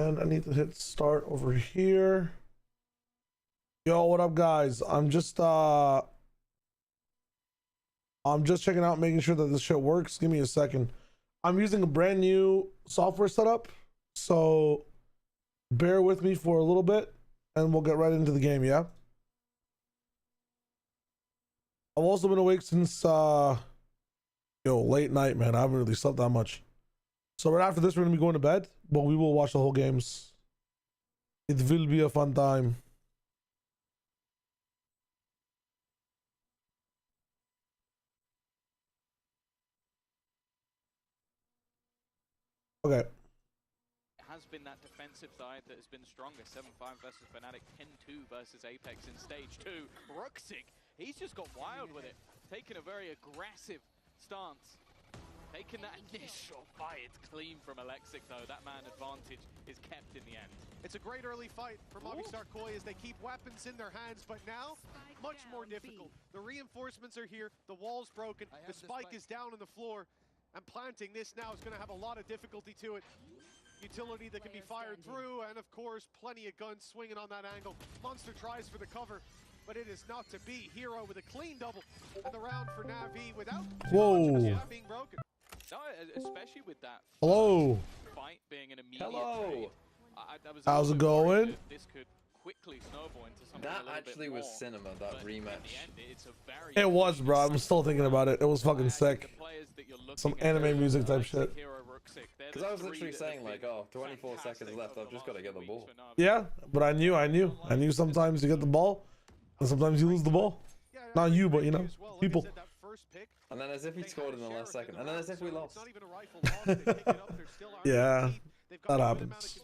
And I need to hit start over here. Yo, what up, guys? I'm just checking out, making sure that this shit works. Give me a second. I'm using a brand new software setup, so bear with me for a little bit and we'll get right into the game. Yeah, I've also been awake since late night, man. I haven't really slept that much. So right after this, we're gonna be going to bed, but we will watch the whole games. It will be a fun time. Okay. It has been that defensive side that has been stronger. 7-5 versus Fnatic, 10-2 versus Apex in stage 2. Ruxic, he's just got wild with it, taking a very aggressive stance. Taking that initial fight clean from Alexic, though. That man advantage is kept in the end. It's a great early fight from Movistar Koi as they keep weapons in their hands, but now much more difficult. The reinforcements are here, the wall's broken, the spike is down on the floor, and planting this now is going to have a lot of difficulty to it. Utility that can be fired through, and of course, plenty of guns swinging on that angle. Monster tries for the cover, but it is not to be. Hero with a clean double, and the round for NAVI without too much of a slap being broken. No, especially with that fight being an immediate trade. How's it going? This could quickly snowball into something that a little actually bit was more. cinema, that rematch. It was, bro. I'm still thinking about it. It was fucking sick. Some anime music type shit. Because I was literally saying like, oh, 24 seconds left, I've just got to get the ball. Yeah, but I knew sometimes you get the ball and sometimes you lose the ball. Not you, but you know, people. And then as if he scored in the last second, and then as if we lost. Yeah, that happens.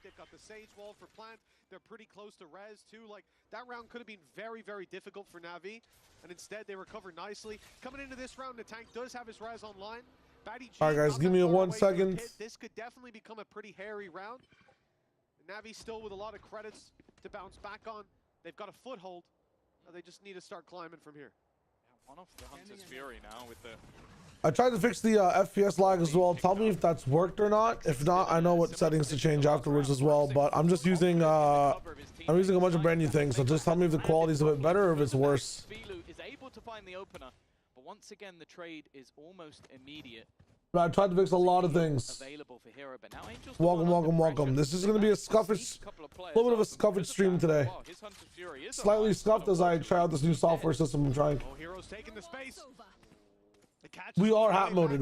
They've got the Sage Wall for plant. They're pretty close to res too. Like, that round could have been very, very difficult for NAVI, and instead they recover nicely. Coming into this round, the tank does have his res online. All right, guys, give me 1 second. This could definitely become a pretty hairy round. NAVI still with a lot of credits to bounce back on. They've got a foothold. They just need to start climbing from here. One off the Hunter's Fury now with the... I tried to fix the FPS lag as well. Tell me if that's worked or not. If not, I know what settings to change afterwards as well. But I'm just using I'm using a bunch of brand new things. So just tell me if the quality is a bit better or if it's worse. Is able to find the opener, but once again the trade is almost immediate. But I tried to fix a lot of things. Welcome. This is going to be a scuffed, a little bit of a scuffed stream today. Slightly scuffed as I try out this new software system I'm trying. We are hot moded.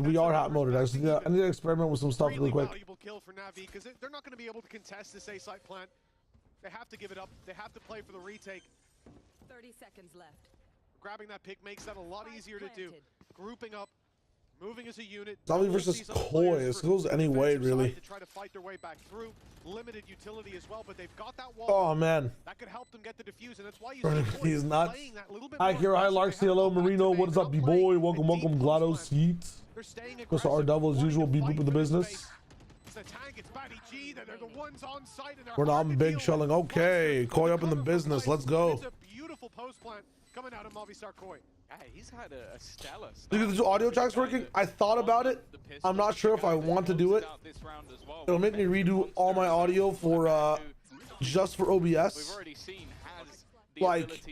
I need to experiment with some stuff really quick. Valuable kill for NAVI because they're not going to be able to contest this A site plant. They have to give it up. They have to play for the retake. 30 seconds left. Grabbing that pick makes that a lot easier to do. Grouping up, moving as a unit. Zombie versus Koi. This goes any way, really. To try to fight their way back through. Limited utility as well, but they've got that wall. Oh man, that could help them get the defuse, and that's why you see he's nuts. Hi Hero, hi Larksy, hello Marino, what is up, B-boy? Welcome, GLaDOS, Heat. Of course, our devil as usual, be boop in the business. We're not big chilling. Okay, Koi up in the business. Let's go. It's a beautiful post plant coming out of Movistar Koi. He's had a stellar start. Look at the audio tracks working. I thought about it. I'm not sure if I want to do it. It'll make me redo all my audio for just for OBS. Like,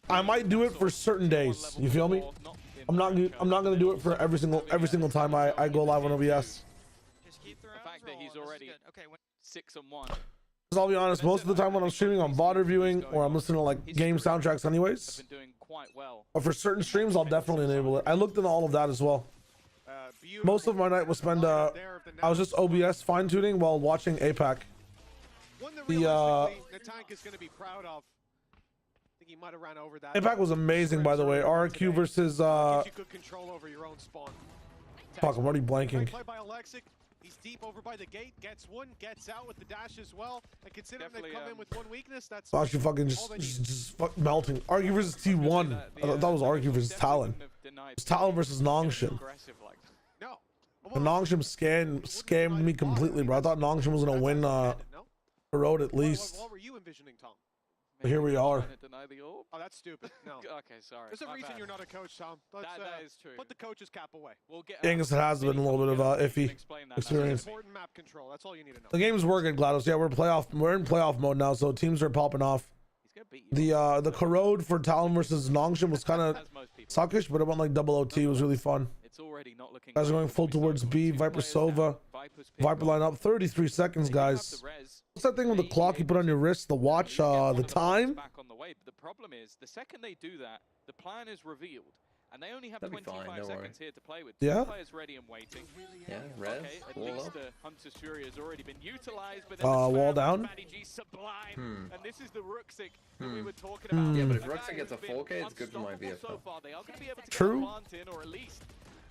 I might do it for certain days. You feel me? I'm not gonna do it for every single time I go live on OBS. The fact that he's already 6-1. Because I'll be honest, most of the time when I'm streaming, I'm VOD reviewing or I'm listening to like game soundtracks anyways. But for certain streams, I'll definitely enable it. I looked into all of that as well. Most of my night was spent, I was just OBS fine tuning while watching APK. The tank is going to be proud of. I think he might have ran over that. APK was amazing, by the way. RQ versus you good control over your own spawn. Fuck, I'm already blanking. Play by Alexic. He's deep over by the gate, gets one, gets out with the dash as well. And considering they come in with one weakness, that's actually fucking just melting. RQ versus T1. I thought that was RQ versus Talon. It's Talon versus Nongshim. No. The Nongshim scammed me completely, bro. I thought Nongshim was gonna win the road at least. What were you envisioning, Tom? Here we are. Trying to deny the orb. Oh, that's stupid. No. Okay, sorry. There's a my reason bad. you're not a coach, Tom. Let's, That is true. put the coach's cap away. We'll get Things has been a little bit of iffy experience. Important map control. That's all you need to know. The game's working, GLaDOS. Yeah, we're in playoff mode now, so teams are popping off. He's gonna beat you. The corrode for Talon versus Nongshim was kind of As most people. suckish, but it went like double OT. It was really fun. It's already not looking. Guys are good going for full Movistar. towards B. Two Viper players Sova. down. Viper's picked Viper line up. 33 seconds, They do have guys. the res. What's that thing with the clock you put on your wrist? The watch, the time? Back on the way. But the problem is, the second they do that, the plan is revealed, and they only have That'll be 25 fine, don't worry. seconds here to play with. Yeah? Two players ready and waiting. Yeah, res, Okay, at wall least up. Hunter's Fury has already been utilized, but Wall down. Matty G sublime, and this is the Ruxic that we were talking Hmm. about. Yeah, but if A guy Ruxic gets a who's 4K, been it's good for my unstoppable VFL. So far, they are going to be able to True. get a plant in, or at least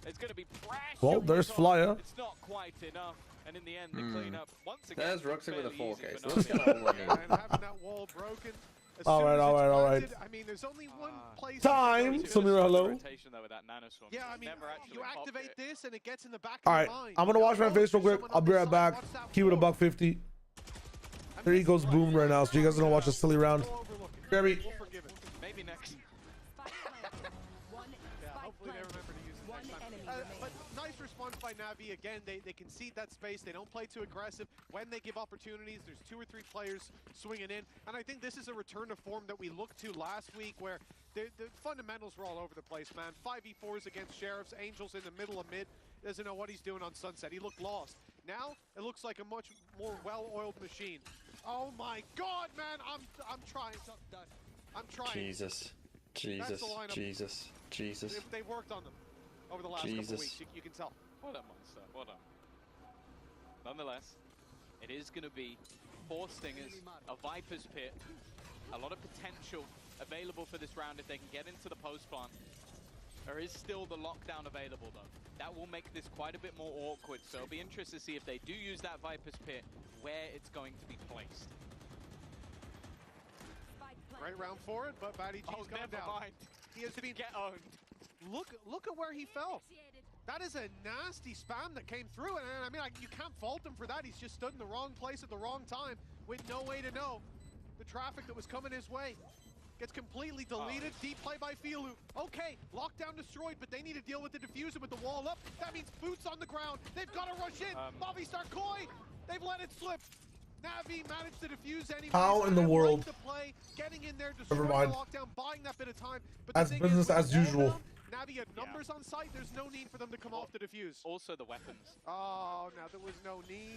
there's going to be pressure. Well, there's because Flyer. It's not quite enough, and in the end, the cleanup once again. There's Ruxic with a fairly 4K, easy so for that's Navi. kind of all I And need. having that wall broken. As All soon right, as all it's right, all right. planted, I mean, there's only one place. Time. you can go to. Samira, hello. Rotation, though, with that nanoswarm. Yeah, I mean, Never actually you popped activate it. this and it gets in the back All of right, your mind. I'm gonna wash my face real quick. I'll be right back. Keep it a $150. There he goes, boomed right now. So you guys are gonna watch a silly round. Gary. We'll forgive it. Maybe next. Yeah, hopefully they remember to use it next time. But nice response by Navi. Again, they concede that space. They don't play too aggressive. When they give opportunities, there's 2 or 3 players swinging in. And I think this is a return to form that we looked to last week where the fundamentals were all over the place, man. 5v4s against Sheriffs. Angels in the middle of mid. Doesn't know what he's doing on Sunset. He looked lost. Now, it looks like a much more well-oiled machine. Oh my God, man. I'm trying. I'm trying. Jesus. Jesus. lineup. Jesus. Jesus. They worked on them over the last couple Jesus. of weeks. You can tell. What a monster. What a. Nonetheless, it is going to be 4 Stingers, a Viper's Pit, a lot of potential available for this round if they can get into the post plant. There is still the lockdown available, though. That will make this quite a bit more awkward, so it'll be interesting to see if they do use that Viper's Pit, where it's going to be placed. Great round for it, but Batty G's gone never down. mind. He has been Get owned. Look at where he fell. That is a nasty spam that came through, and I mean, you can't fault him for that. He's just stood in the wrong place at the wrong time with no way to know the traffic that was coming his way. Gets completely deleted. Deep play by Filu. Okay, lockdown destroyed, but they need to deal with the diffuser with the wall up. That means boots on the ground. They've got to rush in. Movistar Koi, they've let it slip. Navi managed to defuse anyway. How in the world? The play, getting in there, Never destroying mind. the lockdown, buying that bit of time. But That's the thing business is, with as the wall usual. down, Navi had numbers on site. There's no need for them to come off the defuse. Also, the weapons. Oh, now there was no need.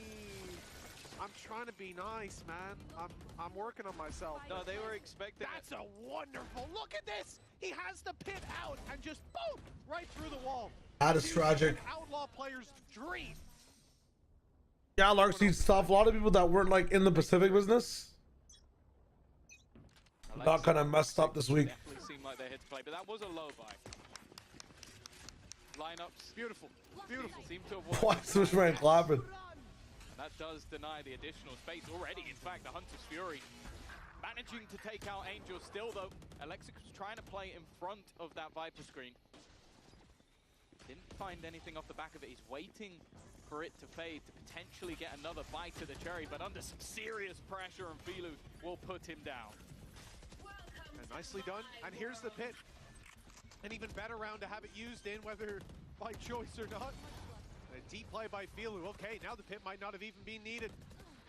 I'm trying to be nice, man. I'm working on myself. No, they were expecting That's a wonderful. Look at this. He has the pit out and just boom right through the wall. That is This tragic. an outlaw player's dream. Yeah, Lark sees stuff. A lot of people that weren't like in the Pacific business got kind of messed up this week. Definitely seemed like they hit to play, but that was a low buy. Lineups Beautiful, beautiful. seem to have worked. Why is this man clapping? That does deny the additional space already. In fact, the Hunter's Fury managing to take out Angel still, though. Alexic was trying to play in front of that Viper screen. Didn't find anything off the back of it. He's waiting for it to fade to potentially get another bite of the cherry, but under some serious pressure, and Filu will put him down. And nicely done. And here's the pit. An even better round to have it used in, whether by choice or not. And a deep play by Filu. Okay, now the pit might not have even been needed.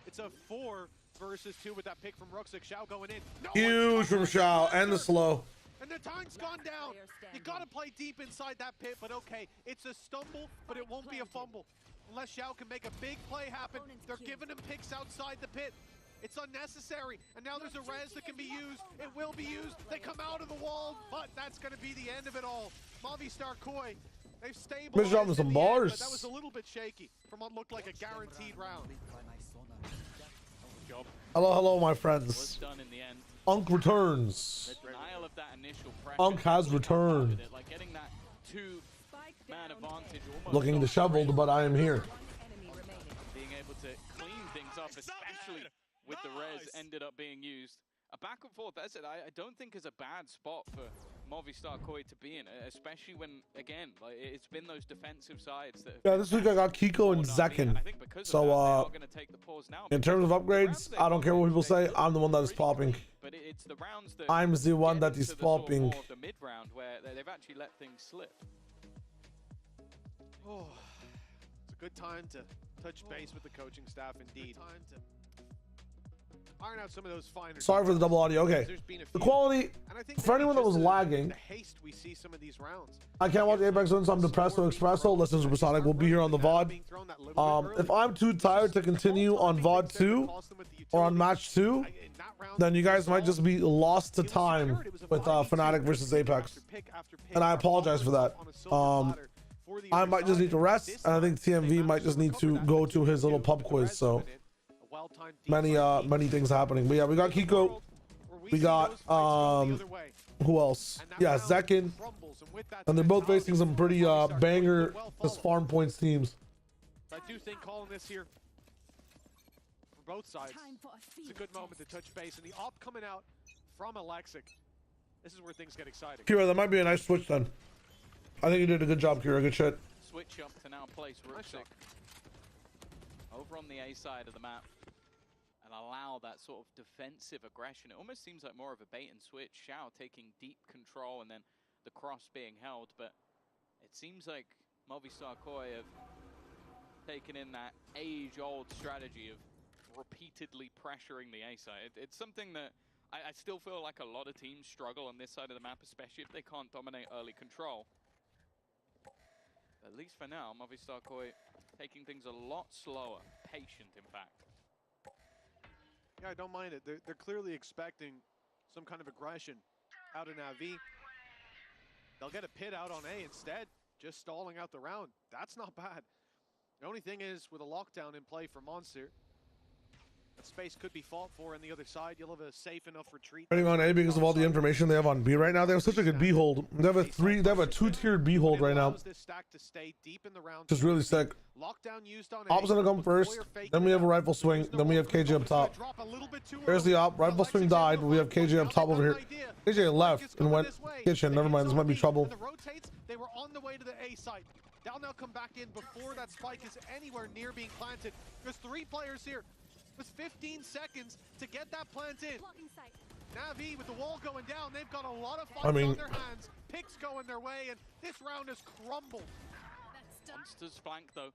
It's a 4 versus 2 with that pick from Ruxic. Xiao going in. No, Huge from Shao and the slow. and the time's gone down. You gotta play deep inside that pit, but okay, it's a stumble, but it won't be a fumble. Unless Xiao can make a big play happen. They're giving him picks outside the pit. It's unnecessary, and now there's a res that can be used. It will be used. They come out of the wall, but that's going to be the end of it all. Movistar Koi, they've stabilized dropping some in the end, bars. but that was a little bit shaky from what looked like a guaranteed round. Job Hello, hello, my was friends. done in the end. Unk returns. The denial of that initial pressure. Unk has returned. Like getting that 2-man advantage almost. Looking off. disheveled, but I am here. Being able to clean things up, especially with the res ended up being used. A back and forth, that's it. I don't think is a bad spot for Movistar Koi to be in, especially when, again, like it's been those defensive sides that. Yeah, this week I got Kiko and Zekin. So, in terms of upgrades, I don't care what people say. I'm the one that is popping. But it it's the rounds that I'm the one get that into is the sort of popping. more of the mid round where they've actually let things slip. Oh, it's a good time to touch base with the coaching staff, indeed. Good time to iron out some of those finer Sorry for the double audio. Okay. There's been a The few. quality, And I think for maybe anyone that just was lagging, the haste we see some of these rounds. I can't watch Apex Legends, so I'm depressed. So Espresso, listen, Supersonic will be here on the VOD. If I'm too tired to continue on VOD 2 or on match 2, then you guys might just be lost to time with Fnatic versus Apex. And I apologize for that. I might just need to rest, and I think TMV might just need to go to his little pub quiz. So many things happening. But yeah, we got Kiko. We got who else? Yeah, Zekin. And they're both facing some pretty banger just farm points teams. I do think calling this here from both sides, it's a good moment to touch base. And the op coming out from Alexic, this is where things get exciting. Kira, that might be a nice switch then. I think you did a good job, Kira. Good shit. Switch up to now place Ruxic over on the A side of the map and allow that sort of defensive aggression. It almost seems like more of a bait and switch. Xiao taking deep control and then the cross being held, but it seems like Movistar Koi have taken in that age-old strategy of repeatedly pressuring the A side. It's something that I still feel like a lot of teams struggle on this side of the map, especially if they can't dominate early control. At least for now, Movistar Koi taking things a lot slower, patient in fact. Yeah, I don't mind it. They're clearly expecting some kind of aggression out in NAVI. They'll get a pit out on A instead, just stalling out the round. That's not bad. The only thing is, with a lockdown in play for Monster, that space could be fought for on the other side. You'll have a safe enough retreat. Depending on A, because of all the information they have on B right now, they have such a good B hold. They have a two-tiered B hold right now. Just really sick. Op's gonna come first, then we have a rifle swing, then we have KJ up top. There's the op, rifle swing died, but we have KJ up top over here. KJ left and went kitchen. Never mind, this might be trouble. They were on the way to the A site. They'll now come back in before that spike is anywhere near being planted. There's 3 players here. It was 15 seconds to get that plant in. NAVI with the wall going down, they've got a lot of fights on their hands. Picks going their way, and this round has crumbled. Monster's flank though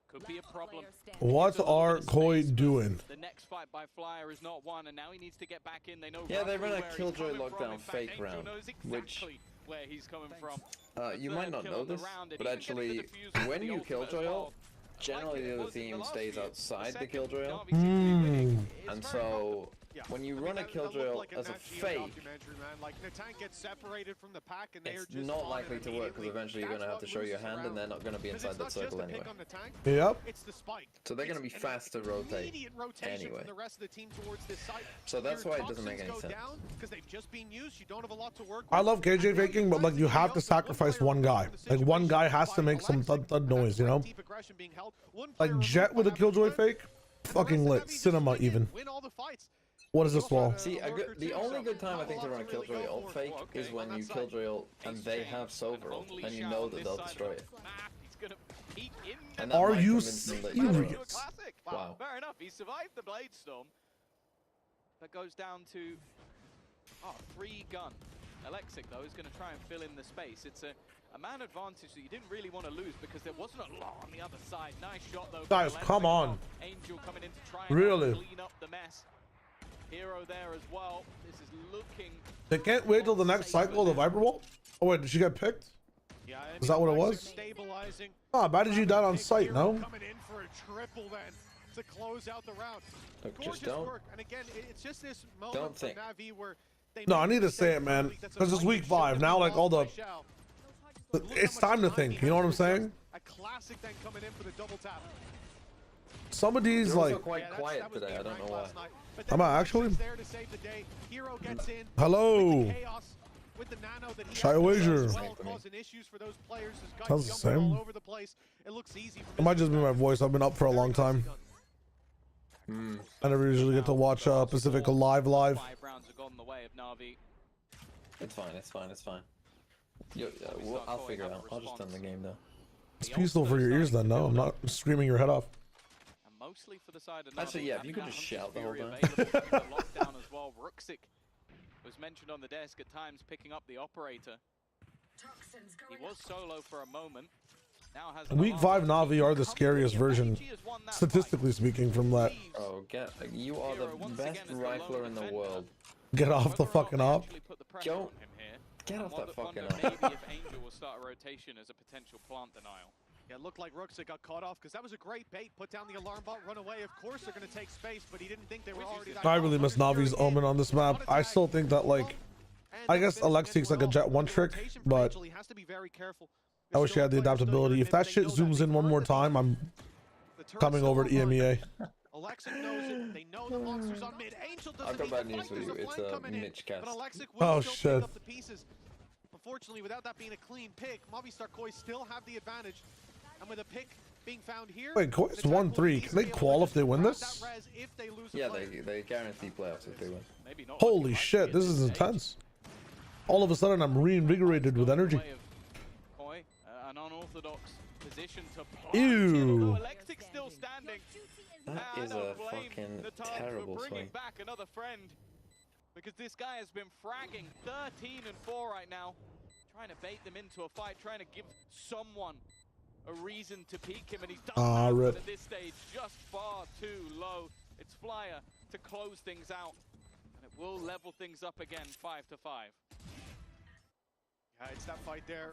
could be a problem. What are Koi doing? The next fight by Flyer is not won, and now he needs to get back in. They know they run a where Killjoy he's coming lockdown from. fake Angel round, knows exactly which where he's coming from. you might not know this, but actually, when you Killjoy ult, generally the other team stays outside the Killjoy ult. And so when you run a Killjoy ult as a fake, it's not likely to work because eventually you're going to have to show your hand and they're not going to be inside that circle anyway. Yep. So they're going to be fast to rotate anyway. So that's why it doesn't make any sense. I love KJ faking, but like you have to sacrifice one guy. Like one guy has to make some thud noise, you know? Like Jet with a Killjoy fake, fucking lit. Cinema even. What is this wall? See, the only good time I think to run a Killjoy ult fake is when you Killjoy ult and they have Silver ult, and you know that they'll destroy it. And Are you serious? Wow. Fair enough, he survived the Blade Storm. That goes down to 3 gun. Alexic though is going to try and fill in the space. It's a man advantage that you didn't really want to lose because there wasn't a lot on the other side. Nice shot though. Guys, come on. Angel coming in to try and really clean up the mess. Hero there as well. This is looking. They can't wait till the next cycle of the Viper Wall? Oh wait, did she get picked? Yeah, is that what it was? Oh, bad did you die on site, no? Coming in for a triple then to close out the round. Look, just don't. And again, it's just this moment for NAVI where no, I need to say it, man, because it's week 5 now. Like all the, it's time to think. You know what I'm saying? A classic then coming in for the double tap. Some of these You're like also quite quiet today. I don't know why. Am I actually? Hello. Shy wager. Sounds the same. It might just be my voice. I've been up for a long time. I never usually get to watch Pacific live. 5 rounds have gone the way of NAVI. It's fine. I'll figure it out. I'll just end the game though. It's peaceful for your ears then, no? I'm not screaming your head off. Mostly for the side of actually, yeah, if you could just shout the whole time. Lockdown as well. Ruxic was mentioned on the desk at times, picking up the operator. He was solo for a moment. Now has Week 5 Navi are the scariest version, statistically speaking, from that. Oh, you are the best rifler in the world. Get off the fucking op. Joe, get off that fucking op. Maybe if Angel will start a rotation as a potential plant denial. Yeah, it looked like Ruxic got caught off because that was a great bait. Put down the alarm bot, run away. Of course they're going to take space, but he didn't think they were already that. I really miss Navi's Omen on this map. I still think that, like, I guess Alexic's like a Jet 1 trick, but I wish he had the adaptability. If that shit zooms in one more time, I'm coming over to EMEA. Alexic knows it. They know the monster's on mid. Angel doesn't I've got bad news for you. It's a Mitch cast. Oh shit. Unfortunately, without that being a clean pick, Movistar Koi still have the advantage. And with a pick being found here. Wait, Koi's 1-3. Can they qual if they win this? Yeah, they guarantee playoffs if they win. Holy shit, this is intense. All of a sudden, I'm reinvigorated with energy. Koi, an unorthodox position to Ew. Alexic still standing. That is a fucking terrible swing. Back another friend. Because this guy has been fragging 13 and 4 right now. Trying to bait them into a fight, trying to give someone a reason to peek him, and he's done that at this stage just far too low. It's Flyer to close things out, and it will level things up again, 5-5. Yeah, it's that fight there,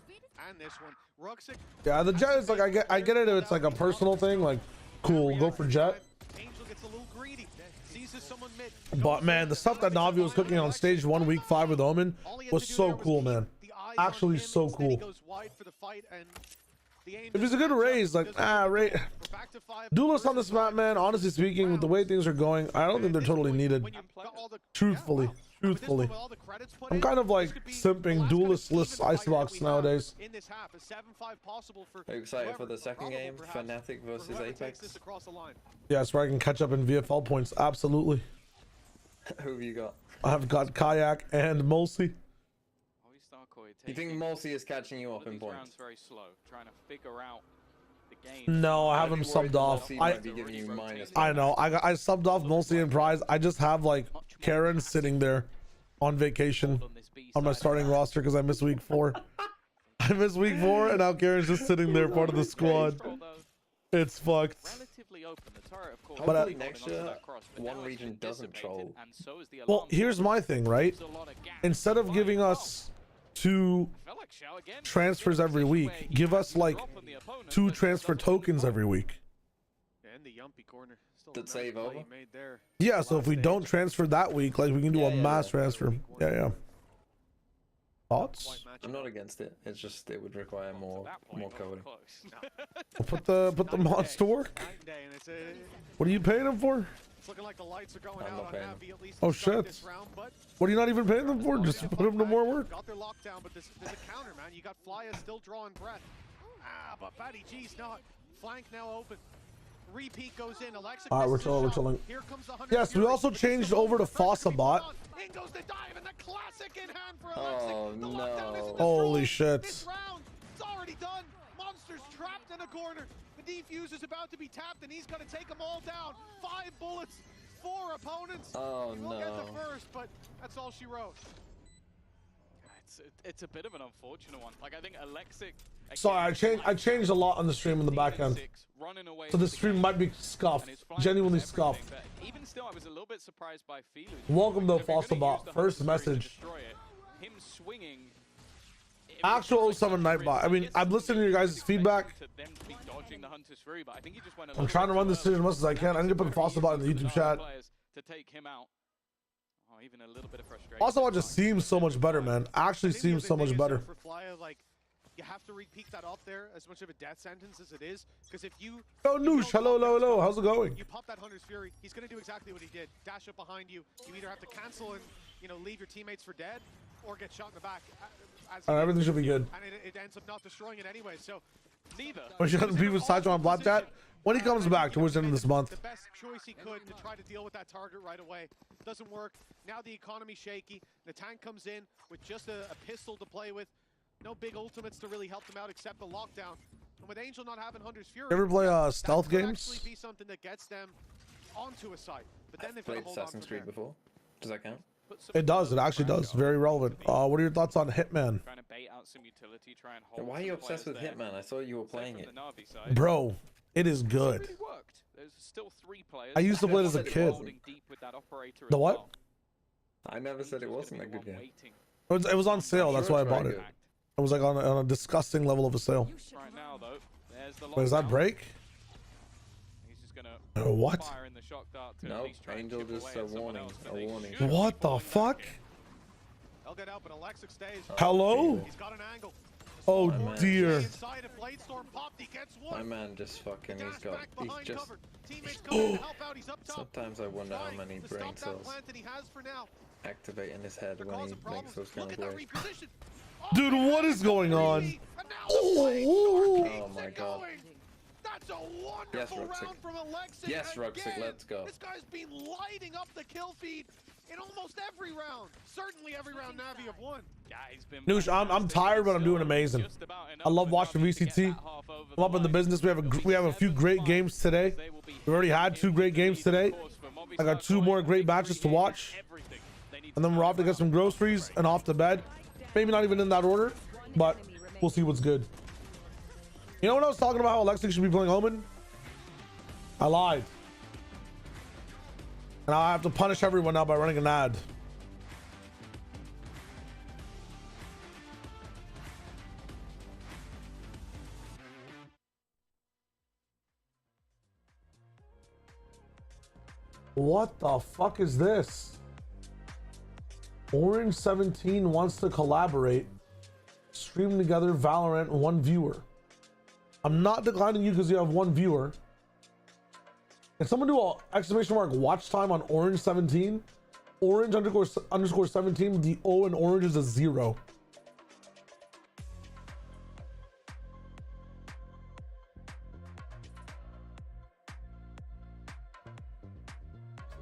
and this one. Ruxic. Yeah, the Jet is like, I get it. It's like a personal thing. Like, cool, go for Jet. Angel gets a little greedy. Seizes someone mid. But man, the stuff that Navi was cooking on stage 1 week 5 with Omen was so cool, man. Actually, so cool. If it's a good raise, like, Duelist on this map, man, honestly speaking, with the way things are going, I don't think they're totally needed. Truthfully. I'm kind of like simping duelist-less Icebox nowadays. Are you excited for the second game? Fnatic versus Apex? Yes, where I can catch up in VFL points. Absolutely. Who have you got? I've got Kayak and Mulsey. You think Mulsey is catching you up in points? Very slow, trying to figure out the game. No, I have him subbed off. I know. I subbed off Mulsey and Prize. I just have like Karen sitting there on vacation on my starting roster because I missed week 4. I missed week 4 and now Karen's just sitting there, part of the squad. It's fucked. But next year, one region doesn't troll. Well, here's my thing, right? Instead of giving us 2 transfers every week, give us like 2 transfer tokens every week. Did save over? Yeah, so if we don't transfer that week, like we can do a mass transfer. Yeah. Thoughts? I'm not against it. It's just it would require more coding. Put the mods to work. What are you paying them for? It's looking like the lights are going out on NAVI, at least oh shit! round, but what are you not even paying them for? Just put them to more work. Got their lockdown, but there's a counter, man. You got Flya still drawing breath. But Fatty G's not. Flank now open. Repeat goes in. Alexic. Alright, we're chilling. Here comes the 100. Yes, we also changed over to Fossa bot. In goes the dive and the classic in hand for Alexic. The lockdown is holy shit! This round, it's already done. Monster's trapped in a corner. The defuse is about to be tapped, and he's going to take them all down. 5 bullets, 4 opponents. Oh he will get the first, but that's all she wrote. It's a bit of an unfortunate one. Like I think Alexic. Sorry, I changed a lot on the stream in the back end, so the stream might be scuffed, genuinely scuffed. Even still, I was a little bit surprised by Filu. Welcome though, Fossabot. First message. Him swinging. Actual 07 Nightbot. I mean, I'm listening to your guys' feedback. I'm trying to run this as much as I can. I need to put Fossabot in the YouTube chat. To take him out. Even a little bit of frustration. Fossabot just seems so much better, man. Actually seems so much better. For Flya, like, you have to repeat that up there as much of a death sentence as it is, because if you oh Noosh, hello, how's it going? You pop that Hunter's Fury, he's going to do exactly what he did. Dash up behind you. You either have to cancel and, you know, leave your teammates for dead, or get shot in the back. Everything should be good. And it ends up not destroying it anyway, so neither. We should have people Sideshow on Blackjack when he comes back towards the end of this month. The best choice he could to try to deal with that target right away. Doesn't work. Now the economy's shaky. The tank comes in with just a pistol to play with. No big ultimates to really help them out except the lockdown. And with Angel not having Hunter's Fury, you ever play stealth games? Actually be something that gets them onto a site. But then they've played Assassin's Creed before. Does that count? It does. It actually does. Very relevant. What are your thoughts on Hitman? Why are you obsessed with Hitman? I thought you were playing it. Bro, it is good. I used to play it as a kid. The what? I never said it wasn't a good game. It was on sale. That's why I bought it. It was like on a disgusting level of a sale. Right now, though, there's the Wait, does that break? He's just gonna What? fire in the shock dart to at No, least try and Angel chip just away a at someone warning. else, but A they warning. should What be the pulling back fuck? in. They'll get out, but Alexic stays. Hello? He's got an angle. Oh man. dear. Inside if Bladestorm popped, he gets one. My man just fucking, he's just, Cover. Teammates coming to help out. He's up top. sometimes I wonder how many The brain stop that cells plant that he has for now. activate in his head when he makes those kind Look of at that waves. reposition. Dude, what is going on? And now the play Oh my keeps it god. going. That's a wonderful Yes, Ruxic. round from Alexic. Yes, Ruxic, Again, let's go. This guy's been lighting up the kill feed in almost every round. Certainly every round Navi have won. Yeah, he's been Noosh, I'm tired, but I'm doing amazing. just about enough I love for watching Navi to get VCT. that half over I'm up in the line. business. We have a few great games today. We already had 2 great games today. I got 2 more great matches to watch. And then we're off to get some groceries and off to bed. Maybe not even in that order, but we'll see what's good. You know what I was talking about, how Alexic should be playing Omen? I lied. And I have to punish everyone now by running an ad. What the fuck is this? Orange 17 wants to collaborate. Stream together Valorant 1 viewer. I'm not declining you because you have 1 viewer. Can someone do a exclamation mark watch time on Orange 17? Orange underscore 17. The O in orange is a 0.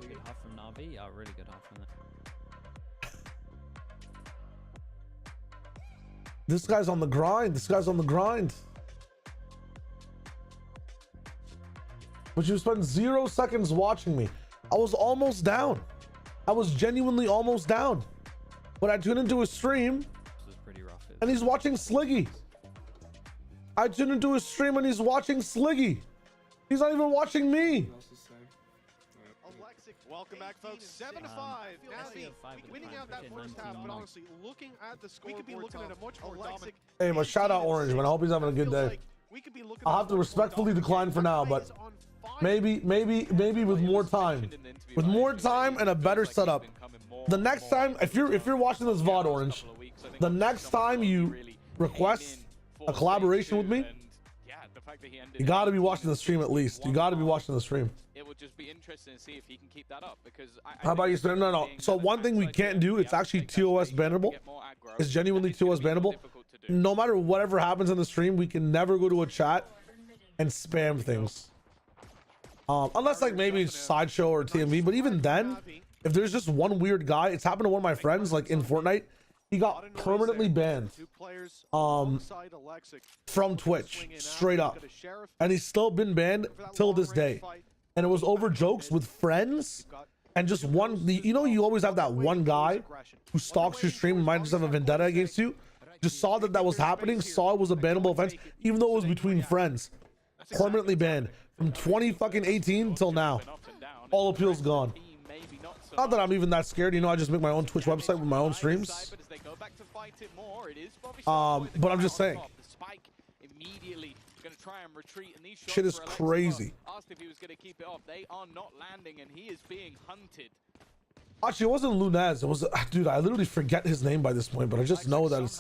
Good half from NAVI. Yeah, really good half from that. This guy's on the grind. This guy's on the grind. But you spent 0 seconds watching me. I was almost down. I was genuinely almost down. But I tuned into his stream This is pretty rough. and he's watching Sliggy. I tuned into his stream and he's watching Sliggy. He's not even watching me. Alexic, welcome back, folks. 7-5. Navi winning out that first half, but honestly, looking at the score, we could be looking at a much more dominant. Hey, but shout out Orange, man. I hope he's having a good day. I'll have to respectfully decline for now, but maybe with more time. With more time and a better setup. The next time, if you're watching this VOD, Orange, the next time you request a collaboration with me, you gotta be watching the stream at least. You gotta be watching the stream. It would just be interesting to see if he can keep that up, because How about you? No. So one thing we can't do, it's actually TOS bannable. It's genuinely TOS bannable. No matter whatever happens in the stream, we can never go to a chat and spam things. Unless like maybe it's Sideshow or TMV, but even then, if there's just one weird guy, it's happened to one of my friends, like in Fortnite, he got permanently banned from Twitch, straight up, and he's still been banned till this day. And it was over jokes with friends and just one. You know, you always have that one guy who stalks your stream and might just have a vendetta against you. Just saw that was happening, saw it was a bannable offense, even though it was between friends. Permanently banned from 2018 till now. All appeals gone. Not that I'm even that scared, you know. I just make my own Twitch website with my own streams. But I'm just saying, shit is crazy. Asked if he was going to keep it off. They are not landing, and he is being hunted. Actually, it wasn't Lunez. It was, dude, I literally forget his name by this point, but I just know that it's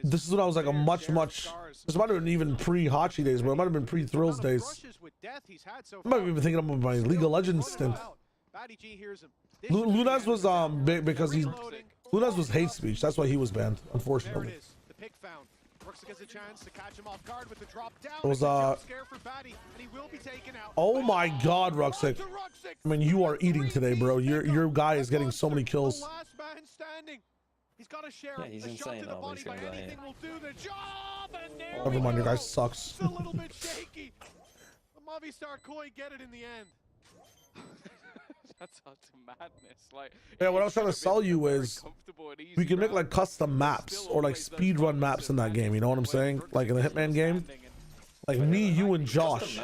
this is when I was like a much this might have been even pre-Hachi days, but it might have been pre-Thrills days. I might have been thinking about my League of Legends stint. Lunez was big because Lunez was hate speech. That's why he was banned, unfortunately. It was oh my god, Ruxic. I mean, you are eating today, bro. Your guy is getting so many kills. Yeah, he's insane. Oh, he's gonna die. Never mind, your guy sucks. A little bit shaky. Movistar Koi get it in the end. That's utter madness. Like, yeah, what I was trying to sell you is we can make like custom maps or like speed run maps in that game. You know what I'm saying? Like in the Hitman game, like me, you, and Josh.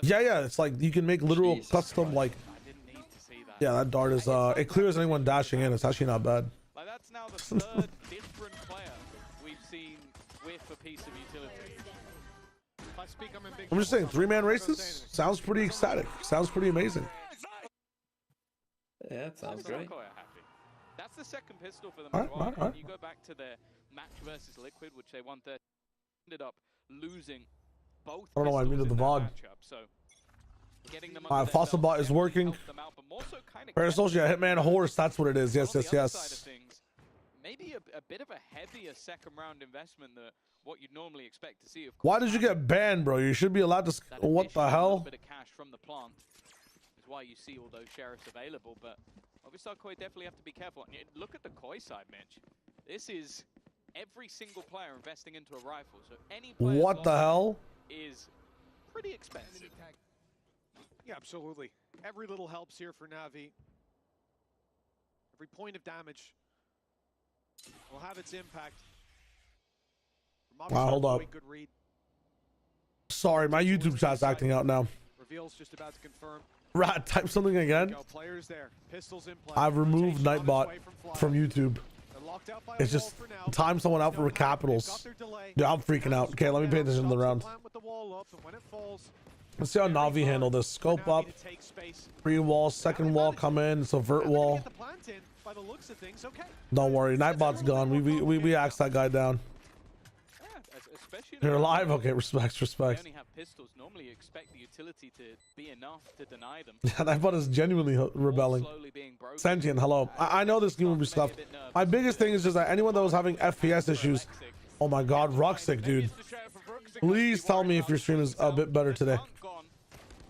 Yeah, it's like you can make literal custom like. Yeah, that dart is it clears anyone dashing in. It's actually not bad. Like that's now the third different player we've seen with a piece of utility. I'm just saying, 3-man races sounds pretty ecstatic. Sounds pretty amazing. Yeah, it sounds great. That's the second pistol for them as well. All right. You go back to their match versus Liquid, which they won 30, ended up losing both. I don't know why I muted the VOD. So getting them Fossilbot is working. Parasocial Hitman Horse, that's what it is. Yes. Maybe a bit of a heavier second round investment than what you'd normally expect to see. Why did you get banned, bro? You should be allowed to. What the hell? A bit of cash from the plant is why you see all those sheriffs available, but obviously Koi definitely have to be careful. And look at the Koi side, Mitch. This is every single player investing into a rifle, so any player what the hell is pretty expensive. Yeah, absolutely. Every little helps here for Navi. Every point of damage will have its impact. Wow, hold up. Good read. Sorry, my YouTube chat's acting out now. Reveal's just about to confirm. Rat, type something again. Players there. Pistols in play. I've removed Nightbot from YouTube. It's just time someone out for capitals. Dude, I'm freaking out. Okay, let me pay attention to the round. Let's see how Navi handle this. Scope up. Pre-wall, second wall come in. It's a vert wall. Don't worry, Nightbot's gone. We axed that guy down. You're alive? Okay, respect. They only have pistols. Normally you expect the utility to be enough to deny them. Yeah, Nightbot is genuinely rebelling. Sentient, hello. I know this game will be scuffed. My biggest thing is just that anyone that was having FPS issues. Oh my god, Ruxic, dude. Please tell me if your stream is a bit better today.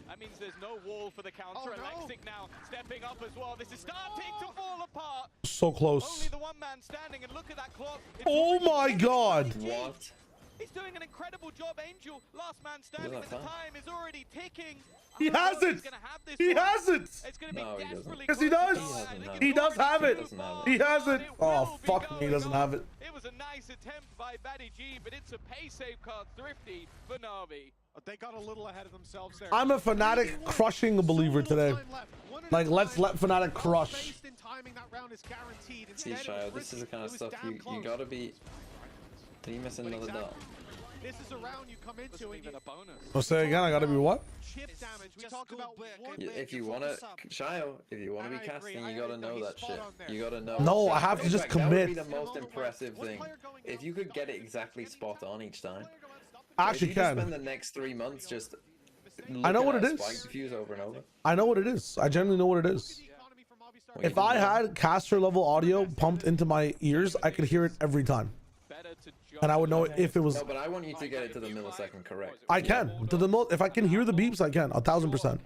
That means there's no wall for the counter. Alexic now stepping up as well. This is starting to fall apart. So close. Only the one man standing, and look at that clock. Oh my god. What? He's doing an incredible job, Angel. Last man standing, but the time is already ticking. He has it. He has it. It's going to be desperately. Yes, he does. He does have it. He has it. Oh, fuck me. He doesn't have it. It was a nice attempt by Batty G, but it's a pay save card thrifty for Navi. They got a little ahead of themselves there. I'm a Fnatic crushing believer today. Like, let's let Fnatic crush. See, Shio, this is the kind of stuff you gotta be. Did he miss another dot? This is a round you come into and a bonus. I'll say again, I gotta be what? Chip damage. We talk about if you wanna, Shio, if you wanna be casting, you gotta know that shit. You gotta know. No, I have to just commit. That would be the most impressive thing. If you could get it exactly spot on each time. I actually can. Spend the next 3 months just. I know what it is. Spike diffuse over and over. I know what it is. I genuinely know what it is. If I had caster level audio pumped into my ears, I could hear it every time. And I would know if it was. No, but I want you to get it to the millisecond correct. I can. To the if I can hear the beeps, I can. 1000%.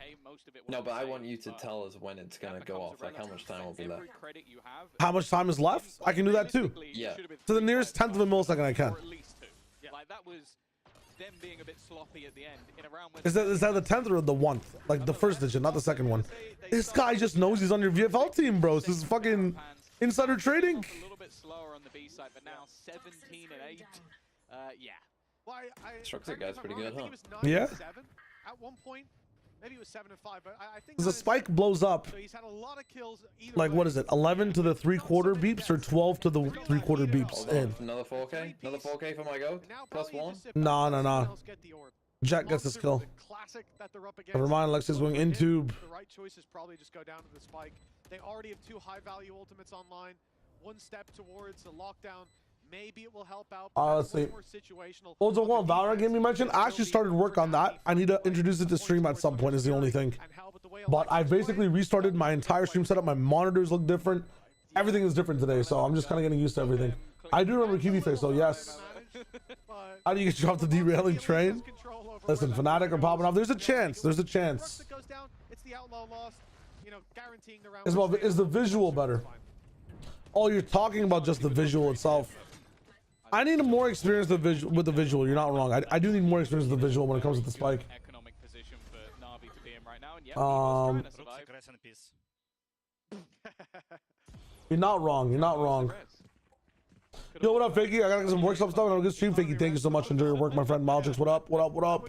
No, but I want you to tell us when it's gonna go off. Like how much time will be left. How much time is left? I can do that too. Yeah. To the nearest 10th of a millisecond, I can. Like that was them being a bit sloppy at the end in a round. Is that the 10th or the 1th? Like the first digit, not the second one. This guy just knows he's on your VFL team, bro. This is fucking insider trading. A little bit slower on the B side, but now 17 and 8. Yeah. Structure guy's pretty good, huh? Yeah. At one point, maybe it was 7 and 5, but I think the spike blows up. So he's had a lot of kills. Like what is it? 11 to the 3/4 beeps or 12 to the 3/4 beeps in. Another 4K. Another 4K for my goat. +1. No. Jet gets his kill. Never mind. Alexi's going in tube. The right choice is probably just go down to the spike. They already have 2 high-value ultimates online. One step towards the lockdown. Maybe it will help out. Let's see. Oh, the one Valorant game you mentioned. I actually started work on that. I need to introduce it to stream at some point. Is the only thing. But I basically restarted my entire stream setup. My monitors look different. Everything is different today, so I'm just kind of getting used to everything. I do remember QB face, so yes. How do you get you off the derailing train? Listen, Fnatic are popping off. There's a chance. There's a chance. Is the visual better? Oh, you're talking about just the visual itself. I need more experience with the visual. You're not wrong. I do need more experience with the visual when it comes to the spike. Economic position for Navi to be in right now. You're not wrong. You're not wrong. Yo, what up, Fakey? I gotta get some workshop stuff. I'm good stream, Fakey. Thank you so much. Enjoy your work, my friend. Malchix, what up? What up? What up?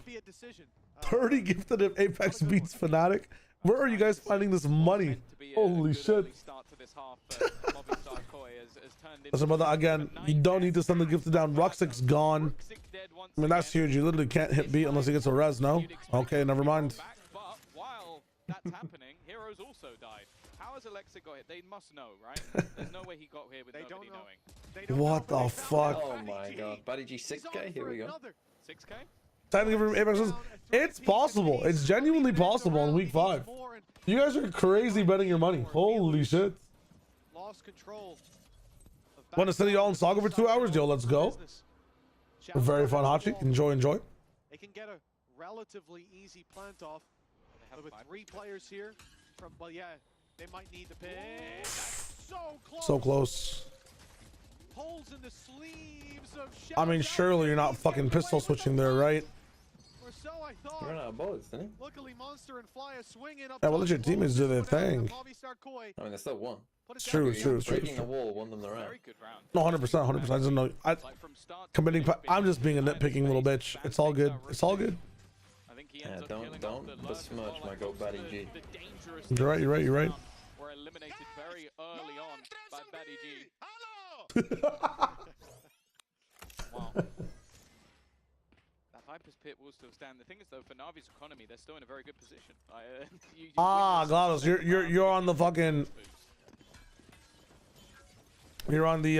30 gifted if Apex beats Fnatic. Where are you guys finding this money? Holy shit. Listen, brother, again, you don't need to send the gifted down. Rucksack's gone. I mean, that's huge. You literally can't hit beat unless he gets a res, no? Okay, never mind. But while that's happening, Heroes also died. How has Alexa got hit? They must know, right? There's no way he got here with nobody knowing. What the fuck? Oh my god. Buddy G 6k, here we go. 6k? Time to give him Apex. It's possible. It's genuinely possible in week 5. You guys are crazy betting your money. Holy shit. Lost control. Want to send y'all in Saga for 2 hours? Yo, let's go. Very fun, Hachi. Enjoy, enjoy. They can get a relatively easy plant off. With 3 players here. Well, yeah, they might need the pick. So close. So close. Holes in the sleeves of I mean, surely you're not fucking pistol switching there, right? Or so I thought. You're out bullets, didn't you? Luckily, Monster and Fly are swinging up. Yeah, well, let your teammates do their thing. I mean, they still won. It's true, it's true, it's true. Breaking a wall won them the round. No, 100%, 100%. I didn't know. Committing. I'm just being a nitpicking little bitch. It's all good. It's all good. Yeah, don't besmirch my go Batty G. You're right, you're right, you're right. Were eliminated very early on by Batty G. Wow. That Viper's Pit will still stand. The thing is, though, for Navi's economy, they're still in a very good position. GLaDOS, you're on the fucking. You're on the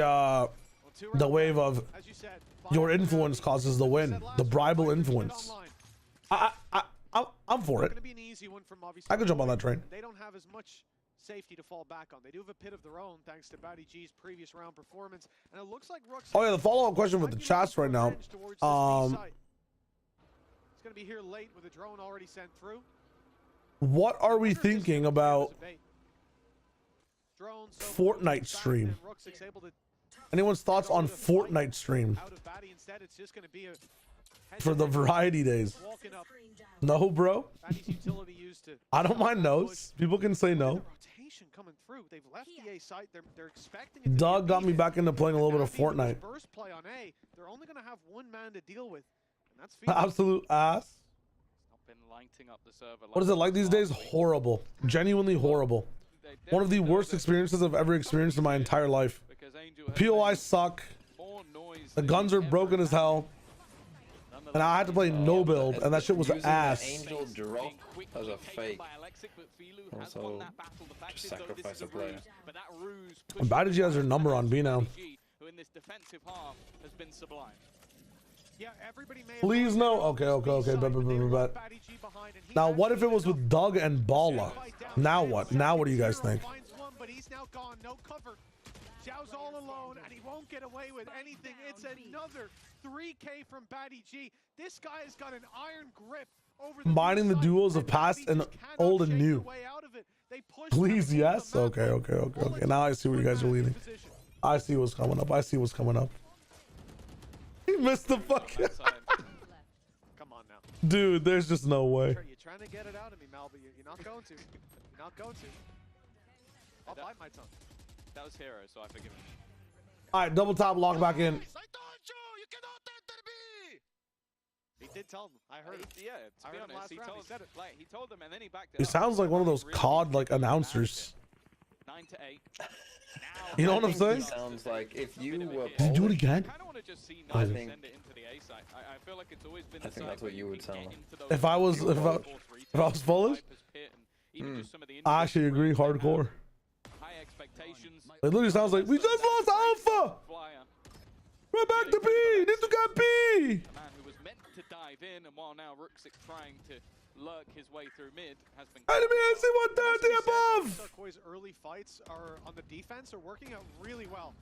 wave of your influence causes the win. The bribal influence. I'm for it. I could jump on that train. They don't have as much safety to fall back on. They do have a pit of their own thanks to Batty G's previous round performance, and it looks like Rook's. Oh yeah, the follow-up question with the chats right now. It's going to be here late with a drone already sent through. What are we thinking about Fortnite stream? Anyone's thoughts on Fortnite stream for the variety days? No, bro. I don't mind no's. People can say no. Coming through. They've left the A site. They're expecting Doug got me back into playing a little bit of Fortnite. First play on A, they're only going to have 1 man to deal with, and that's absolute ass. Been lighting up the server. What is it like these days? Horrible. Genuinely horrible. One of the worst experiences I've ever experienced in my entire life. POI suck. The guns are broken as hell. And I had to play no build, and that shit was ass. Angel drop as a fake. Also, just sacrifice a player. Batty G has her number on B now. Please no. Okay. Bet. Now, what if it was with Doug and Bala? Now what? Now what do you guys think? Zhao's all alone, and he won't get away with anything. It's another 3K from Batty G. This guy has got an iron grip over combining the duos of past and old and new. Please, yes. Okay. Now I see where you guys are leading. I see what's coming up. He missed the fuck. Come on now, dude. There's just no way. You're trying to get it out of me, Mal, but you're not going to. I'll bite my tongue. That was Hero, so I forgive him. All right, double top, lock back in. I told you cannot enter me. He did tell them. I heard. Yeah, to be honest, he told them, and then he backed it. He sounds like one of those COD like announcers. 9 to 8. You know what I'm saying? He sounds like if you were. Did you do it again? I kind of want to just see Navi send it into the A site. I feel like it's always been. I think that's what you would sound like. If I was foolish, I actually agree. Hardcore. It literally sounds like we just lost Alpha. We're back to B. Need to get B. A man who was meant to dive in, and while now Rooksik trying to lurk his way through mid has been. Enemy AC 130 above. Koi's early fights are on the defense are working out really well.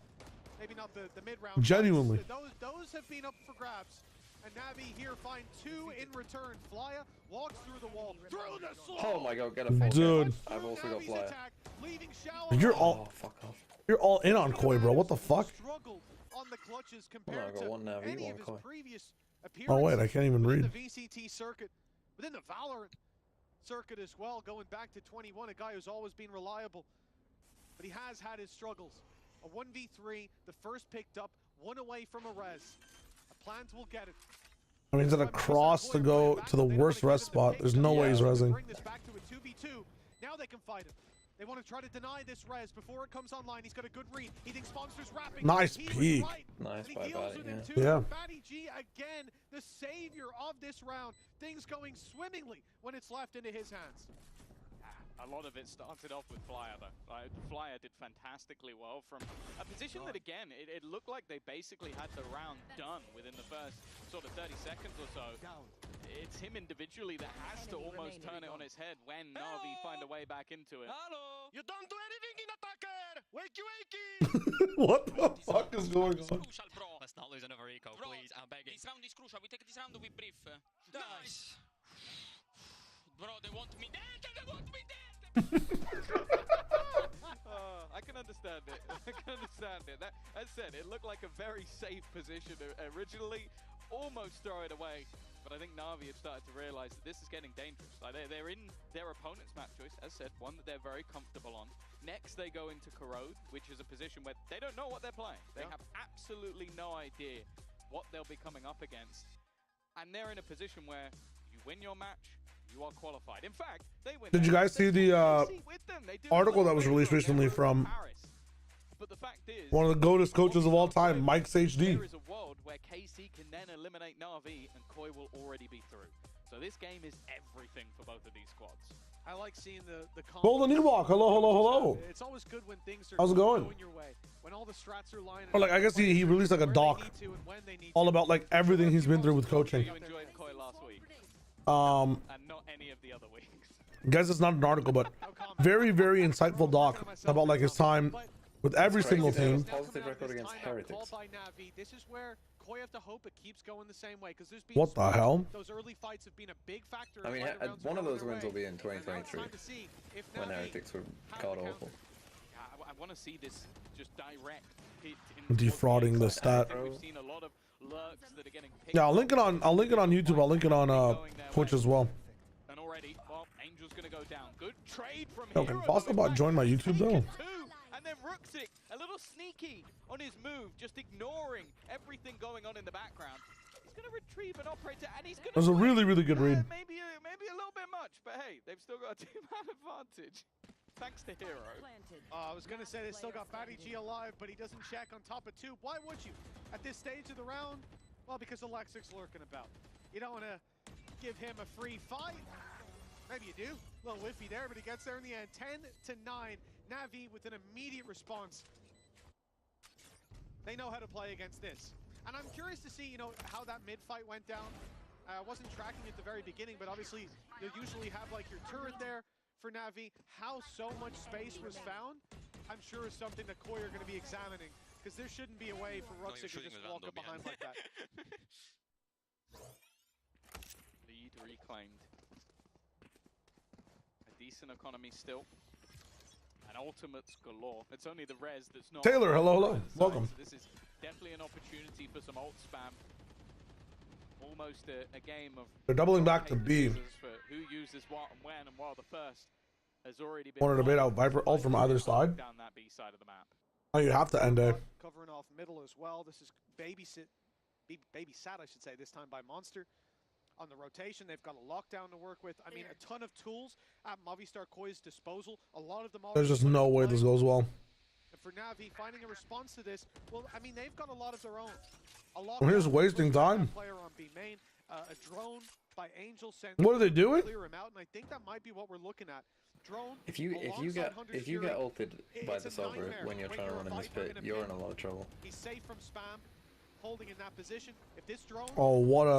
Maybe not the mid round. Genuinely. Fights. Those have been up for grabs. And Navi here find 2 in return. Flya walks through the wall. Through the slope. Oh my god, get a full dude. I've also got Flya. You're all. Fuck off. You're all in on Koi, bro. What the fuck? On the clutches I compared got to 1 Navi, any 1 of his Koi. previous Oh wait, I can't even read. the VCT circuit, within the Valorant. circuit as well, going back to 21, a guy who's always been reliable. But he has had his struggles. A 1v3, the first picked up, one away from a res. A plant will get it. I mean, he's at a cross to go to the worst res spot. There's no way he's resing. Bring this back to a 2v2. Now they can fight him. They want to try to deny this res before it comes online. He's got a good read. He thinks Monster's wrapping. Nice peek. Right. Nice by Batty, yeah. Batty G again, the savior of this round. Things going swimmingly when it's left into his hands. A lot of it started off with Flyer, though. Flyer did fantastically well from a position that, again, it looked like they basically had the round done within the first sort of 30 seconds or so. It's him individually that has to almost turn it on his head when Navi find a way back into it. Hello! You don't do anything in attacker! Wakey, wakey! What the fuck is going on? Crucial, bro. Let's not lose another eco, please. I'm begging. This round is crucial. We take this round with brief. Nice. Bro, they want me dead. They want me dead. I can understand it. I can understand it. That, as said, it looked like a very safe position originally. Almost throw it away. But I think Navi had started to realize that this is getting dangerous. Like they're in their opponent's map choice, as said, one that they're very comfortable on. Next, they go into Corrode, which is a position where they don't know what they're playing. They have absolutely no idea what they'll be coming up against. And they're in a position where you win your match, you are qualified. In fact, they win. Did you guys see the article that was released recently from but the fact is, one of the GOATest coaches of all time, Mike's HD? There is a world where KC can then eliminate Navi and Koi will already be through. So this game is everything for both of these squads. I like seeing the Golden Ewok, hello, hello, hello. It's always good when things are How's it going? your way. When all the strats are lining Or like, I guess he released like a doc all about like everything he's been through with coaching. You enjoyed Koi last week. And not any of the other weeks. Guess it's not an article, but very, very insightful doc about like his time with every single team. Positive record against Heretics. This is where Koi have to hope it keeps going the same way, because there's been what the hell? Those early fights have been a big factor. I mean, one of those wins will be in 2023 when Heretics were god awful. I want to see this just direct hit defrauding the stat. We've seen a lot of lurks that are getting picked. Yeah, I'll link it on YouTube. I'll link it on Twitch as well. And already, well, Angel's gonna go down. Good trade from Yo, can Fossilbot join my YouTube though? And then Ruxic, a little sneaky on his move, just ignoring everything going on in the background. He's going to retrieve an operator, and he's going to... It was a really, really good read. Maybe a little bit much, but hey, they've still got a 2-man advantage. Thanks to Hero. I was going to say they still got Batty G alive, but he doesn't check on top of 2. Why would you? At this stage of the round? Well, because Alexic's lurking about. You don't want to give him a free fight. Maybe you do. A little whiffy there, but he gets there in the end. 10-9. Navi with an immediate response. They know how to play against this. And I'm curious to see, you know, how that mid fight went down. I wasn't tracking at the very beginning, but obviously you'll usually have like your turret there for Navi. How so much space was found, I'm sure is something that Koi are going to be examining, because there shouldn't be a way for Ruxic to just walk up behind like that. Lead reclaimed. A decent economy still. And ultimates galore. It's only the res that's not... Taylor, hello, hello. Welcome. So this is definitely an opportunity for some ult spam. Almost a game of... They're doubling back to B. For who uses what and when, and while the first has already been... Wanted to bait out Viper ult from either side. Down that B side of the map. Oh, you have to end it. Covering off middle as well. This is babysat, I should say, this time by Monster. On the rotation, they've got a lockdown to work with. I mean, a ton of tools at Movistar Koi's disposal. A lot of them. There's just no way this goes well. And for Navi, finding a response to this, well, I mean, they've got a lot of their own. A lot. We're just wasting time. Player on B main, a drone by Angel sent. What are they doing? Clear him out, and I think that might be what we're looking at. Drone. If you get ulted by this over when you're trying to run in this pit, you're in a lot of trouble. He's safe from spam. Holding in that position. If this drone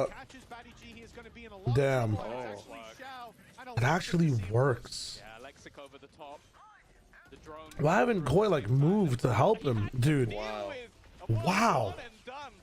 catches Batty G, he is going to be in a lot damn. Of trouble. It actually works. Yeah, Alexic over the top. The drone. Why haven't Koi like moved to help him, dude? Wow. Wow. And done.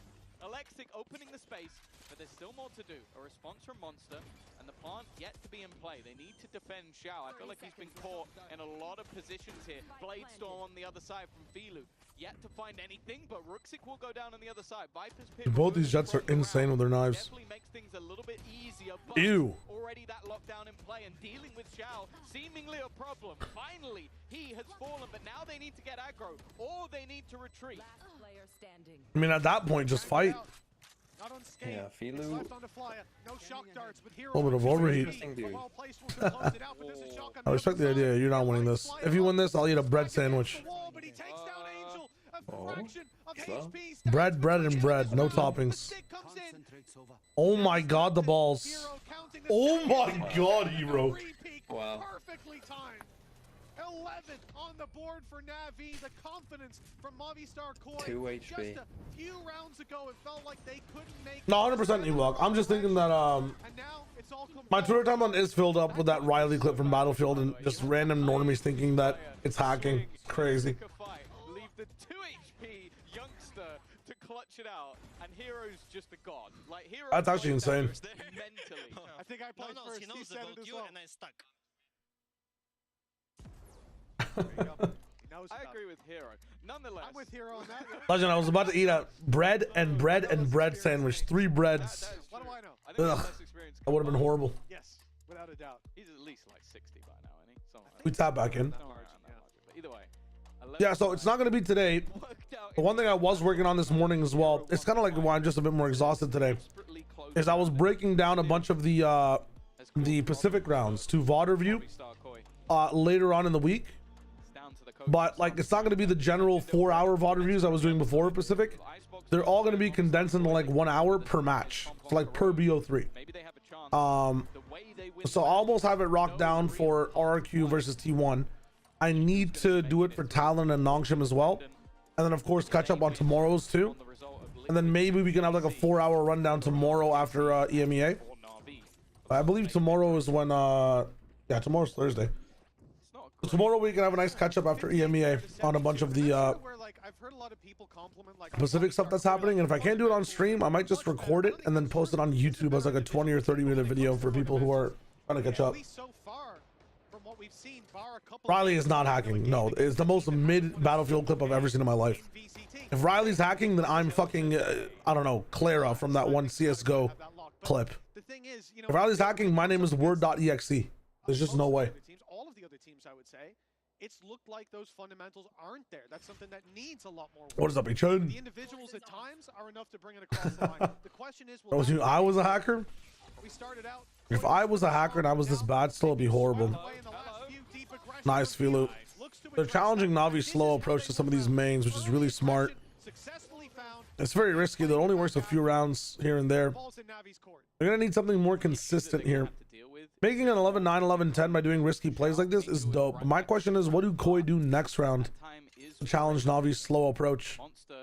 Alexic opening the space, but there's still more to do. A response from Monster, and the plant yet to be in play. They need to defend Xiao. I feel like he's been caught in a lot of positions here. Bladestorm on the other side from Filu. yet to find anything, but Rooksik will go down on the other side. Viper's pit Both these Jets are insane with their knives. definitely makes things a little bit easier, but Ew. already that lockdown in play and dealing with Xiao, seemingly a problem. Finally, he has fallen, but now they need to get aggro, or they need to retreat. Last player standing. I mean, at that point, just fight. Not unscathed. Yeah, It's Filu. left on the flyer. No shock darts with Hero. A little bit of overheat. Interesting dude. Well placed, will close it out, but there's a shock on I the respect other the idea. side. You're not winning this. If you win this, I'll eat a bread sandwich. But he takes down Angel. A fraction of Slow. HP. Bread, bread, and bread. No toppings. Stick comes in. Oh my god, the balls. Hero counting the Oh seconds. my god, Hero. Repeat. Wow. Perfectly timed. 11 on the board for NAVI. The confidence from Movistar Koi. 2 HP. Just a few rounds ago, it felt like they couldn't make. No, 100% Ewok. I'm just thinking that And now it's all my Twitter timeline is filled up with that Riley clip from Battlefield and just random normies thinking that it's hacking. Crazy. Leave the 2 HP youngster to clutch it out, and Hero's just a god. Like Hero. That's actually insane. Mentally. I think I played first. He knows said about it as you well. and I stuck. There you go. He knows I about agree it. with Hero. Nonetheless, I'm with Hero on that. Legend, I was about to eat a bread and bread and bread sandwich. 3 breads. What do I know? I think Ugh. the less experienced That would have been horrible. Yes, without a doubt. He's at least like 60 by now, isn't he? Something like We tap back in. that. Somewhere around that margin. But either way. Yeah, so it's not going to be today. Worked out The one thing I was working on this morning as well, it's kind of like why I'm just a bit more exhausted today, desperately close is I was breaking down a bunch of the Pacific rounds to VOD review Movistar Koi. later on in the week. It's down to the But like, it's not going to be the general 4-hour VOD reviews I was doing before Pacific. They're all going to be condensed into like 1 hour per match, so like per BO3. Maybe they have a chance. Um, The way they win so I almost have it rocked down for RRQ versus T1. I need to do it for Talon and Nongshim as well, and then of course catch up on tomorrow's too, on the result of and then maybe we can have like a 4-hour rundown tomorrow after EMEA. or NAVI. I believe tomorrow is when yeah, tomorrow's Thursday. It's not So tomorrow we can have a nice catch up after EMEA on a bunch of the Where, like, I've heard a lot of people compliment, like, Pacific stuff that's happening, and if I can't do it on stream, I might just record it and then post it on YouTube as like a 20 or 30-minute video for people who are trying to catch up. At least so far, from what we've seen, bar a couple Riley of is not hacking. No, it's the most mid Battlefield clip I've ever seen in my life. VCT. If Riley's hacking, then I'm fucking I don't know, Clara from that one CS:GO clip. The thing is, you know, If Riley's hacking, my name is word.exe. There's just no way. other teams, all of the other teams, I would say, it's looked like those fundamentals aren't there. That's something that needs a lot more work. What is up, Echun? The individuals at times are enough to bring it across the line. The question is, will I was a hacker. we started out If I was a hacker and I was this bad, still it'd be horrible. Nice, Filu. They're challenging Navi's slow approach to some of these mains, which is really smart. It's very risky, though. It only works a few rounds here and there. They're gonna need something more consistent here. Making an 11-9, 11-10 by doing risky plays like this is dope. But my question is, what do Koi do next round to challenge Navi's slow approach? Monster.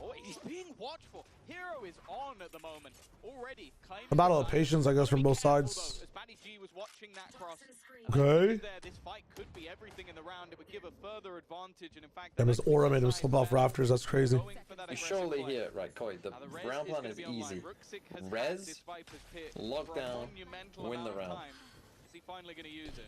Oh, he's being watchful. Hero is on at the moment. Already claiming A battle of the patience, I guess, from both careful, sides. though, as Batty G was watching that cross. Okay. This fight could be everything in the round. It would give a further advantage, and in fact, Damn, his aura made him slip off rafters. That's crazy. going for that You aggressive surely play. hear it, right, Koi? The Now, the round plan gonna is be online. easy. Rooksik has had Res, this Viper's pit lock for a down, monumental win the amount of round. time. Is he finally going to use it?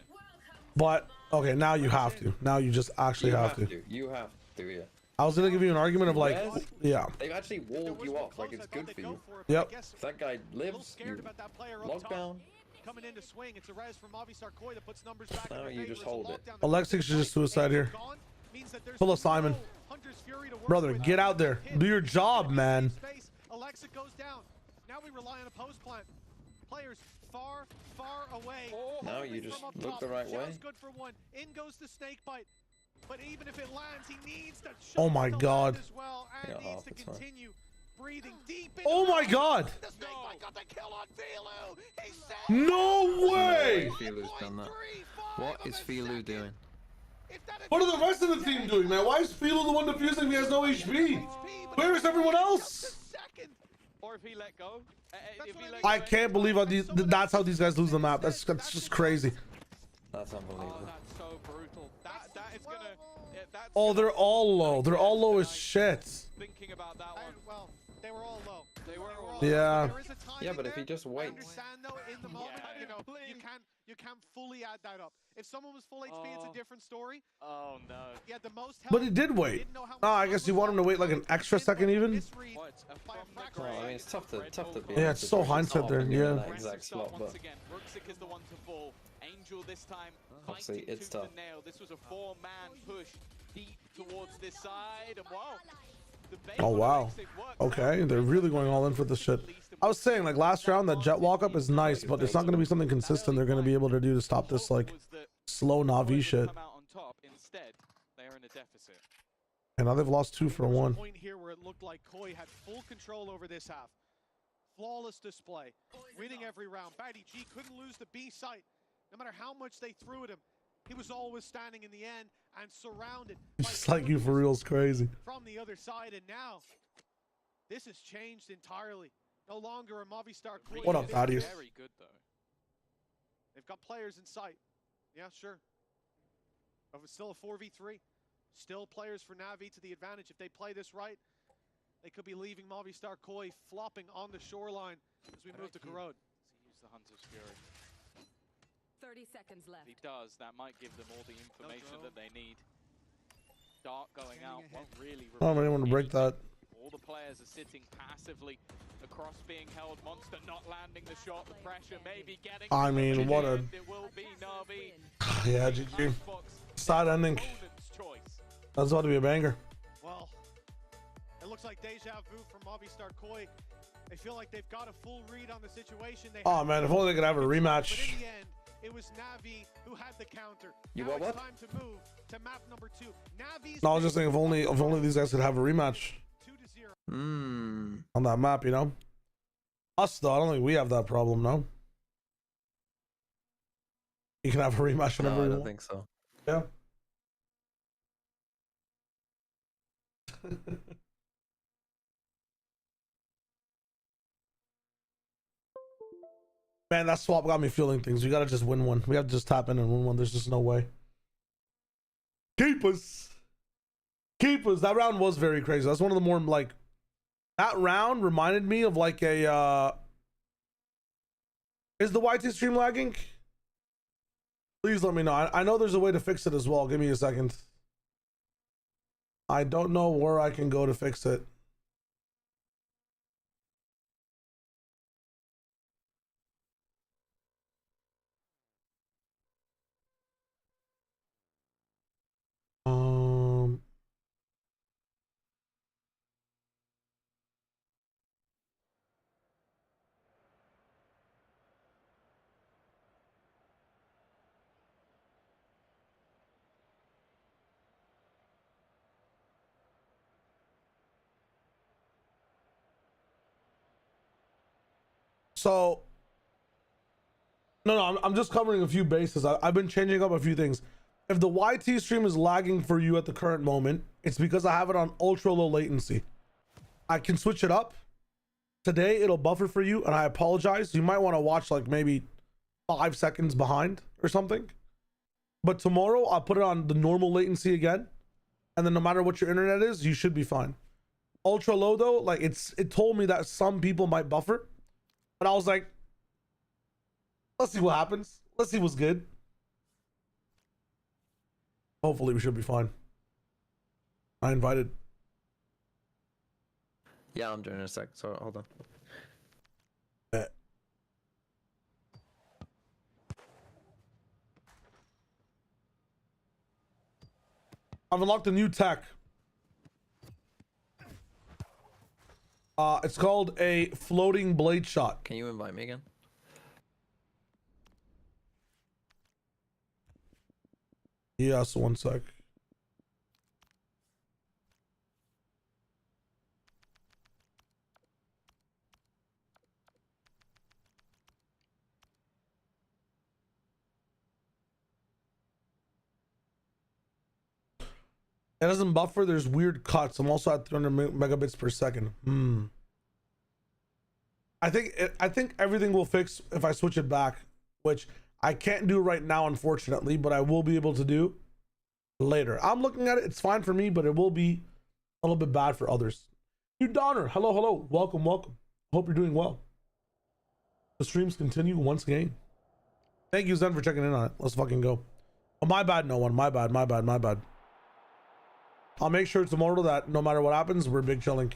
But okay, now you have to. Now you just actually have to. You have to, yeah. I was gonna give you an argument of like, Res? yeah, They've actually walled you off, like it's good for you. Yep. If that guy lives, you lock down. Coming in to swing, it's a res from Movistar Koi that puts numbers back. No, in you their just favor. hold There's it. a lockdown that Alexis goes should just right. suicide here. Gone means that there's Pull a Simon. no Hunter's Fury to work Brother, with. get out there. Do your job, man. Space. Alexa goes down. Now we rely on a post plant. Players far, far away. Now Only you just from up look top. the right way. Xiao's good for one. In goes the snake bite. But even if it lands, he needs to Oh my to land God. as well, and Yeah, needs to it's fine. continue breathing deep. Oh my God. The snake bite got the kill on Filu. He said No way. Filu's done that. What is Filu doing? What are the rest of the team doing, man? Why is Philo the one defusing if he has no HP? Where is everyone else? Or if he let go? If he let I go- can't believe how that's how these guys lose the map. That's just crazy. That's unbelievable. Oh, that's so brutal. That is gonna. That's Oh, they're all low. They're all low as shit. thinking about that one. Well, They were all low. Yeah. Yeah, but if he just I waits. understand though, in the moment, you know, you can't fully add that up. If someone was full HP, it's a different story. Oh no. Yeah, the most But he did wait. Oh, I guess you want him to wait like an extra second even. Well, I mean, it's tough to be. Yeah, it's so hindsight there. Yeah. That exact slot, but Ruxic is the one to fall. Angel this time obviously fighting it's tooth tough. and nail. This was a 4-man push deep towards this side, and wow. Oh wow. Okay, they're really going all in for this shit. I was saying, like last round, that jet walk up is nice, but it's not going to be something consistent they're going to be able to do to stop this like slow Na'Vi shit. Instead, they are in a deficit. And now they've lost 2 for 1. Point here where it looked like Koi had full control over this half. Flawless display, winning every round. Batty G couldn't lose the B site. No matter how much they threw at him, he was always standing in the end and surrounded. Just like you for real is crazy. From the other side, and now this has changed entirely. No longer a Movistar Koi. What up, Thaddeus? Very good though. They've got players in sight. Yeah, sure. But it's still a 4v3. Still players for Navi to the advantage. If they play this right, they could be leaving Movistar Koi flopping on the shoreline as we move to Corrode. Does he use the Hunter's Fury? 30 seconds left. If he does, that might give them all the information that they need. Dart going out won't really. I don't really want to break that. All the players are sitting passively. Across being held. Monster not landing the shot. The pressure maybe getting. I mean, what a. It will be Navi. Yeah, GG. Side ending. That's about to be a banger. Well, it looks like deja vu from Movistar Koi. They feel like they've got a full read on the situation. Oh man, if only they could have a rematch. But in the end, it was Navi who had the counter. You now what? it's time to move to map number 2. Navi's No, I was just saying if only these guys could have a rematch 2-0. on that map, you know. Us though, I don't think we have that problem, no. You can have a rematch whenever No, I you don't want. think so. Yeah. Man, that swap got me feeling things. We gotta just win one. We have to just tap in and win one. There's just no way. Keepers. Keepers. That round was very crazy. That's one of the more like. That round reminded me of like a. Is the YT stream lagging? Please let me know. I know there's a way to fix it as well. Give me a second. I don't know where I can go to fix it. So, no, I'm just covering a few bases. I've been changing up a few things. If the YT stream is lagging for you at the current moment, it's because I have it on ultra low latency. I can switch it up. Today, it'll buffer for you, and I apologize. You might want to watch like maybe 5 seconds behind or something. But tomorrow, I'll put it on the normal latency again. And then no matter what your internet is, you should be fine. Ultra low though, like it told me that some people might buffer. But I was like, let's see what happens. Let's see what's good. Hopefully we should be fine. I invited. Yeah, I'm doing it in a sec. So hold on. I've unlocked a new tech. It's called a floating blade shot. Can you invite me again? Yes, one sec. It doesn't buffer. There's weird cuts. I'm also at 300 megabits per second. I think everything will fix if I switch it back, which I can't do right now, unfortunately, but I will be able to do later. I'm looking at it. It's fine for me, but it will be a little bit bad for others. You Donner, hello, hello, welcome, welcome. Hope you're doing well. The streams continue once again. Thank you, Zen, for checking in on it. Let's fucking go. Oh, my bad, no one. My bad, my bad, my bad. I'll make sure tomorrow that no matter what happens, we're big chilling.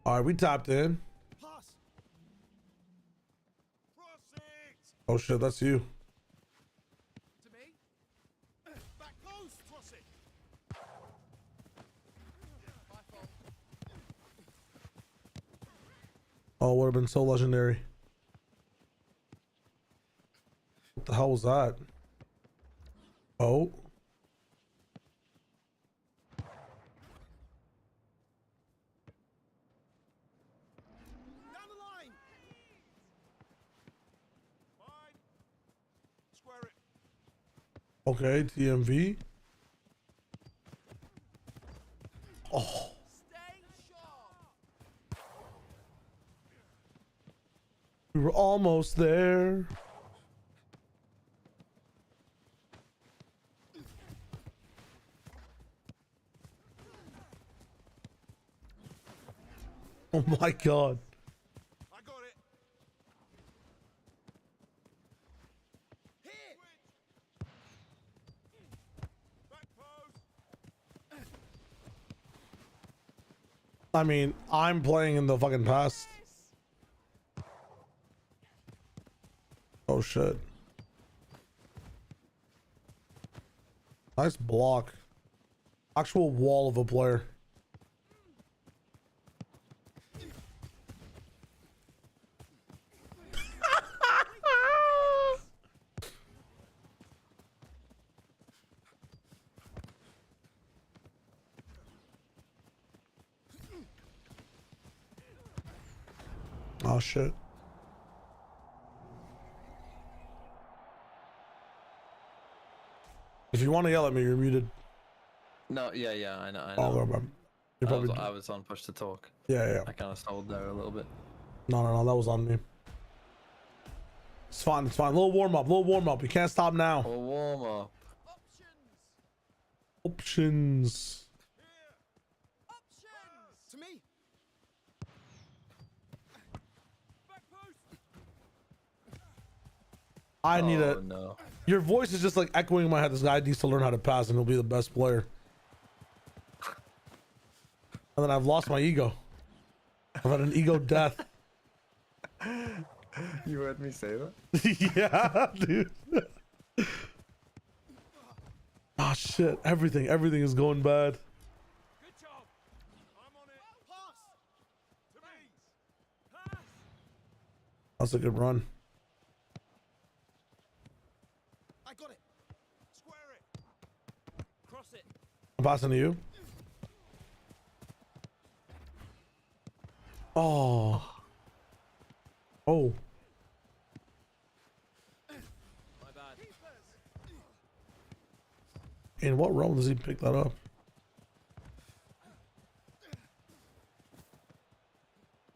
All right, we tapped in. Oh shit, that's you. To me. Back close, cross it. My fault. Oh, would have been so legendary. What the hell was that? Oh. Down the line. Fine. Square it. Okay, TMV. Oh. Stay sharp. We were almost there. Oh my god. I got it. Here. Back post. I mean, I'm playing in the fucking past. Oh shit. Nice block. Actual wall of a player. Oh shit. If you want to yell at me, you're muted. No, yeah, I know. Oh, bro. You're probably... I was on push to talk. Yeah. I kind of stalled there a little bit. No, that was on me. It's fine, it's fine. Little warm up. You can't stop now. Oh, warm up. Options. Options. To me. Back post. I need a... No. Your voice is just like echoing in my head. This guy needs to learn how to pass and he'll be the best player. And then I've lost my ego. I've had an ego death. You heard me say that? Yeah, dude. Ah, shit. Everything is going bad. Good job. I'm on it. Pass. To me. Pass. That's a good run. I got it. Square it. Cross it. I'm passing to you. Oh. Oh. My bad. In what realm does he pick that up?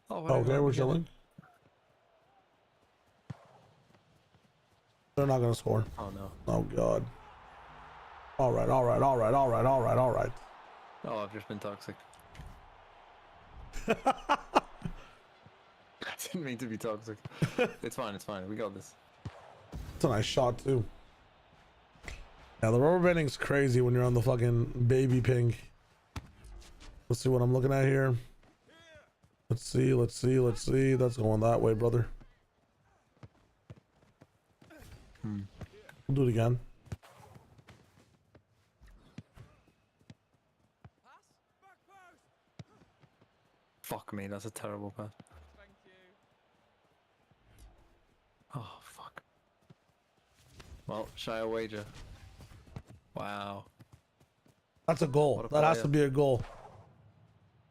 Oh, Okay, we're chilling. They're not gonna score. Oh no. Oh god. All right. Oh, I've just been toxic. I didn't mean to be toxic. It's fine. We got this. It's a nice shot too. Yeah, the rubber banding's crazy when you're on the fucking baby ping. Let's see what I'm looking at here. Let's see. That's going that way, brother. We'll do it again. Fuck me, that's a terrible pass. Thank you. Oh, fuck. Well, shy a wager. Wow. That's a goal. That has to be a goal.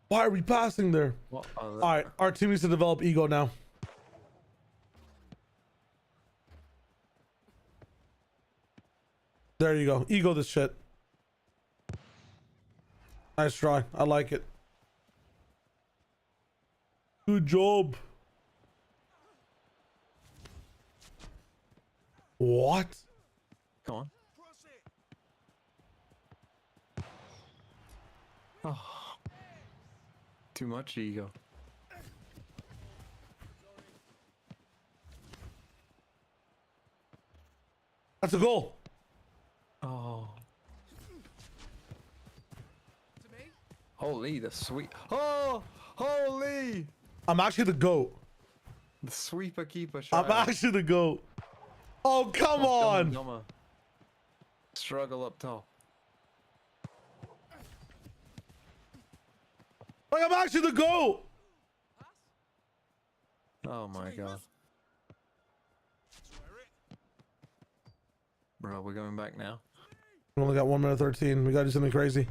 Why are we passing there? What All right, our team needs to develop ego now. There you go. Ego this shit. Nice try. I like it. Good job. What? Come on. Oh. Too much ego. That's a goal. Oh. Holy, the sweep. Oh, holy. I'm actually the GOAT. The sweeper keeper shot. I'm actually the GOAT. Oh, come on. Dumber. Struggle up top. Like, I'm actually the GOAT. Oh my god. Bro, we're going back now. We only got 1 minute 13. We gotta do something crazy.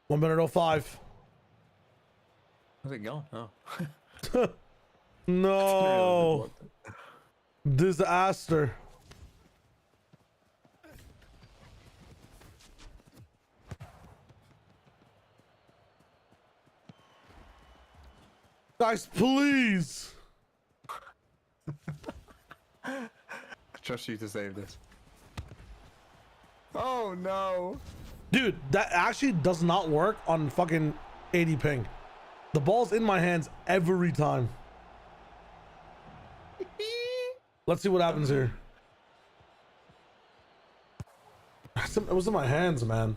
One minute 05. Where's it gone? Oh. No. Disaster. Guys, please. I trust you to save this. Oh no. Dude, that actually does not work on fucking 80 ping. The ball's in my hands every time. Let's see what happens here. It was in my hands, man.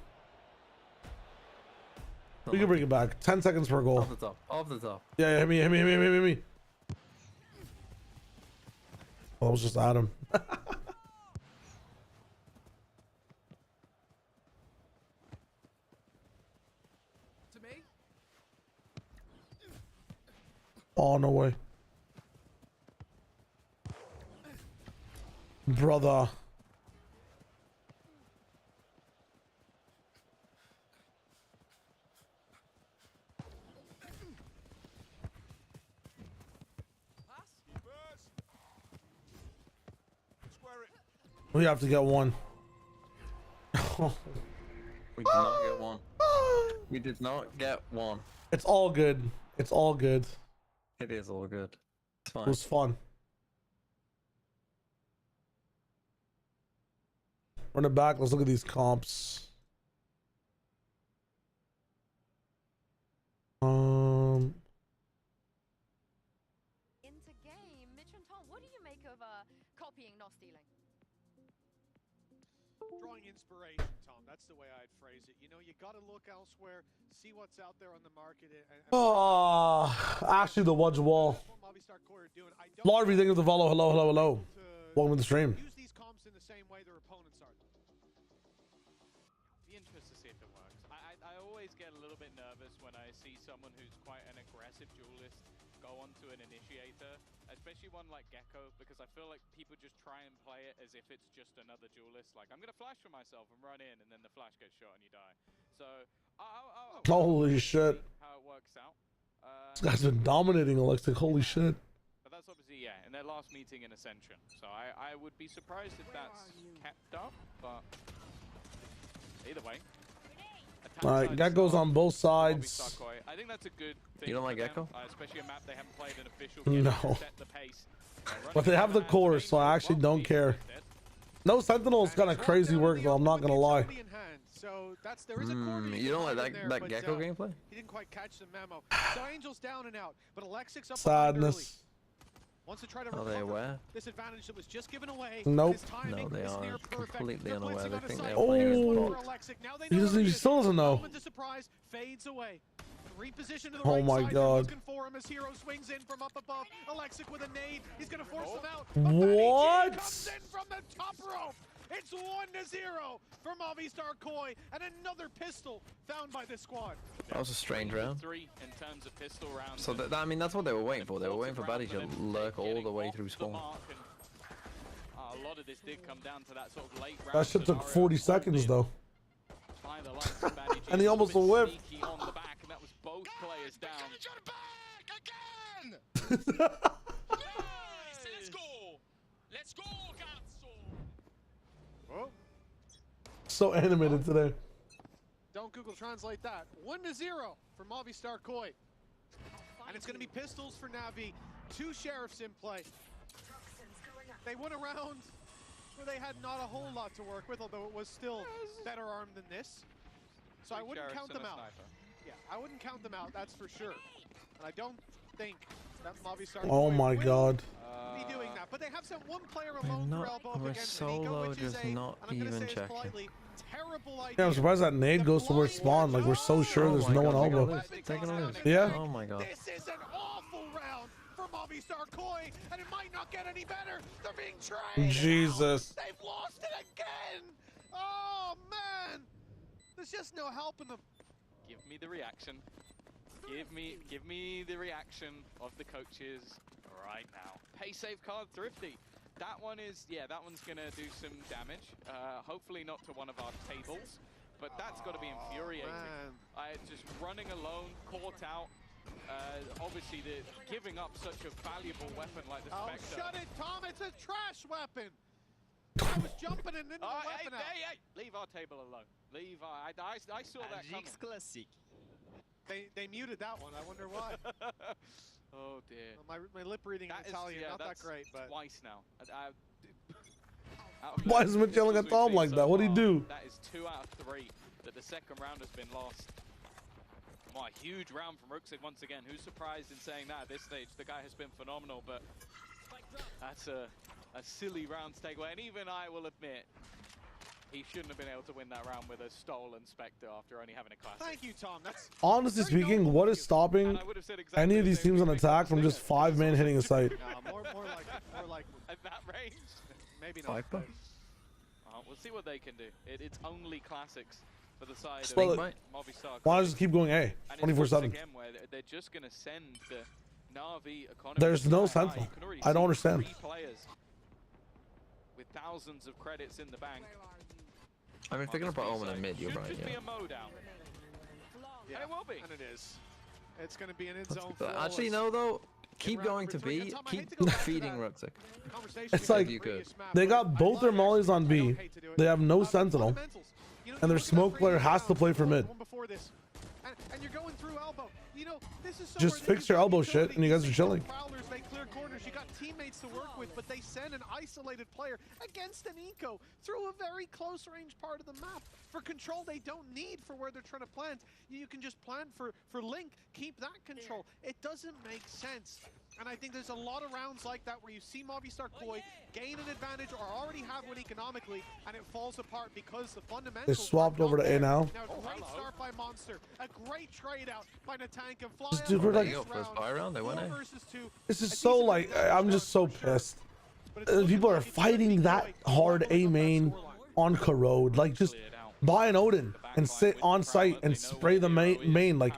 We can bring it back. 10 seconds per goal. Off the top. Off the top. Yeah, hit me. Oh, it was just Adam. Oh, no way. Brother. We have to get one. We did not get one. We did not get one. It's all good. It's all good. It is all good. It's fine. It was fun. Run it back. Let's look at these comps. Into game, Mitch and Tom, what do you make of copying, not stealing? Drawing inspiration, Tom. That's the way I'd phrase it. You know, you got to look elsewhere, see what's out there on the market. Oh, actually, the Wudge wall. Larvy, thank you for the follow. Hello. Welcome to the stream. Use these comps in the same way their opponents are. Be interested to see if it works. I always get a little bit nervous when I see someone who's quite an aggressive duelist go onto an initiator, especially one like Gecko, because I feel like people just try and play it as if it's just another duelist. Like, I'm gonna flash for myself and run in, and then the flash gets shot and you die. So Holy shit. How it works out. This guy's been dominating Alexic. Holy shit. But that's obviously, yeah, in their last meeting in Ascension. So I would be surprised if that's kept up, but either way. Alright, Gecko's on both sides. I think that's a good thing. You don't like Gecko? Especially a map they haven't played an official game No. to set the pace. But they have the core, so I actually don't care. No Sentinel is kind of crazy work, though. I'm not gonna lie. So you don't like that Gecko gameplay? He didn't quite catch the memo. So Angel's down and out, but Alexic's up. Sadness. Wants to try to Are they aware? This advantage that was just given away. Nope. No, they are completely unaware. They think they're Oh. playing He still doesn't know. Surprise fades away. Reposition to the Oh right my side. god. Looking for him as Hero swings in from up above. Alexic with a nade. He's gonna force them out. What? Comes in from the top rope. It's 1-0 for Movistar Koi, and another pistol found by this squad. That was a strange round. 3 in terms of pistol rounds. So I mean, that's what they were waiting for. They were waiting for Baddy to lurk all the way through spawn. A lot of this did come down to that sort of late round. That shit took 40 seconds, though. And he almost whiffed. On the back, and that was both players down. Nice, let's go! Let's go, cazzo! Oh. So animated today. Don't Google Translate that. 1-0 for Movistar Koi. And it's going to be pistols for NAVI. 2 sheriffs in play. They won a round. where they had not a whole lot to work with, although it was still better armed than this. So I wouldn't count them out. Yeah, I wouldn't count them out, that's for sure. And I don't think that Movistar Oh my god. be doing that. But they have sent one player alone through elbow up against Nico, which is not and I'm going to say this politely, terrible idea. Yeah, I'm surprised that nade goes to where spawn. Like, we're so sure there's no one elbow. Yeah. Oh my god. This is an awful round for Movistar Koi, and it might not get any better. They're being trained. Jesus. They've lost it again. Oh man. There's just no helping them. Give me the reaction. Give me the reaction of the coaches right now. Pay save card Thrifty. That one is, yeah, that one's gonna do some damage. Hopefully not to one of our tables, but that's got to be infuriating. Just running alone, caught out. Obviously, giving up such a valuable weapon like the Spectre. Shut it, Tom! It's a trash weapon. I was jumping and into the weapon out. Hey, leave our table alone. Leave our. I saw that coming. Classic. They muted that one. I wonder why. Oh dear. Well, my lip reading in Italian not that great, but twice now. Why is Mitch yelling at Tom like that? What'd he do? That is 2 out of 3 that the second round has been lost. What a huge round from Ruxig once again. Who's surprised in saying that at this stage? The guy has been phenomenal, but that's a silly round to take away. And even I will admit, he shouldn't have been able to win that round with a stolen Spectre after only having a classic. Thank you, Tom. That's honestly speaking, what is stopping any of these teams on attack from just 5-man hitting a site? More like at that range. Maybe not. We'll see what they can do. It's only classics for the side Well, of Movistar. Why not just keep going A 24/7? Again, where they're just going to send the NAVI economy. There's no sentinel. I don't understand. 3 players with thousands of credits in the bank. I mean, if they're gonna put Omen in mid, you're right. Just be Yeah. a mow down. Yeah, and it will be. And it is. It's going to be an end zone. Actually, no, though. Keep going to B. Keep feeding Ruxik. It's like they got both their mollies on B. They have no sentinel, and their smoke player has to play for mid. And you're going through elbow. You know, this is just fix your elbow shit, and you guys are chilling. They clear corners. You got teammates to work with, but they send an isolated player against an eco through a very close range part of the map. For control, they don't need for where they're trying to plant. You can just plant for Link, keep that control. It doesn't make sense. And I think there's a lot of rounds like that where you see Movistar Koi gain an advantage or already have one economically, and it falls apart because the fundamentals. They swapped over to A now. Great start by Monster, a great trade out by Natank and Fly. Dude, we're like, this is so like, I'm just so pissed. People are fighting that hard A main on Corrode. Like, just buy an Odin and sit on site and spray the main. Like,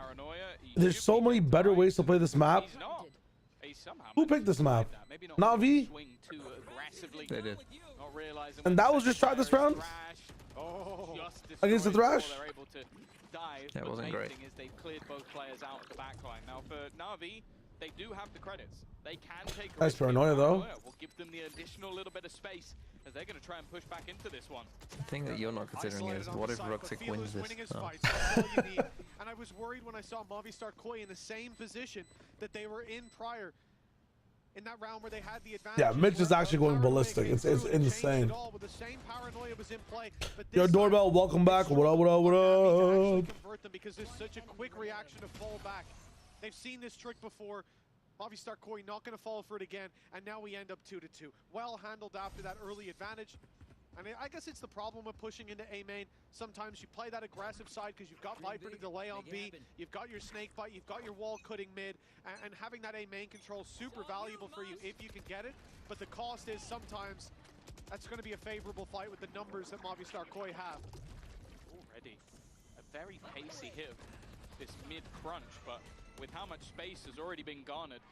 there's so many better ways to play this map. Who picked this map? Navi? They did. And that was just tried this round? Against the Thrash? That wasn't great. They've cleared both players out of the backline. Now for Navi, they do have the credits. They can take a nice paranoia though. We'll give them the additional little bit of space as they're going to try and push back into this one. The thing that you're not considering is what if Ruxik wins this? Oh. And I was worried when I saw Movistar Koi in the same position that they were in prior. In that round where they had the advantage. Yeah, Mitch is actually going ballistic. It's insane. Yo, Doorbell, welcome back. What up, what up, what up? Convert them because there's such a quick reaction to fall back. They've seen this trick before. Movistar Koi not going to fall for it again, and now we end up 2-2. Well handled after that early advantage. And I guess it's the problem with pushing into A main. Sometimes you play that aggressive side because you've got Viper to delay on B, you've got your snake bite, you've got your wall cutting mid, and having that A main control super valuable for you if you can get it. But the cost is sometimes that's going to be a favorable fight with the numbers that Movistar Koi have. Already a very pacey hit of this mid crunch, but with how much space has already been garnered,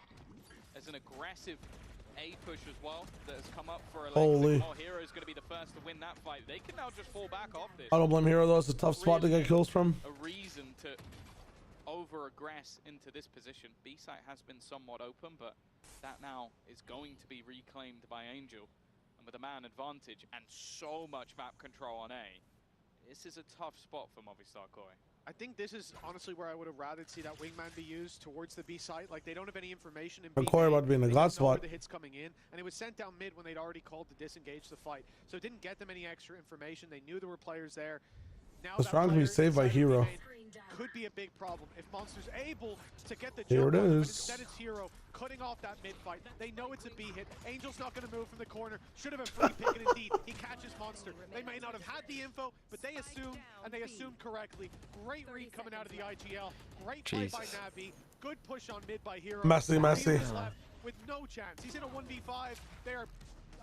as an aggressive A push as well that has come up for a Holy. Hero is going to be the first to win that fight. They can now just fall back off this. I don't blame Hero though. It's a tough spot to get kills from. A reason to over-aggress into this position. B site has been somewhat open, but that now is going to be reclaimed by Angel. And with a man advantage and so much map control on A, this is a tough spot for Movistar Koi. I think this is honestly where I would have rather see that wingman be used towards the B site. Like, they don't have any information in B. Corey about to be in the god spot. The hits coming in, and it was sent down mid when they'd already called to disengage the fight. So it didn't get them any extra information. They knew there were players there. Now this round can be saved by Hero. Could be a big problem if Monster's able to get the Here jump it on them, is. but instead it's Hero cutting off that mid fight. They know it's a B hit. Angel's not going to move from the corner. Should have a free pick, and indeed he catches Monster. They may not have had the info, but they assumed, and they assumed correctly. Great read coming out of the IGL. Great play by NAVI. Good push on mid by Hero. Messy. Hero's left with no chance. He's in a 1v5. They are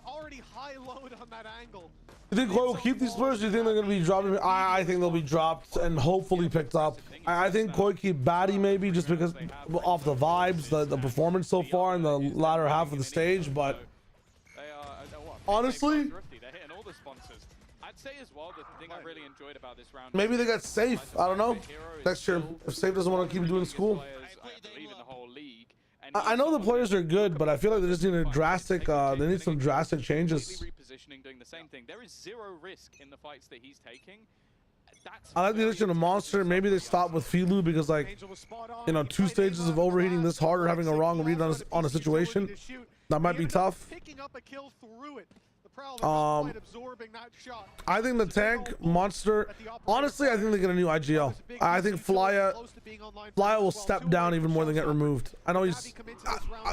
already high load on that angle. You think Koi will keep these players? Do you think they're going to be dropped? I think they'll be dropped and hopefully picked up. I think Koi keep Batty maybe just because off the vibes, the performance so far in the latter half of the stage. But honestly, I'd say as well, the thing I really enjoyed about this round, maybe they got safe. I don't know. Next year, if Safe doesn't want to keep doing school. I know the players are good, but I feel like they just need a drastic. They need some drastic changes. Repositioning, doing the same thing. There is zero risk in the fights that he's taking. I like the addition of Monster. Maybe they stop with Filu because, like, you know, 2 stages of overheating this hard or having a wrong read on a situation, that might be tough. I think the tank Monster. Honestly, I think they get a new IGL. I think Flya will step down even more than get removed. I know he's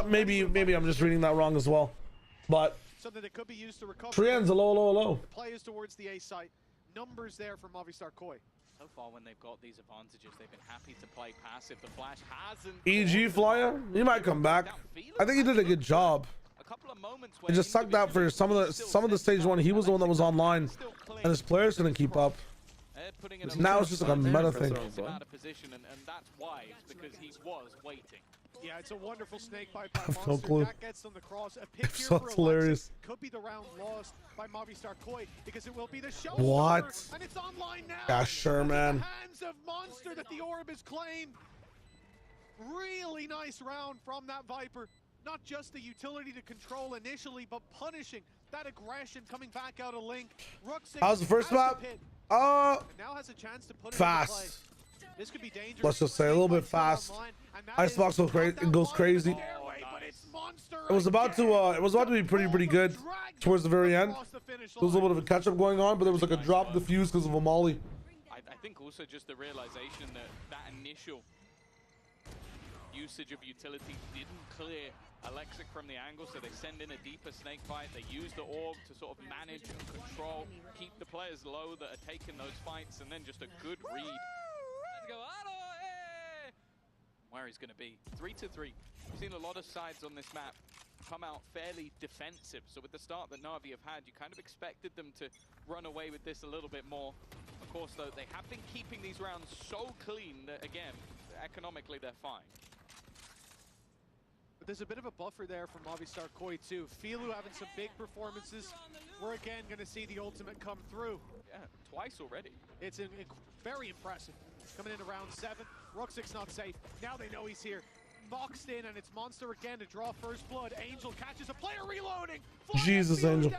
maybe I'm just reading that wrong as well, but Trien's a low. Players towards the A site. Numbers there from Movistar Koi. So far, when they've got these advantages, they've been happy to play passive. The flash hasn't. EG Flya, he might come back. I think he did a good job. It just sucked out for some of the stage 1. He was the one that was online, and his players couldn't keep up. Now it's just like a meta thing. Out of position, and that's why. It's because he was waiting. Yeah, it's a wonderful snake bite by Monster. No clue. That gets them the cross. A pick here So for hilarious. Could be the round lost by Movistar Koi because it will be the show. What? And it's online now. Yeah, sure, man. The hands of Monster that the orb is claimed. Really nice round from that Viper. Not just the utility to control initially, but punishing that aggression coming back out of Link. How's the first map? Now has a chance to put Fast. This could be dangerous. Let's just say a little bit fast. Icebox goes crazy. It was about to be pretty good towards the very end. There was a little bit of a catch up going on, but there was like a drop in the fuse because of a molly. I think also just the realization that initial usage of utility didn't clear Alexic from the angle, so they send in a deeper snake bite. They use the orb to sort of manage and control, keep the players low that are taking those fights, and then just a good read. Let's go, where he's going to be. 3-3. We've seen a lot of sides on this map come out fairly defensive. So with the start that NAVI have had, you kind of expected them to run away with this a little bit more. Of course, though, they have been keeping these rounds so clean that, again, economically, they're fine. But there's a bit of a buffer there from Movistar Koi too. Filu having some big performances. We're again going to see the ultimate come through. Yeah, twice already. It's very impressive. Coming into round 7. Ruxic's not safe. Now they know he's here. Boxed in, and it's Monster again to draw first blood. Angel catches a player reloading. Jesus, Angel.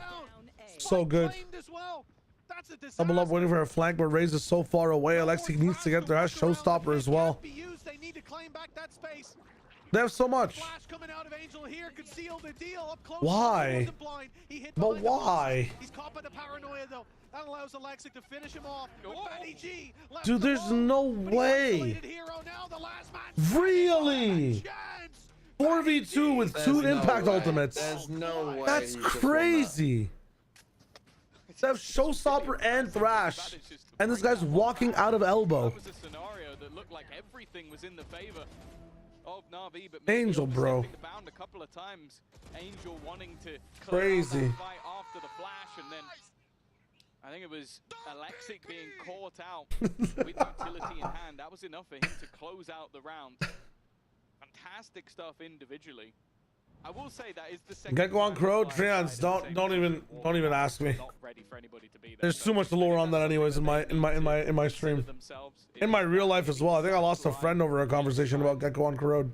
So good. As well. That's a disaster. Double up waiting for her flank, but Raze is so far away. Alexi needs to get there. That's showstopper as well. They need to claim back that space. They have so much. Flash coming out of Angel here could seal the deal up close. Why? He hit but why? He's caught by the paranoia though. That allows Alexic to finish him off. Dude, there's no way. Really? 4v2 with There's 2 no impact way. ultimates. There's no way. That's crazy. They have Showstopper and Thrash, and this guy's walking out of elbow. That was a scenario that looked like everything was in the favor of NAVI, but Angel, bro. The bound a couple of times. Angel wanting to crazy fight after the flash, and then I think it was Alexic being caught out with utility in hand. That was enough for him to close out the round. Fantastic stuff individually. I will say that is the second. Gecko on Crow, Trians, don't even ask me. There's too much lore on that anyways in my stream. In my real life as well. I think I lost a friend over a conversation about Gecko on Corrode.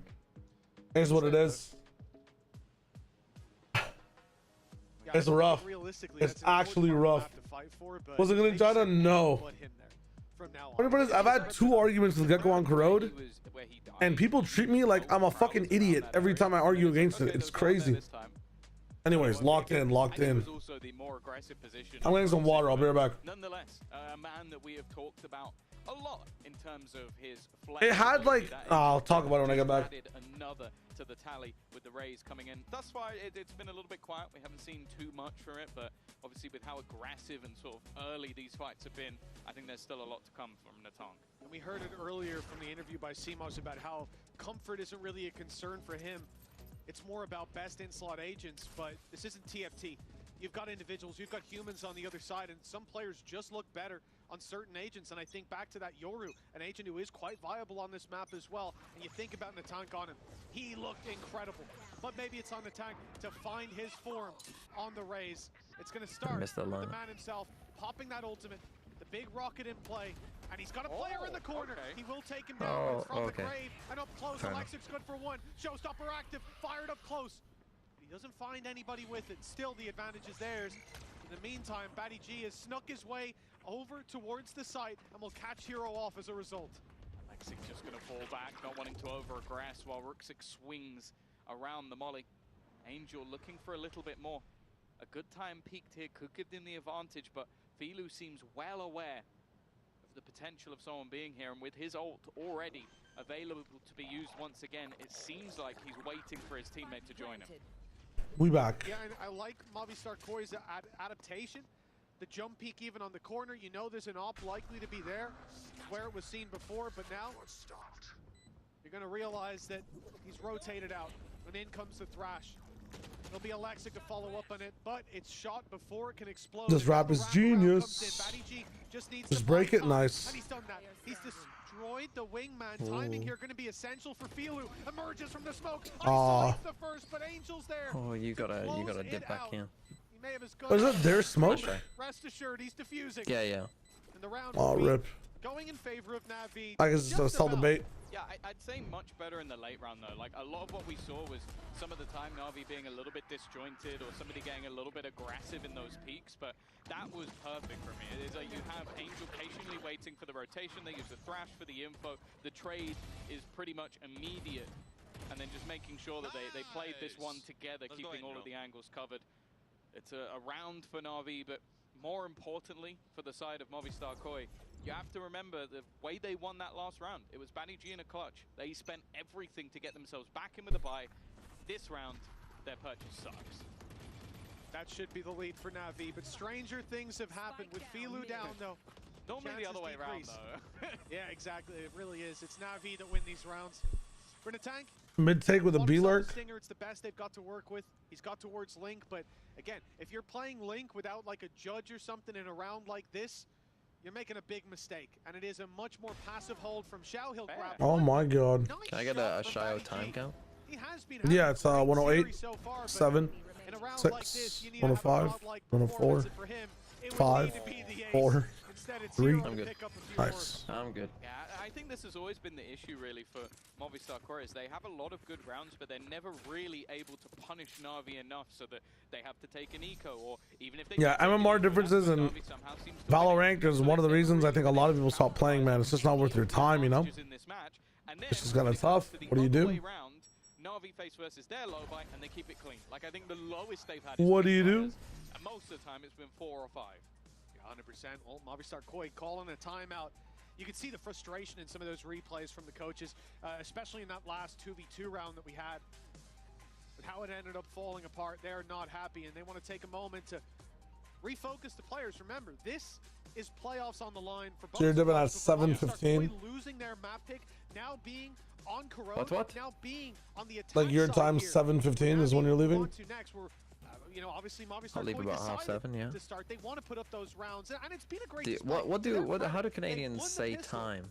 Here's what it is. It's rough. It's actually rough. Was it gonna try to? No. from now Funny part is, I've had 2 arguments with Gecko on Corrode, and people treat me like I'm a fucking idiot every time I argue against it. It's crazy. Anyways, locked in. I'm getting some water. I'll be right back. Nonetheless, a man that we have talked about a lot in terms of his It had like, I'll talk about it when I get back. Added another to the tally with the Rays coming in. Thus far, it's been a little bit quiet. We haven't seen too much for it, but obviously with how aggressive and sort of early these fights have been, I think there's still a lot to come from Natang. And we heard it earlier from the interview by Simos about how comfort isn't really a concern for him. It's more about best in-slot agents, but this isn't TFT. You've got individuals, you've got humans on the other side, and some players just look better on certain agents. And I think back to that Yoru, an agent who is quite viable on this map as well. And you think about Natang on him, he looked incredible. But maybe it's on Natang to find his form on the Rays. It's going to start with the man himself, popping that ultimate, the big rocket in play, and he's got a player in the corner. Okay. He will take him down from the grave and up close. Alexic's good for 1. Showstopper active, fired up close. He doesn't find anybody with it. Still, the advantage is theirs. In the meantime, Batty G has snuck his way over towards the site and will catch Hero off as a result. Alexic just going to fall back, not wanting to over-aggress while Ruxic swings around the molly. Angel looking for a little bit more. A good time peaked here could give them the advantage, but Filu seems well aware of the potential of someone being here, and with his ult already available to be used once again, it seems like he's waiting for his teammate to join him. We back. Yeah, and I like Movistar Koi's adaptation. The jump peak even on the corner, you know there's an op likely to be there, where it was seen before, but now you're going to realize that he's rotated out, and in comes the Thrash. There'll be Alexic to follow up on it, but it's shot before it can explode. This rap is genius. Just break it, nice. And he's done that. He's destroyed the wingman. Timing here going to be essential for Filu. Emerges from the smoke. Isolates the first, but Angel's there. Oh, you gotta dip back in. He may have his Was it their smoke? Rest assured, he's defusing. Yeah. And the round rip. going in favor of NAVI. I guess it's sell the bait. Yeah, I'd say much better in the late round though. Like a lot of what we saw was some of the time Na'Vi being a little bit disjointed or somebody getting a little bit aggressive in those peaks, but that was perfect for me. It is like you have Angel patiently waiting for the rotation, they use the Thrash for the info, the trade is pretty much immediate, and then just making sure that they played this one together, keeping all of the angles covered. It's a round for Na'Vi, but more importantly for the side of Movistar Koi, you have to remember the way they won that last round. It was Batty G in a clutch. They spent everything to get themselves back in with a buy. This round, their purchase sucks. That should be the lead for Navi, but stranger things have happened with Filu down though. Normally the other way around though. Yeah, exactly. It really is. It's Navi that win these rounds. For Natang, Mid take with a B-lurk. Stinger, it's the best they've got to work with. He's got towards Link, but again, if you're playing Link without like a judge or something in a round like this, you're making a big mistake, and it is a much more passive hold from Xiao. He'll grab. Oh my god. Can I get a Xiao time count? He has been Yeah, it's 108, so far, 7, in a round 6, like this, you need 105, 104, 5, 4, 3. I'm good. Nice. I'm good. Yeah, I think this has always been the issue really for Movistar Core is they have a lot of good rounds, but they're never really able to punish Na'Vi enough so that they have to take an eco, or even if they MMR differences and Valorant is one of the reasons I think a lot of people stop playing, man. It's just not worth your time, you know? It's just kind of tough. What do you do? Na'Vi face versus their low buy, and they keep it clean. Like, I think the lowest they've had. What do you do? And most of the time, it's been 4 or 5. 100%. Well, Movistar Koi calling a timeout. You can see the frustration in some of those replays from the coaches, especially in that last 2v2 round that we had. But how it ended up falling apart, they're not happy, and they want to take a moment to refocus the players. Remember, this is playoffs on the line for both. So you're dipping at 7:15. Losing their map pick, now being on Corrode, what? now being on the attack Like your time 7:15 is when you're leaving? Next, we're, you know, obviously Movistar I'll leave about 6:30, yeah. To start, they want to put up those rounds, and it's been a great how do Canadians say time?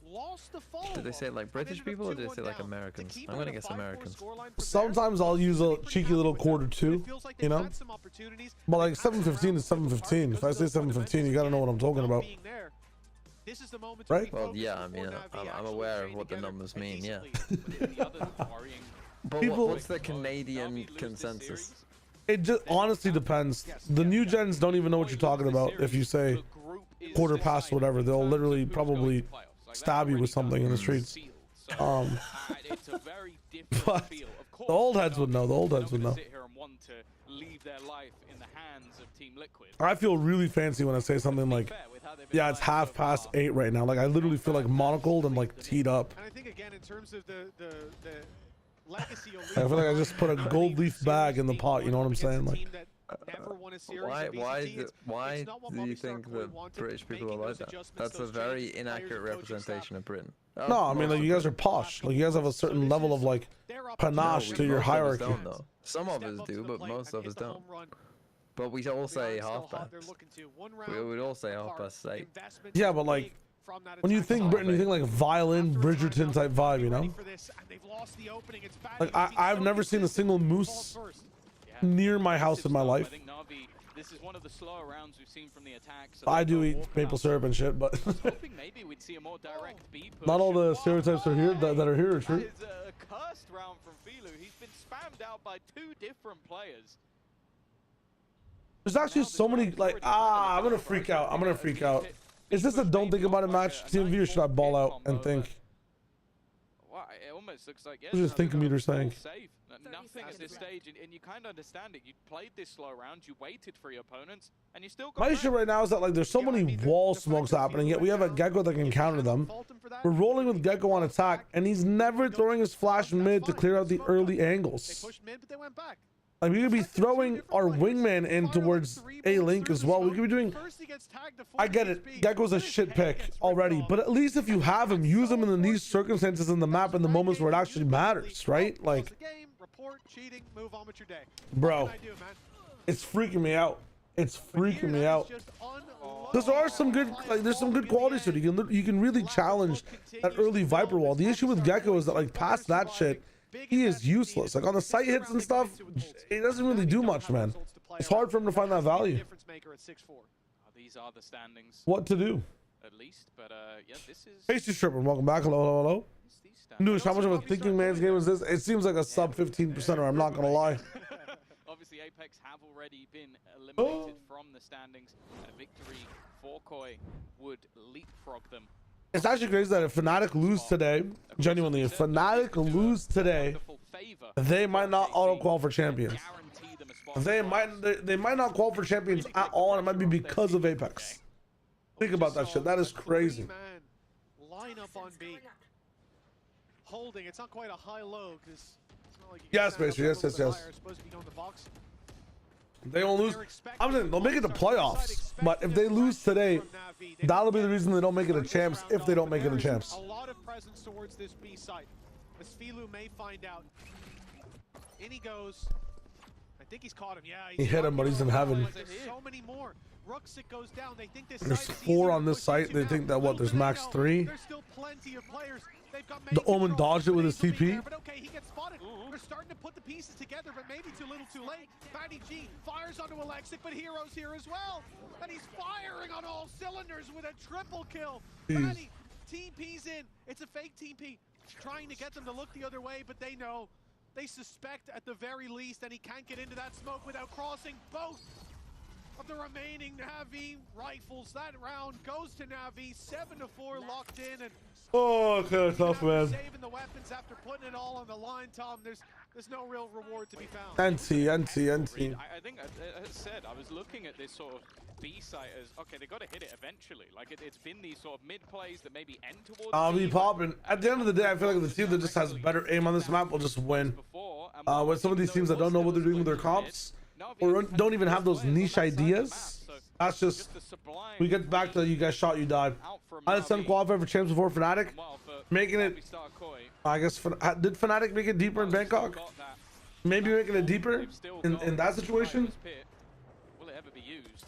Do they say like British people or do they say like Americans? I'm gonna guess Americans. Sometimes I'll use a cheeky little quarter two, you know? But like 7:15 is 7:15. If I say 7:15, you gotta know what I'm talking about. Right? Well, yeah, I mean, I'm aware of what the numbers mean, yeah. But People- what's the Canadian consensus? It just honestly depends. The new gens don't even know what you're talking about if you say quarter past whatever, they'll literally probably stab you with something in the streets. It's a very different But feel. Of course, the old heads would know. The old heads would know. sit here and want to leave their life in the hands of Team Liquid. I feel really fancy when I say something like, yeah, it's 8:30 right now. Like I literally feel like monocled and like teed up. And I think again in terms of the legacy, I feel like I just put a gold leaf bag in the pot. You know what I'm saying? Like. Why do you think that British people are like that? That's a very inaccurate representation of Britain. No, I mean, like, you guys are posh. Like, you guys have a certain level of, like, panache to your hierarchy. Some of us do, but most of us don't. But we all say half-past. We would all say half-past 8. Yeah, but, like, when you think Britain, you think, like, violin, Bridgerton type vibe, you know? Like, I've never seen a single moose near my house in my life. I think NAVI, this is one of the slower rounds we've seen from the attack. So I do eat maple syrup and shit, but hoping maybe we'd see a more direct B push. not all the stereotypes are here that are here are true. It's a cursed round from Filu. He's been spammed out by 2 different players. There's actually so many, like, I'm gonna freak out. I'm gonna freak out. Is this a don't think about it match? TMV, or should I ball out and think? Well, it almost looks like, What does think meter saying? Nothing at this stage, and you kind of understand it. You played this slow round, you waited for your opponents, and you still got my issue right now is that, like, there's so many wall smokes happening, yet we have a Gecko that can counter them. We're rolling with Gecko on attack, and he's never throwing his flash mid to clear out the early angles. Like, we could be throwing our wingman in towards A Link as well. We could be doing... I get it. Gecko's a shit pick already, but at least if you have him, use him in these circumstances in the map in the moments where it actually matters, right? Like... Bro, it's freaking me out. It's freaking me out. Because there are some good, like, there's some good qualities to it. You can really challenge that early Viper wall. The issue with Gecko is that, like, past that shit, he is useless. Like, on the site hits and stuff, it doesn't really do much, man. It's hard for him to find that value. These are the standings. What to do? At least, but yeah, this is. Pasty Stripper, welcome back. Hello, hello, hello. Noosh, how much of a thinking man's game is this? It seems like a sub 15%er, I'm not gonna lie. Obviously, Apex have already been eliminated from the standings. A victory for Koi would leapfrog them. It's actually crazy that if Fnatic lose today, genuinely, if Fnatic lose today, they might not auto-qual for champions. They might not qual for champions at all, and it might be because of Apex. Think about that shit. That is crazy. Line up on B. Holding, it's not quite a high-low because it's not like you yes, basically, yes. They won't lose. I'm saying they'll make it to playoffs, but if they lose today, that'll be the reason they don't make it a champs. If they don't make it a champs, a lot of presence towards this B site. As Filu may find out. In he goes. I think he's caught him. Yeah, he hit him, but he's in heaven. There's so many more. Ruxic goes down. They think this there's 4 on this site. They think that what? There's max 3. There's still plenty of players. The Omen dodged it with his TP. But okay, he gets spotted. They're starting to put the pieces together, but maybe too little too late. Fatty G fires onto Alexic, but Hero's here as well. And he's firing on all cylinders with a triple kill. Fatty TP's in. It's a fake TP. Trying to get them to look the other way, but they know. They suspect at the very least, and he can't get into that smoke without crossing both of the remaining NAVI rifles. That round goes to NAVI, 7-4 locked in, and oh, kind of tough, man. Saving the weapons after putting it all on the line, Tom. There's no real reward to be found. NT. I think, as I said, I was looking at this sort of B site as, okay, they got to hit it eventually. Like, it's been these sort of mid plays that maybe end towards I'll be popping. At the end of the day, I feel like the team that just has better aim on this map will just win. With some of these teams that don't know what they're doing with their comps, or don't even have those niche ideas, that's just, we get back to you guys shot, you died. I had some qualify for champs before Fnatic, making it, I guess, did Fnatic make it deeper in Bangkok? Maybe making it deeper in that situation? Will it ever be used?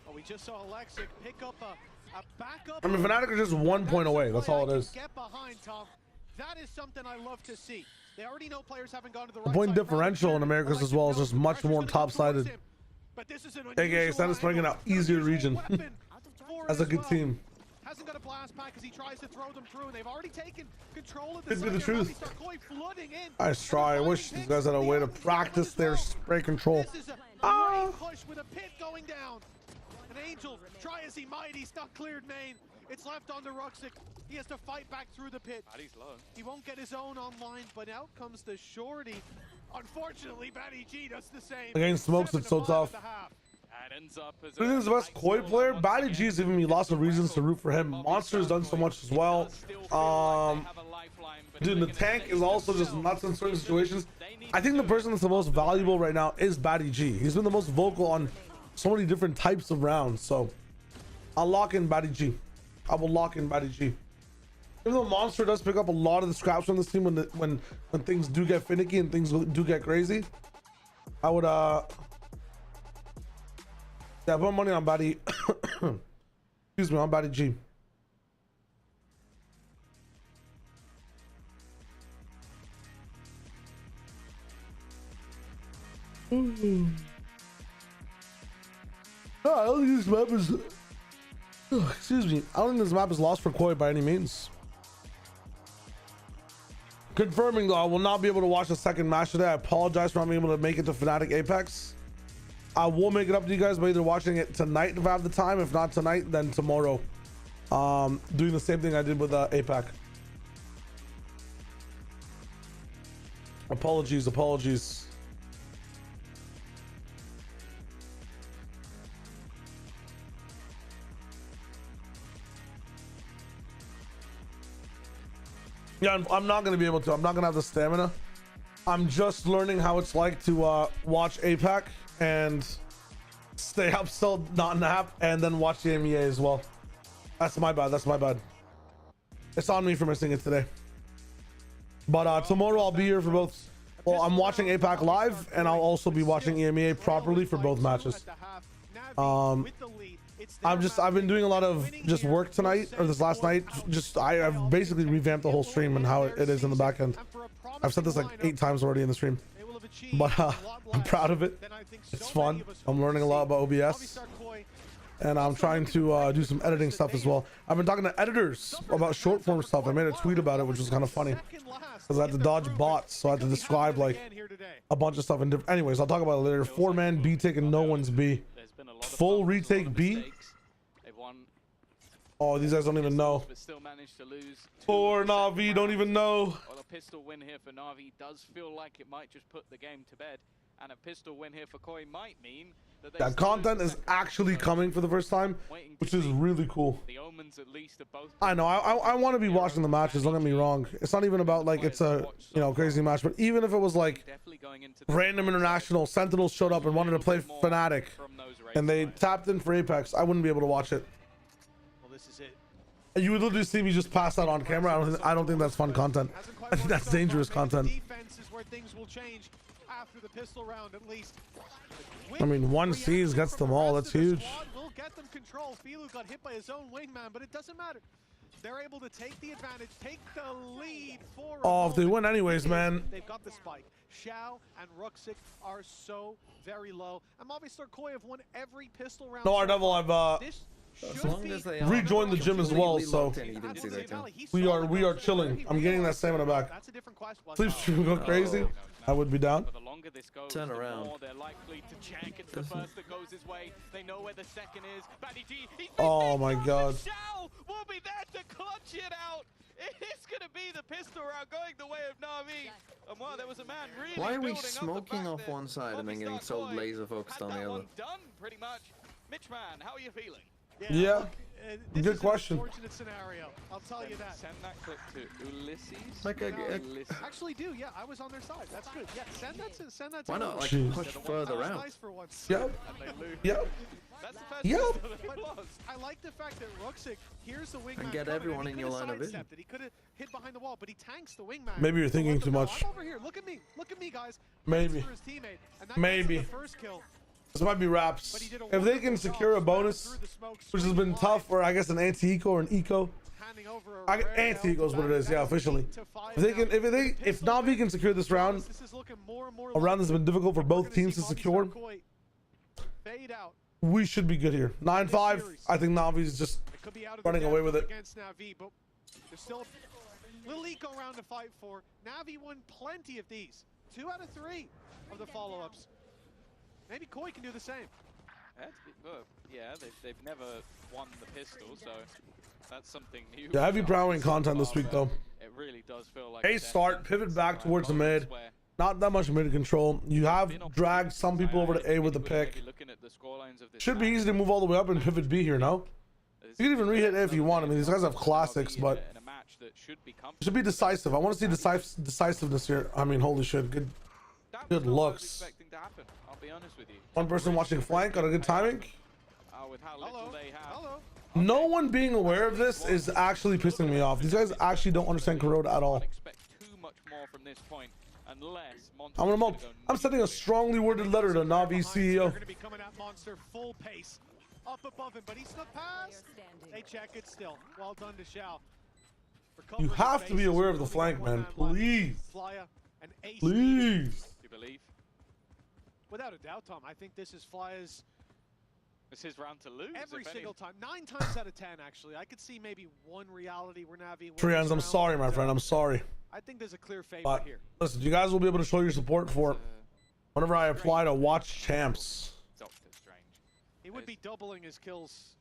Oh, we just saw Alexic pick up a backup. I mean, Fnatic are just 1 point away, that's all it is. Get behind, Tom. That is something I love to see. They already know players haven't gone to the right point differential in Americas as well is just much more top-sided. AKA Stannis playing in an easier region as a good team. Hasn't got a blast pack as he tries to throw them through, and they've already taken control of the could be the truth. Nice try. I wish these guys had a way to practice their spray control. This is a push with a pit going down. And Angel, try as he might, he's not cleared main. It's left on the Ruxic. He has to fight back through the pit. He's low. He won't get his own online, but out comes the shorty. Unfortunately, Batty G does the same. Against Smokes, it's so tough. That ends up as I think he's the best Koi player. Batty G is giving me lots of reasons to root for him. Monster's done so much as well. Dude, the tank is also just nuts in certain situations. I think the person that's the most valuable right now is Batty G. He's been the most vocal on so many different types of rounds. So I'll lock in Batty G. I will lock in Batty G. Even though Monster does pick up a lot of the scraps from this team when things do get finicky and things do get crazy, I would yeah, put money on Batty. Excuse me, on Batty G. No, I don't think this map is. Excuse me. I don't think this map is lost for Koi by any means. Confirming though, I will not be able to watch the second match today. I apologize for not being able to make it to Fnatic Apex. I will make it up to you guys by either watching it tonight if I have the time. If not tonight, then tomorrow. Doing the same thing I did with APK. Apologies. Yeah, I'm not going to be able to. I'm not going to have the stamina. I'm just learning how it's like to watch APK and stay up, still not nap, and then watch the EMEA as well. That's my bad. It's on me for missing it today. But tomorrow I'll be here for both. Well, I'm watching APK live, and I'll also be watching EMEA properly for both matches. I've been doing a lot of just work tonight, or this last night. I've basically revamped the whole stream and how it is in the back end. I've said this like 8 times already in the stream, but I'm proud of it. It's fun. I'm learning a lot about OBS, and I'm trying to do some editing stuff as well. I've been talking to editors about short form stuff. I made a tweet about it, which was kind of funny because I had to dodge bots, so I had to describe like a bunch of stuff. And anyways, I'll talk about it later. 4-man B taking no one's B. Full retake B. Oh, these guys don't even know. Poor Navi don't even know. Well, a pistol win here for Navi does feel like it might just put the game to bed, and a pistol win here for Koi might mean that that content is actually coming for the first time, which is really cool. The omens at least are both. I know. I want to be watching the matches. Don't get me wrong. It's not even about like it's a crazy match, but even if it was like random international Sentinels showed up and wanted to play Fnatic, and they tapped in for Apex, I wouldn't be able to watch it. This is it. You would literally see me just pass out on camera. I don't think that's fun content. I think that's dangerous content. Defense is where things will change after the pistol round, at least. I mean, 1C's gets them all. That's huge. Will get them control. Filu got hit by his own wingman, but it doesn't matter. They're able to take the advantage, take the lead for. Oh, if they win anyways, man. They've got the spike. Xiao and Ruxic are so very low. And Movistar Koi have won every pistol round. No, our devil, I've as long as they rejoined the gym as well, so we are chilling. I'm getting that stamina back. Sleep stream go crazy. I would be down. Turn around. They're likely to check. It's the first that goes his way. They know where the second is. Batty G, oh my god. Xiao will be there to clutch it out. It's gonna be the pistol round going the way of Navi. And wow, there was a man really. Why are we smoking off one side and then getting so laser focused on the other? Done pretty much. Mitch man, how are you feeling? Yeah. Good question. Fortunate scenario. I'll tell you that. Send that clip to Ulysses. Like actually do. Yeah, I was on their side. That's good. Yeah, send that to why not like push further out? Nice for once. Yep. Yep. That's the first yep. I like the fact that Ruxic hears the wingman and get everyone in your line of vision. He could have hit behind the wall, but he tanks the wingman. Maybe you're thinking too much. I'm over here. Look at me. Look at me, guys. Maybe. Maybe. First kill. This might be wraps. If they can secure a bonus, which has been tough, or I guess an anti-eco or an eco. Anti-eco is what it is, yeah, officially. If Navi can secure this round, a round that's been difficult for both teams to secure, we should be good here. 9-5. I think Navi's just running away with it. There's still a little eco round to fight for. Navi won plenty of these. 2 out of 3 of the follow-ups. Maybe Koi can do the same. Yeah, they've never won the pistol, so that's something new. Yeah, heavy prowling content this week though. It really does feel like A start, pivot back towards the mid. Not that much mid control. You have dragged some people over to A with the pick. Should be easy to move all the way up and pivot B here, no? You can even re-hit A if you want. I mean, these guys have classics, but it should be decisive. I want to see decisiveness here. I mean, holy shit, good looks. One person watching flank on a good timing. No one being aware of this is actually pissing me off. These guys actually don't understand Corrode at all. I'm sending a strongly worded letter to Navi CEO. Up above him, but he snuck past. They check it still. Well done to Xiao. You have to be aware of the flank, man. Please. Please. You believe? Without a doubt, Tom. I think this is Flya's. It's his round to lose. Every single time. 9 times out of 10, actually. I could see maybe one reality where Navi. Trians, I'm sorry, my friend. I'm sorry. I think there's a clear favorite here. Listen, you guys will be able to show your support for whenever I apply to watch champs. He would be doubling his kills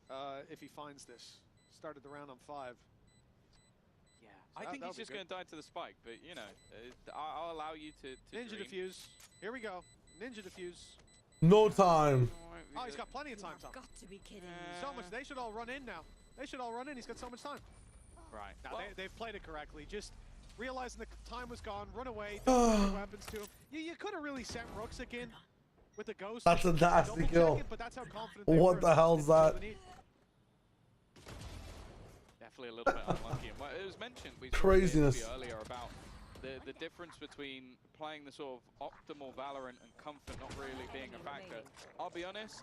if he finds this. Started the round on 5. Yeah, so I think he's just going to die to the spike, but you know, I'll allow you to Ninja defuse. Here we go. Ninja defuse. No time. Oh, he's got plenty of time, Tom. Got to be kidding me. So much. They should all run in now. They should all run in. He's got so much time. Right. Now, they've played it correctly. Just realizing the time was gone, run away, don't throw weapons to him. You could have really sent Rooksik in with the ghost. That's a nasty kill. But that's how confident what the hell's that? Definitely a little bit unlucky. And it was mentioned craziness earlier about the difference between playing the sort of optimal Valorant and comfort not really being a factor. I'll be honest,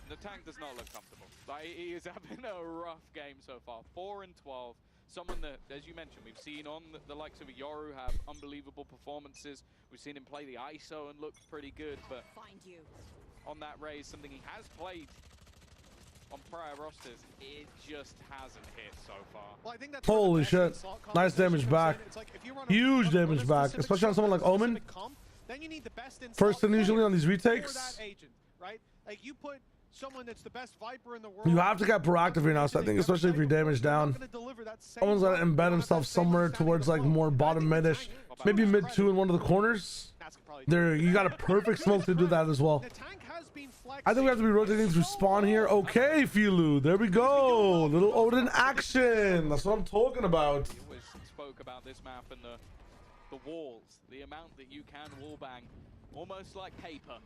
the tank does not look comfortable. Like, he is having a rough game so far. 4 and 12. Someone that, as you mentioned, we've seen on the likes of Yoru have unbelievable performances. We've seen him play the ISO and look pretty good, but on that raise, something he has played on prior rosters, it just hasn't hit so far. Well, I think that's holy shit. Nice damage back. Huge damage back, especially on someone like Omen. Then you need the best first and usually on these retakes. Right? Like, you put someone that's the best Viper in the world. You have to get proactive here now, so I think especially if you're damaged down, someone's got to embed himself somewhere towards like more bottom mid-ish, maybe mid 2 in one of the corners. There, you got a perfect smoke to do that as well. I think we have to be rotating through spawn here. Okay, Filu, there we go. Little Odin action. That's what I'm talking about. He always spoke about this map and the walls, the amount that you can wallbang, almost like paper.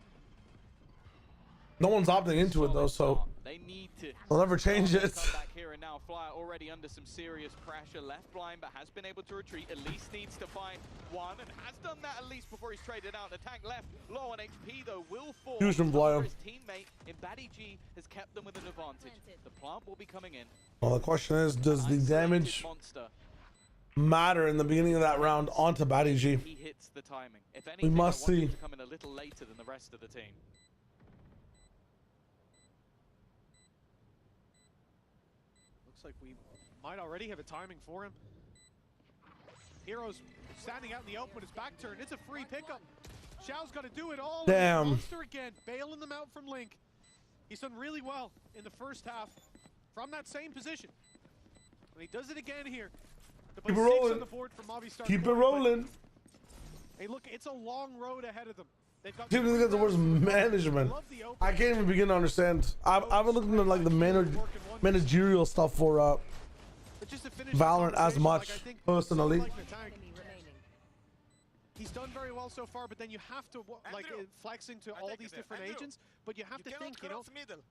No one's opting into it though, so they need to. They'll never change it. Back here and now, Flyer already under some serious pressure, left blind, but has been able to retreat. At least needs to find one, and has done that at least before he's traded out. The tank left low on HP though, will fall. Huge from Flyer. His teammate in G has kept them with an advantage. The plant will be coming in. Well, the question is, does the damage matter in the beginning of that round onto G? He hits the timing. If anything, we must see. To come in a little later than the rest of the team. Like we might already have a timing for him. Hero's standing out in the open with his back turned. It's a free pickup. Xiao's got to do it all. Damn. Monster again, bailing them out from Link. He's done really well in the first half from that same position. And he does it again here. Keep it rolling. Keep it rolling. Hey, look, it's a long road ahead of them. Keep looking at the words management. I can't even begin to understand. I haven't looked into like the managerial stuff for Valorant as much personally. He's done very well so far, but then you have to like flexing to all these different agents. But you have to think, you know.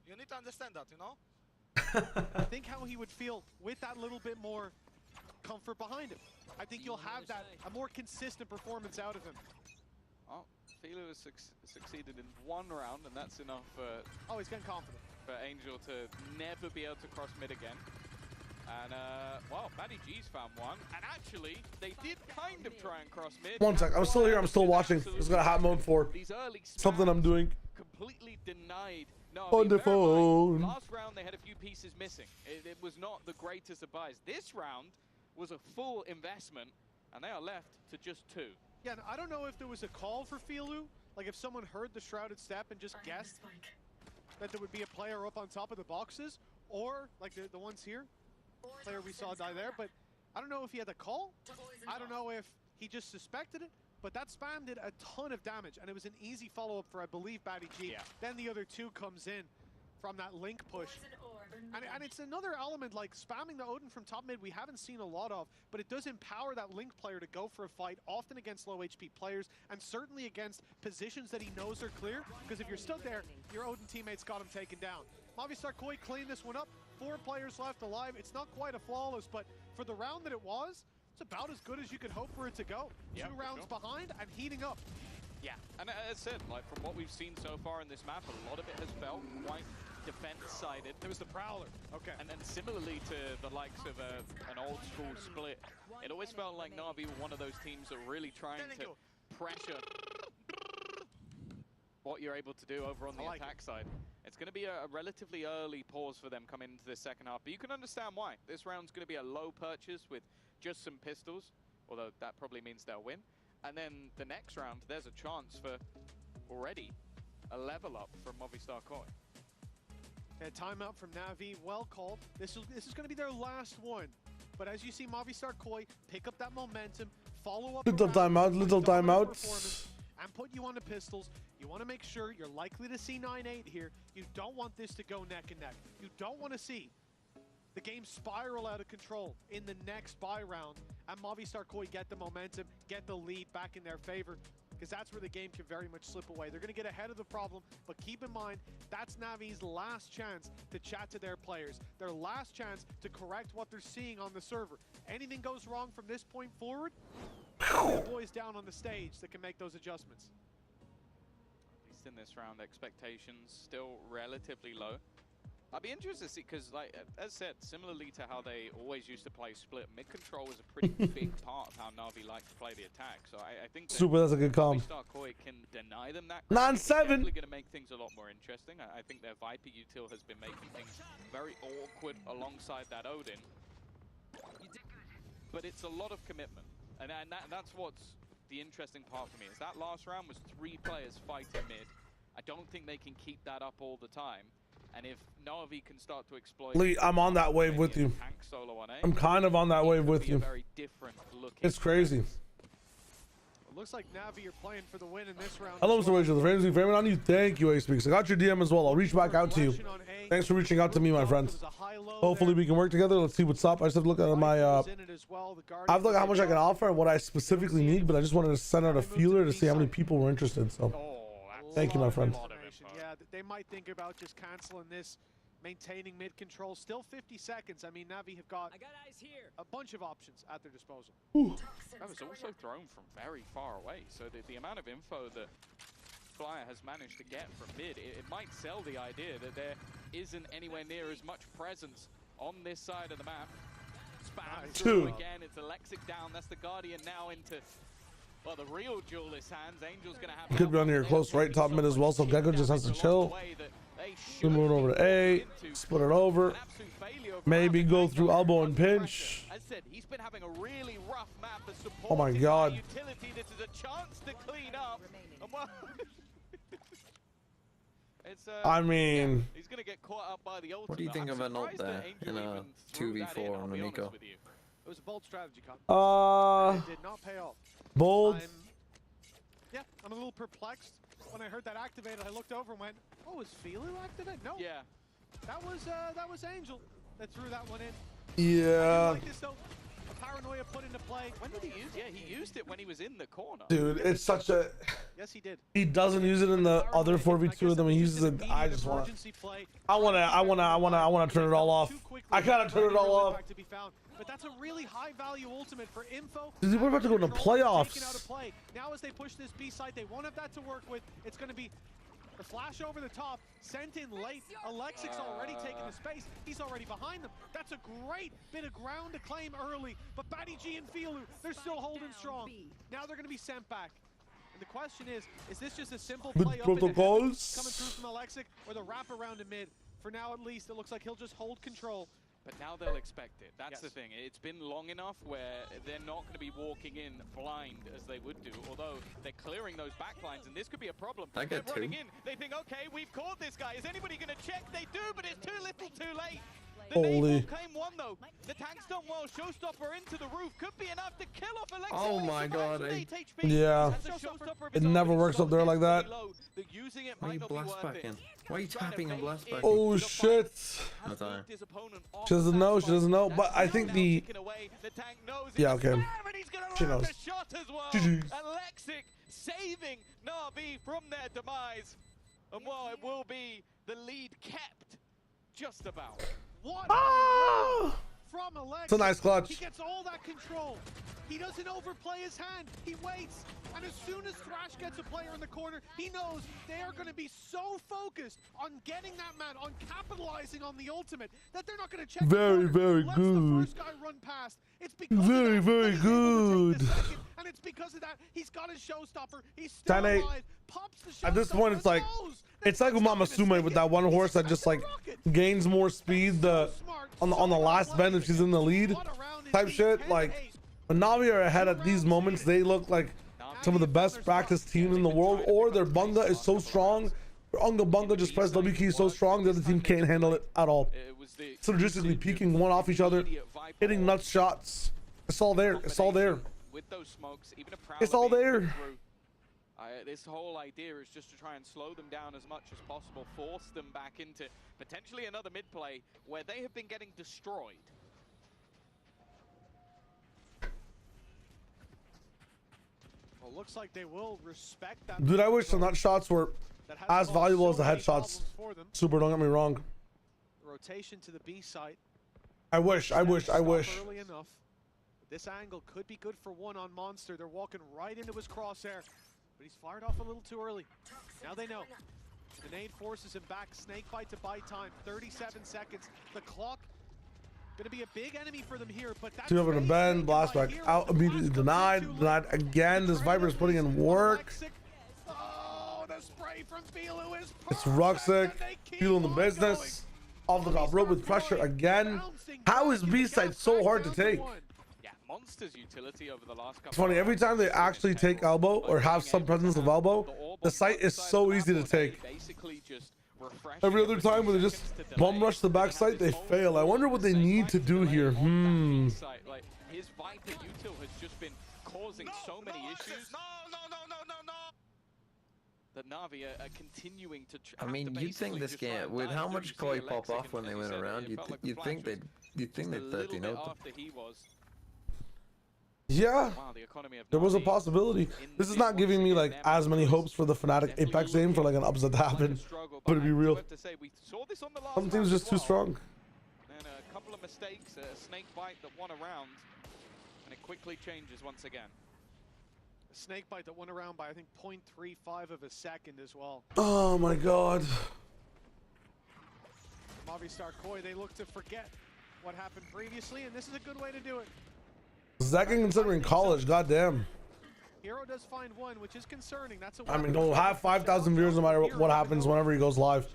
You need to understand that, you know. Think how he would feel with that little bit more comfort behind him. I think you'll have that a more consistent performance out of him. Oh, Filu has succeeded in 1 round, and that's enough oh, he's getting confident. For Angel to never be able to cross mid again. And, well, G's found one. And actually, they did kind of try and cross mid. 1 sec, I'm still here, I'm still watching. Just got a hot mode for something I'm doing. Completely denied. No, on the phone. Last round, they had a few pieces missing. It was not the greatest of buys. This round was a full investment, and they are left to just 2. Yeah, and I don't know if there was a call for Filu, like if someone heard the Shrouded Step and just guessed. that there would be a player up on top of the boxes, or like the ones here, player we saw die there, but I don't know if he had a call. I don't know if he just suspected it, but that spam did a ton of damage, and it was an easy follow-up for, I believe, Batty G. Yeah. Then the other two comes in from that link push. And it's another element, like spamming the Odin from top mid we haven't seen a lot of, but it does empower that link player to go for a fight, often against low HP players, and certainly against positions that he knows are clear, because if you're stood there, your Odin teammates got him taken down. Movistar Koi cleaned this one up, 4 players left alive. It's not quite a flawless, but for the round that it was, it's about as good as you could hope for it to go. Yeah, 2 rounds behind and heating up. Yeah, and as I said, like from what we've seen so far in this map, a lot of it has felt quite defense-sided. There was the Prowler. Okay. And then similarly to the likes of an old-school split, it always felt like NAVI were one of those teams that were really trying to pressure what you're able to do over on the attack side. It's going to be a relatively early pause for them coming into the second half, but you can understand why. This round's going to be a low purchase with just some pistols, although that probably means they'll win. And then the next round, there's a chance for already a level up from Movistar Koi. A timeout from Navi, well called. This is going to be their last one. But as you see Movistar Koi pick up that momentum, follow up. Little timeout. And put you on the pistols. You want to make sure you're likely to see 9-8 here. You don't want this to go neck and neck. You don't want to see the game spiral out of control in the next buy round, and Movistar Koi get the momentum, get the lead back in their favor, because that's where the game can very much slip away. They're going to get ahead of the problem, but keep in mind, that's Navi's last chance to chat to their players, their last chance to correct what they're seeing on the server. Anything goes wrong from this point forward, the boys down on the stage that can make those adjustments. At least in this round, expectations still relatively low. I'd be interested to see, because like as said, similarly to how they always used to play split, mid control is a pretty big part of how Navi like to play the attack. So I think that Super, that's a good call. Movistar Koi can deny them that. 9-7. It's definitely going to make things a lot more interesting. I think their Viper util has been making things very awkward alongside that Odin. But it's a lot of commitment, and that's what's the interesting part for me. Is that last round was 3 players fighting mid. I don't think they can keep that up all the time. And if Navi can start to exploit... Lee, I'm on that wave with you. I'm kind of on that wave with you. It's crazy. It looks like Navi are playing for the win in this round. Hello, Mr. Rachel. The frames are framing on you. Thank you, A-Speaks. I got your DM as well. I'll reach back out to you. Thanks for reaching out to me, my friend. Hopefully we can work together. Let's see what's up. I just have to look at my... I have to look at how much I can offer and what I specifically need, but I just wanted to send out a feeler to see how many people were interested. So, thank you, my friend. Yeah, they might think about just canceling this, maintaining mid control. Still 50 seconds. I mean, Navi have got a bunch of options at their disposal. That was also thrown from very far away. So the amount of info that Flyer has managed to get from mid, it might sell the idea that there isn't anywhere near as much presence on this side of the map. Spam through again. It's Alexic down. That's the Guardian now into... Well, the real duelist hands. Angel's gonna have... Could be on here close right top mid as well, so Gecko just has to chill. We're moving over to A, split it over. Maybe go through elbow and pinch. As said, he's been having a really rough map. Oh my god. Utility, this is a chance to clean up. It's, I mean... he's gonna get caught up by the ultimate. What do you think of an ult there in a 2v4 on Nico? It was a bold strategy, Con. It did not pay off. Bold. I'm a little perplexed. When I heard that activated, I looked over and went, "Oh, is Filu activated?" No. Yeah. That was Angel that threw that one in. Yeah. Like this, though. A paranoia put into play. When did he use it? Yeah, he used it when he was in the corner. Dude, it's such a... Yes, he did. He doesn't use it in the other 4v2 of them. He uses it. I just want to... I want to turn it all off. I gotta turn it all off. But that's a really high value ultimate for info. We're about to go into playoffs. Out of play. Now as they push this B side, they won't have that to work with. It's going to be the flash over the top, sent in late. Alexic's already taking the space. He's already behind them. That's a great bit of ground to claim early. But Batty G and Filu, they're still holding strong. Now they're going to be sent back. And the question is this just a simple play up protocols coming through from Alexic, or the wrap around to mid? For now, at least, it looks like he'll just hold control. But now they'll expect it. That's the thing. It's been long enough where they're not going to be walking in blind as they would do, although they're clearing those backlines, and this could be a problem. I get they're running in. They think, okay, we've caught this guy. Is anybody going to check? They do, but it's too little too late. The Holy. claim one, though. The tank's done well. Showstopper into the roof. Could be enough to kill off Alexis. Oh my god. Yeah. It never works up there like that. Why are you blast back in? Why are you tapping and blast back in? Oh shit. No time. She doesn't know. She doesn't know. But I think the. Yeah, okay. She knows. Alexic saving NAVI from their demise. And well, it will be the lead kept. Just about. What from Alexic. It's a nice clutch. He gets all that control. He doesn't overplay his hand. He waits. And as soon as Thrash gets a player in the corner, he knows they are going to be so focused on getting that man, on capitalizing on the ultimate, that they're not going to check. Very, very Lets good. the first guy run past. It's because Very, very good. And it's because of that he's got his showstopper. He's still 10-8. alive. Pops the showstopper. At this point, it's like Umama Sume with that one horse that just like gains more speed on the last bend if she's in the lead type shit. Like when NAVI are ahead at these moments, they look like some of the best practice teams in the world, or their bunga is so strong. Their Unga Bunga just press W key so strong the other team can't handle it at all. Synergistically peeking one off each other, hitting nuts shots. It's all there. It's all there. It's all there. This whole idea is just to try and slow them down as much as possible, force them back into potentially another mid play where they have been getting destroyed. Well, looks like they will respect that. Dude, I wish the nut shots were as valuable as the headshots. Super, don't get me wrong. Rotation to the B site. I wish. Early enough. This angle could be good for one on Monster. They're walking right into his crosshair. But he's fired off a little too early. Now they know. The nade forces him back. Snakebite to buy time. 37 seconds. The clock gonna be a big enemy for them here. But that's 2 over to bend. Blast back out. Immediately denied. Denied again. This Viper is putting in work. Oh, the spray from Bilu is It's Ruxic. Feeling the business. Off the top rope with pressure again. How is B-side so hard to take? Monster's utility over the last couple. It's funny, every time they actually take elbow or have some presence of elbow, the site is so easy to take. Every other time when they just bum rush the back site, they fail. I wonder what they need to do here. His Viper util has just been causing so many issues. That NAVI are continuing to. I mean, you'd think this game, with how much Koi pop off when they went around, you'd think they'd 13-0 them. Yeah, there was a possibility. This is not giving me like as many hopes for the Fnatic Apex game for like an upset to happen. But to be real, some teams just too strong. And a couple of mistakes, a snake bite that won a round, and it quickly changes once again. A snake bite that won around by I think 0.35 of a second as well. Oh my god. Movistar Koi, they look to forget what happened previously, and this is a good way to do it. Second considering college, goddamn. Hero does find one, which is concerning. That's a I mean, he'll have 5,000 viewers no matter what happens whenever he goes live.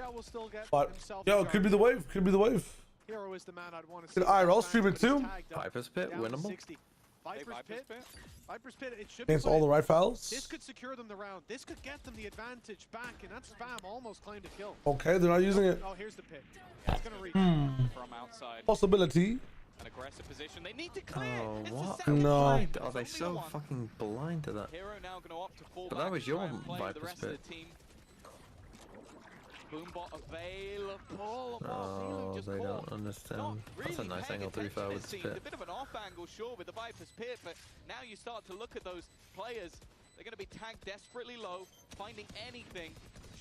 But yo, it could be the wave. Could be the wave. Hero is the man I'd want to see. Could IRL stream it too? Viper's Pit, winnable. Viper's Pit, it should be against all the right fouls. This could secure them the round. This could get them the advantage back, and that spam almost claimed a kill. Okay, they're not using it. Oh, here's the pit. It's gonna reach from outside. Possibility. An aggressive position. They need to clear. Oh, what? No. Are they so fucking blind to that? Hero now going to opt to fall But that was your Viper's Pit. Boombot available. Oh, they don't understand. That's a nice angle to be fair with the pit. A bit of an off angle, sure, with the Viper's Pit, but now you start to look at those players. They're going to be tagged desperately low. Finding anything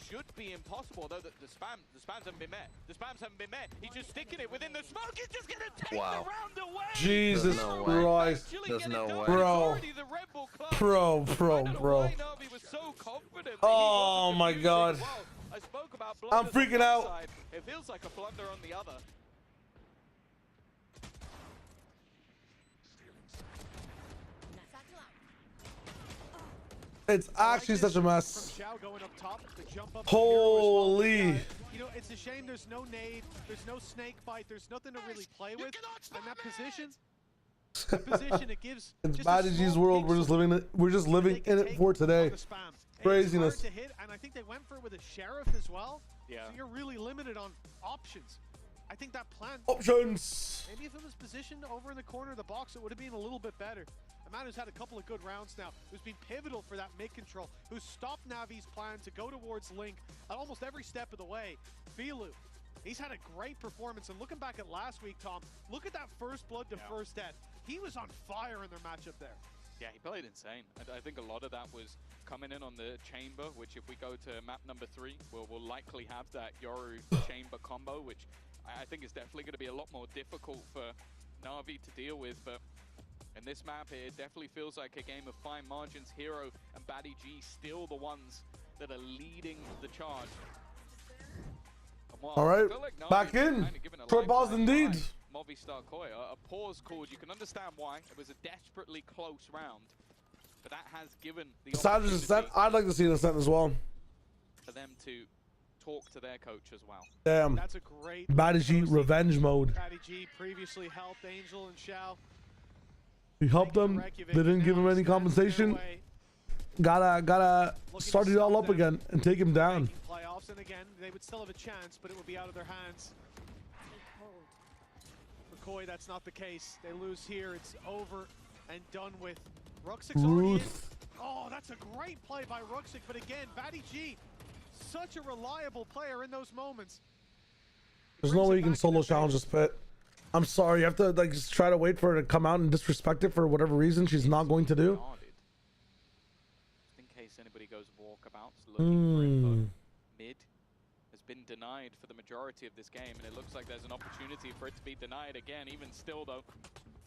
should be impossible, though the spams haven't been met. The spams haven't been met. He's just sticking it within the smoke. He's just going to take the round away. Jesus Christ. There's no way. Bro. Oh my god. I'm freaking out. It feels like a blunder on the other. It's actually such a mess. From Xiao going up top, the jump up Holy. you know, it's a shame there's no nade, there's no snake bite, there's nothing to really play with. And that position, it gives. It's BaddyG's world. We're just living in it for today. Craziness. It's hard to hit, and I think they went for it with a sheriff as well. Yeah. So you're really limited on options. I think that plan. Options. Maybe if it was positioned over in the corner of the box, it would have been a little bit better. A man who's had a couple of good rounds now, who's been pivotal for that mid control, who's stopped Navi's plan to go towards Link at almost every step of the way. Filu, he's had a great performance, and looking back at last week, Tom, look at that first blood to first death. He was on fire in their matchup there. Yeah, he played insane. I think a lot of that was coming in on the chamber, which if we go to map number 3, we'll likely have that Yoru chamber combo, which I think is definitely going to be a lot more difficult for Na'Vi to deal with. But in this map, it definitely feels like a game of fine margins. Hero and BaddyG still the ones that are leading the charge. All right, back in. Short pause indeed. Movistar Koi, a pause called. You can understand why. It was a desperately close round, but that has given the opportunity. I'd like to see an ascent as well. For them to talk to their coach as well. Damn. That's a great BaddyG revenge mode. BaddyG previously helped Angel and Xiao. We helped them. They didn't give him any compensation. Gotta start it all up again and take him down. Playoffs, and again, they would still have a chance, but it would be out of their hands. McCoy, that's not the case. They lose here. It's over and done with. Ruxik's already in. Oh, that's a great play by Ruxic, but again, BaddyG, such a reliable player in those moments. There's no way you can solo challenge this pit. I'm sorry, you have to like just try to wait for her to come out and disrespect it for whatever reason she's not going to do. Just in case anybody goes walkabouts looking for it, but mid has been denied for the majority of this game, and it looks like there's an opportunity for it to be denied again. Even still though,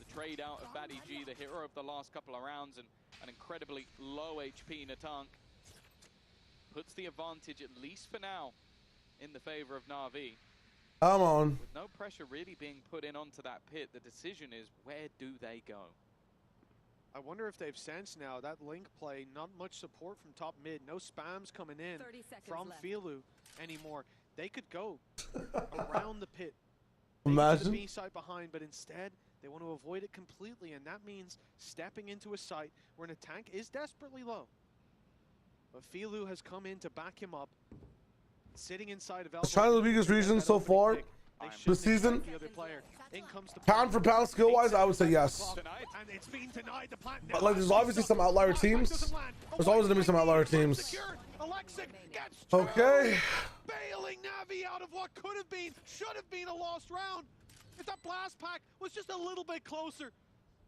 the trade out of BaddyG, the hero of the last couple of rounds, and an incredibly low HP Natank, puts the advantage, at least for now, in the favor of Na'Vi. Come on. With no pressure really being put in onto that pit, the decision is, where do they go? I wonder if they've sensed now that Link play, not much support from top mid, no spams coming in from Filu anymore. They could go around the pit. Imagine. The B side behind, but instead they want to avoid it completely, and that means stepping into a site where a tank is desperately low. But Filu has come in to back him up. Sitting inside of China's the biggest region so far this season. Pound for pound, skill wise, I would say yes. But like, there's obviously some outlier teams. There's always gonna be some outlier teams. Okay. Bailing Navi out of what could have been, should have been a lost round. If that blast pack was just a little bit closer,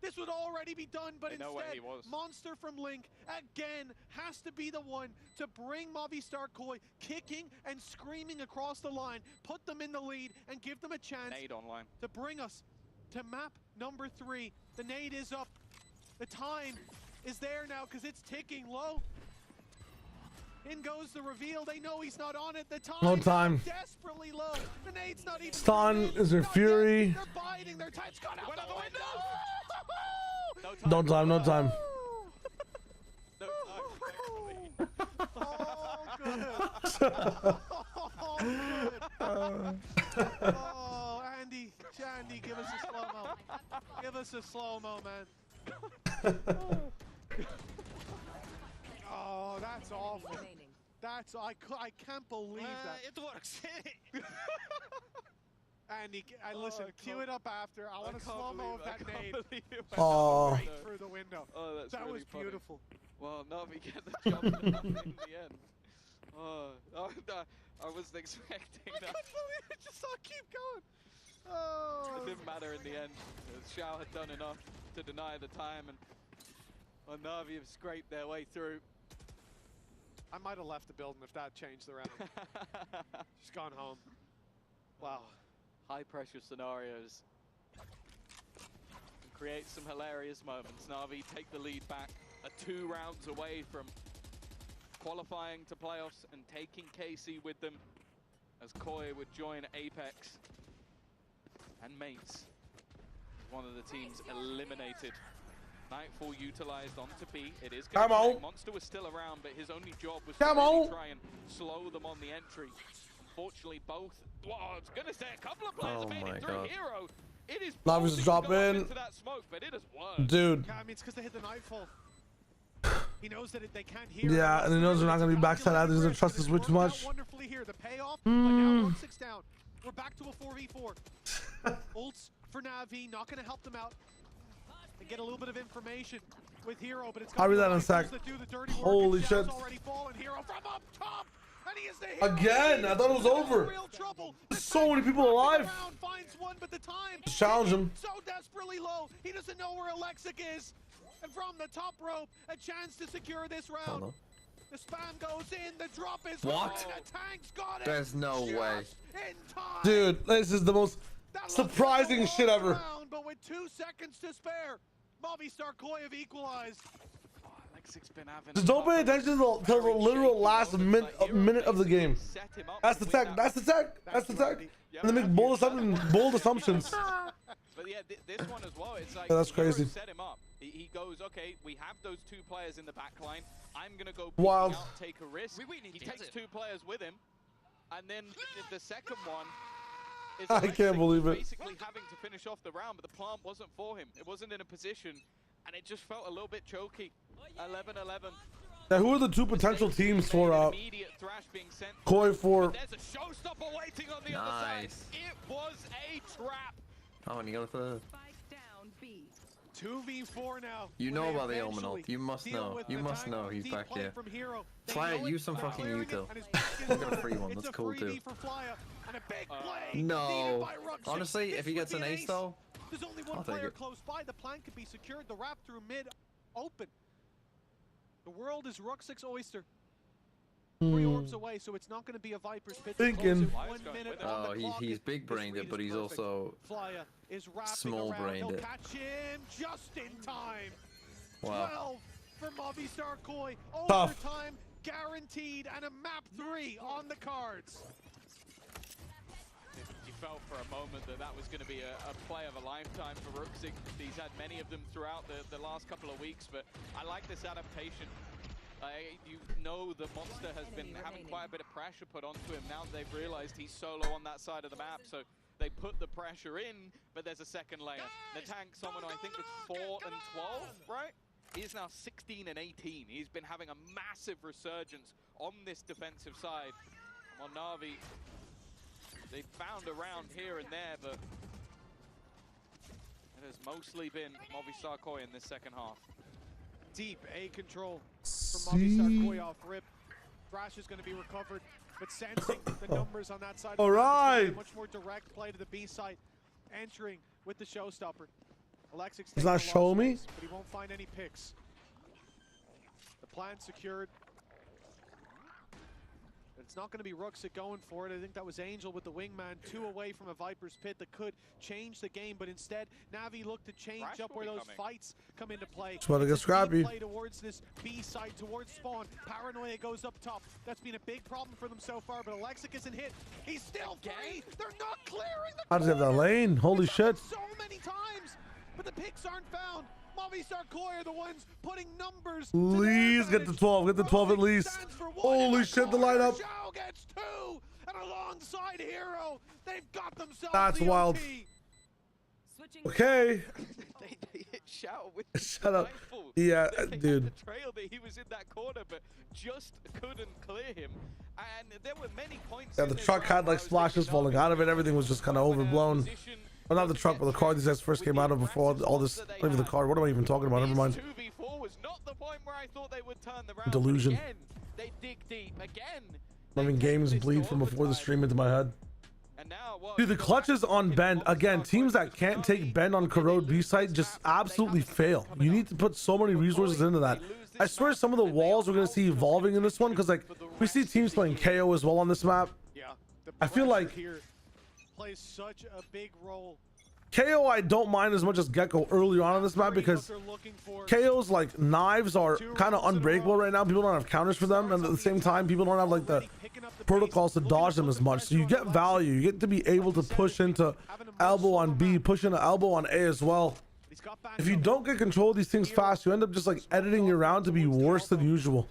this would already be done, but instead, Monster from Link again has to be the one to bring Movistar Koi kicking and screaming across the line, put them in the lead, and give them a chance to bring us to map number 3. The nade is up. The time is there now because it's ticking low. In goes the reveal. They know he's not on it. The time, no time. Desperately low. The nade's not even. Stun is their fury. They're biting. Their time's gone out the window. No time, no time. Oh, Andy, give us a slow-mo. Give us a slow-mo, man. Oh, that's awful. That's, I can't believe that. It works. Andy, listen, cue it up after. I want a slow-mo of that nade. Oh. Right through the window. Oh, that's that really was beautiful. Well, Navi get the job in the end. Oh, I wasn't expecting that. I couldn't believe it. Just saw it keep going. Oh. It didn't matter in the end. Xiao had done enough to deny the time, and Navi have scraped their way through. I might have left the building if that changed the round. Just gone home. Wow. High pressure scenarios. And create some hilarious moments. Navi take the lead back, are 2 rounds away from qualifying to playoffs and taking KC with them, as Koi would join Apex and Mates. One of the teams eliminated. Nightfall utilized onto B. It is Come on. Monster was still around, but his only job was Come to really on. try and slow them on the entry. Unfortunately, both. Well, I was gonna say a couple of players have made it through. Hero. It is. Navi's just drop in. Into that smoke, but it has worked. Dude. Yeah, I mean, it's because they hit the Nightfall. He knows that they can't hear. Yeah, and he knows they're not gonna be backside either. He doesn't trust this way too much. Wonderfully here, the payoff. But now Rook6 down. We're back to a 4v4. Ults for Navi, not gonna help them out. And get a little bit of information with Hero, but it's. I'll read that in a sec. Holy shit! Again, I thought it was over. So many people alive. Just challenge him. So desperately low, he doesn't know where Alexic is. And from the top rope, a chance to secure this round. The spam goes in, the drop is what? The tank's got it. There's no way. Dude, this is the most surprising shit ever. Round, but with 2 seconds to spare, Movistar Koi have equalized. Just don't pay attention to the literal last minute of the game. That's the tech. That's the tech. That's the tech. And they make bold assumptions. But yeah, this one as well. It's like that's crazy. Set him up. He goes, okay, we have those 2 players in the back line. I'm gonna go wild out, take a risk. He takes 2 players with him, and then the second one. I can't believe it. Basically having to finish off the round, but the plant wasn't for him. It wasn't in a position, and it just felt a little bit choky. 11-11. Now, who are the 2 potential teams for Koi for? There's a showstopper waiting on the other side. It was a trap. Oh, and you got the 2v4 now. You know about the Omen ult. You must know. You must know he's back here. Flyer, use some fucking util. I got a free one. That's cool too. No. Honestly, if he gets an ace though, there's only one player close by. The plan could be secured. The wrap through mid open. The world is Rook6 Oyster. 3 orbs away, so it's not going to be a Viper's pitch. Thinking. Oh, he's big-brained it, but he's also small-brained it. Catch him just in time. Wow. 12 for Movistar Koi. Tough. Overtime guaranteed, and a map 3 on the cards. You felt for a moment that was going to be a play of a lifetime for Rook6. He's had many of them throughout the last couple of weeks, but I like this adaptation. You know the Monster has been having quite a bit of pressure put onto him. Now they've realized he's solo on that side of the map, so they put the pressure in, but there's a second layer. The tank, someone I think was 4 and 12, right? He is now 16 and 18. He's been having a massive resurgence on this defensive side. On Navi, they found a round here and there, but it has mostly been Movistar Koi in this second half. Deep A control from Movistar Koi off rip. Thrash is going to be recovered, but sensing the numbers on that side. All right. Much more direct play to the B site, entering with the showstopper. Alexic does not show me, but he won't find any picks. The plan secured. It's not going to be Rook6 going for it. I think that was Angel with the wingman, 2 away from a Viper's pit that could change the game, but instead Navi looked to change up where those fights come into play. Just want to get scrappy. Play towards this B side, towards spawn. Paranoia goes up top. That's been a big problem for them so far, but Alexic isn't hit. He's still free. They're not clearing the How does he have that lane? Holy shit. So many times, but the picks aren't found. Movistar Koi are the ones putting numbers. Please get the 12. Get the 12 at least. Holy shit, the lineup. Zhao gets 2, and alongside Hero, they've got themselves. That's wild. Okay. They hit Shao with shut up. Yeah, dude. The trail that he was in that corner, but just couldn't clear him. And there were many points. Yeah, the truck had like splashes falling out of it. Everything was just kind of overblown. Well, not the truck, but the car these guys first came out of before all this. Not even the car. What am I even talking about? Never mind. 2v4 was not the point where I thought they would turn the round. Delusion. Again, they dig deep again. Having games bleed from before the stream into my head. And now, dude, the clutches on Bend again. Teams that can't take Bend on Corrode B site just absolutely fail. You need to put so many resources into that. I swear some of the walls we're gonna see evolving in this one, because like we see teams playing KO as well on this map. I feel like plays such a big role. KO I don't mind as much as Gecko early on this map, because KO's like knives are kind of unbreakable right now. People don't have counters for them, and at the same time people don't have like the protocols to dodge them as much, so you get value. You get to be able to push into elbow on B, push into elbow on A as well. If you don't get control of these things fast, you end up just like editing your round to be worse than usual.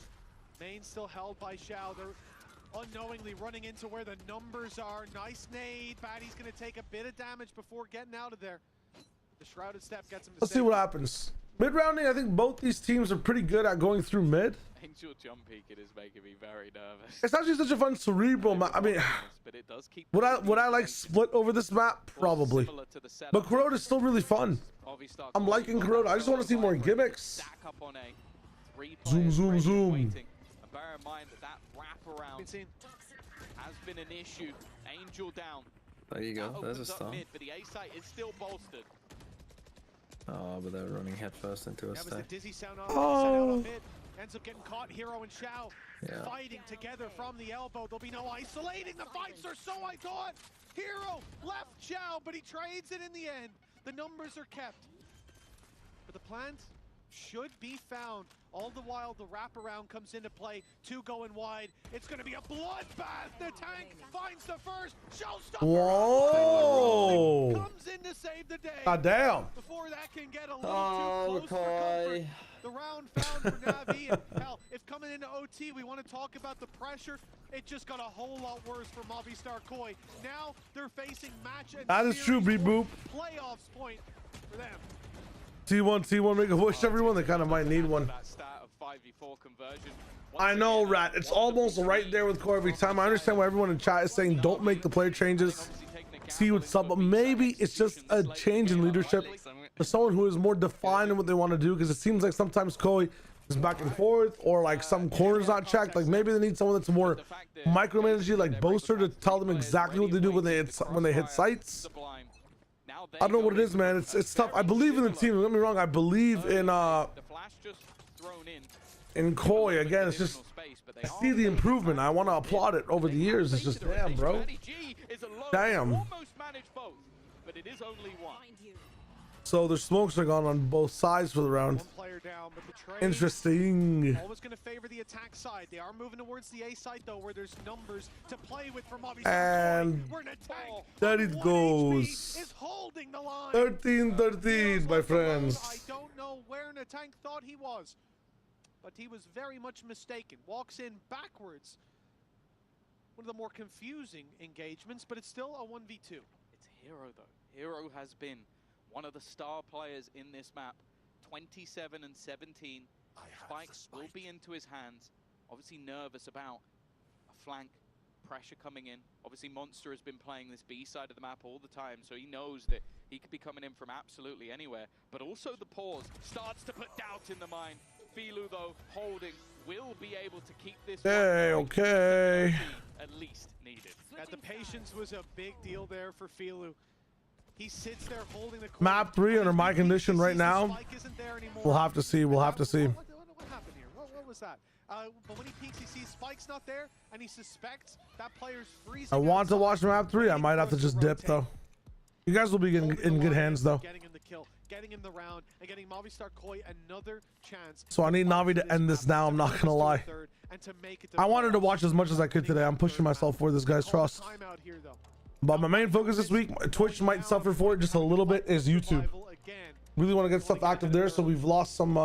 Main still held by Xiao. They're unknowingly running into where the numbers are. Nice nade. Batty's going to take a bit of damage before getting out of there. The shrouded step gets him to Let's see what happens. Mid rounding, I think both these teams are pretty good at going through mid. Angel jump peeking is making me very nervous. It's actually such a fun cerebral map. I mean, would I like split over this map? Probably. But Corrode is still really fun. I'm liking Corrode. I just want to see more gimmicks. Zoom, zoom, zoom. And bear in mind that wraparound has been an issue. Angel down. There you go. There's a star. Mid, but the A site is still bolstered. Oh, but they're running headfirst into a stack. Oh. Ends up getting caught. Hero and Xiao fighting together from the elbow. There'll be no isolating the fights, or so I thought. Hero left Xiao, but he trades it in the end. The numbers are kept. But the plant should be found. All the while, the wraparound comes into play. Two going wide. It's going to be a bloodbath. The tank finds the first. Showstopper. Whoa! Comes in to save the day. God damn. Before that can get a little too close for comfort. The round found for NAVI. And hell, if coming into OT, we want to talk about the pressure. It just got a whole lot worse for Movistar Koi. Now they're facing match and that is true, Beep Boop. Playoffs point for them. T1, make a wish, everyone. They kind of might need one. I know, Rat. It's almost right there with Core every time. I understand why everyone in chat is saying don't make the player changes. See what's up, but maybe it's just a change in leadership for someone who is more defined in what they want to do, because it seems like sometimes Koi is back and forth, or like some corners not checked. Like maybe they need someone that's more micromanaging, like Boaster, to tell them exactly what they do when they hit sites. I don't know what it is, man. It's tough. I believe in the team. Don't get me wrong. I believe in Koi. Again, it's just I see the improvement. I want to applaud it over the years. It's just damn, bro. Damn. So their smokes are gone on both sides for the round. Interesting. Always going to favor the attack side. They are moving towards the A side though, where there's numbers to play with for Movistar. And there it goes. 13-13, my friends. I don't know where in the tank thought he was, but he was very much mistaken. Walks in backwards. One of the more confusing engagements, but it's still a 1v2. It's Hero though. Hero has been one of the star players in this map. 27 and 17. Spikes will be into his hands. Obviously nervous about a flank pressure coming in. Obviously Monster has been playing this B side of the map all the time, so he knows that he could be coming in from absolutely anywhere. But also the pause starts to put doubt in the mind. Filu though holding will be able to keep this. Hey, okay. At least needed. And the patience was a big deal there for Filu. He sits there holding the map 3 under my condition right now. We'll have to see. We'll have to see. What happened here? What was that? But when he peeks, he sees Spike's not there, and he suspects that player's freezing. I want to watch map 3. I might have to just dip though. You guys will be in good hands though. Getting him the kill, getting him the round, and getting Movistar Koi another chance. So I need Navi to end this now. I'm not gonna lie. I wanted to watch as much as I could today. I'm pushing myself for this guy's trust. But my main focus this week, Twitch might suffer for it just a little bit, is YouTube. Really want to get stuff active there, so we've lost some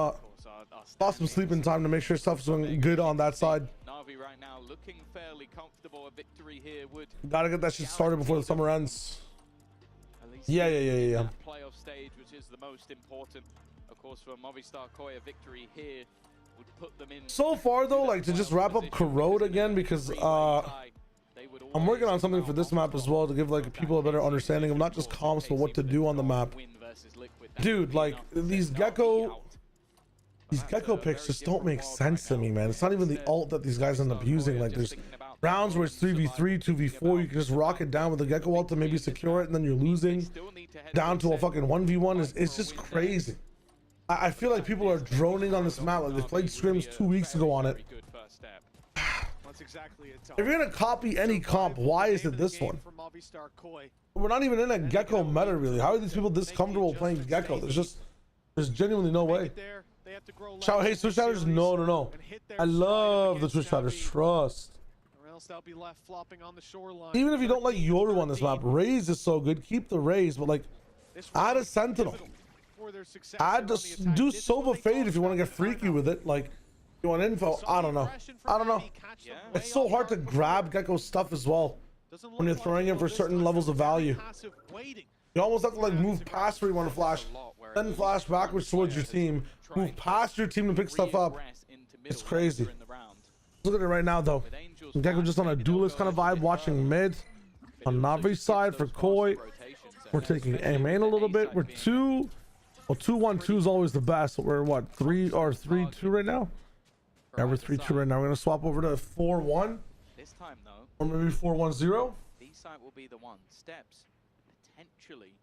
sleeping time to make sure stuff's doing good on that side. NAVI right now looking fairly comfortable. A victory here would gotta get that shit started before the summer ends. Yeah. Playoff stage, which is the most important, of course, for Movistar Koi. A victory here would put them in. So far though, like to just wrap up Corrode again, because I'm working on something for this map as well to give like people a better understanding of not just comps but what to do on the map. Dude, like these gecko picks just don't make sense to me, man. It's not even the ult that these guys end up using. Like there's rounds where it's 3v3, 2v4, you can just rock it down with the gecko ult to maybe secure it, and then you're losing down to a fucking 1v1. It's just crazy. I feel like people are droning on this map. Like they played scrims 2 weeks ago on it. If you're gonna copy any comp, why is it this one? We're not even in a gecko meta really. How are these people this comfortable playing gecko? There's genuinely no way. Shout, hey Twitch chatters, no. I love the Twitch chatters, trust. Even if you don't like Yoru on this map, Raze is so good. Keep the Raze, but like add a Sentinel. for their success. I'd just do Sova Fade if you want to get freaky with it. Like, you want info? I don't know. It's so hard to grab Gecko's stuff as well when you're throwing in for certain levels of value. You almost have to like move past where you want to flash, then flash backwards towards your team, move past your team to pick stuff up. It's crazy. Look at it right now though. Gecko just on a duelist kind of vibe, watching mid. On Navi side for Koi, we're taking A main a little bit. We're 2-1-2 is always the best. We're what, 3-2 right now? Yeah, we're 3-2 right now. We're gonna swap over to 4-1. This time though, or maybe 4-1-0. B side will be the one. Steps potentially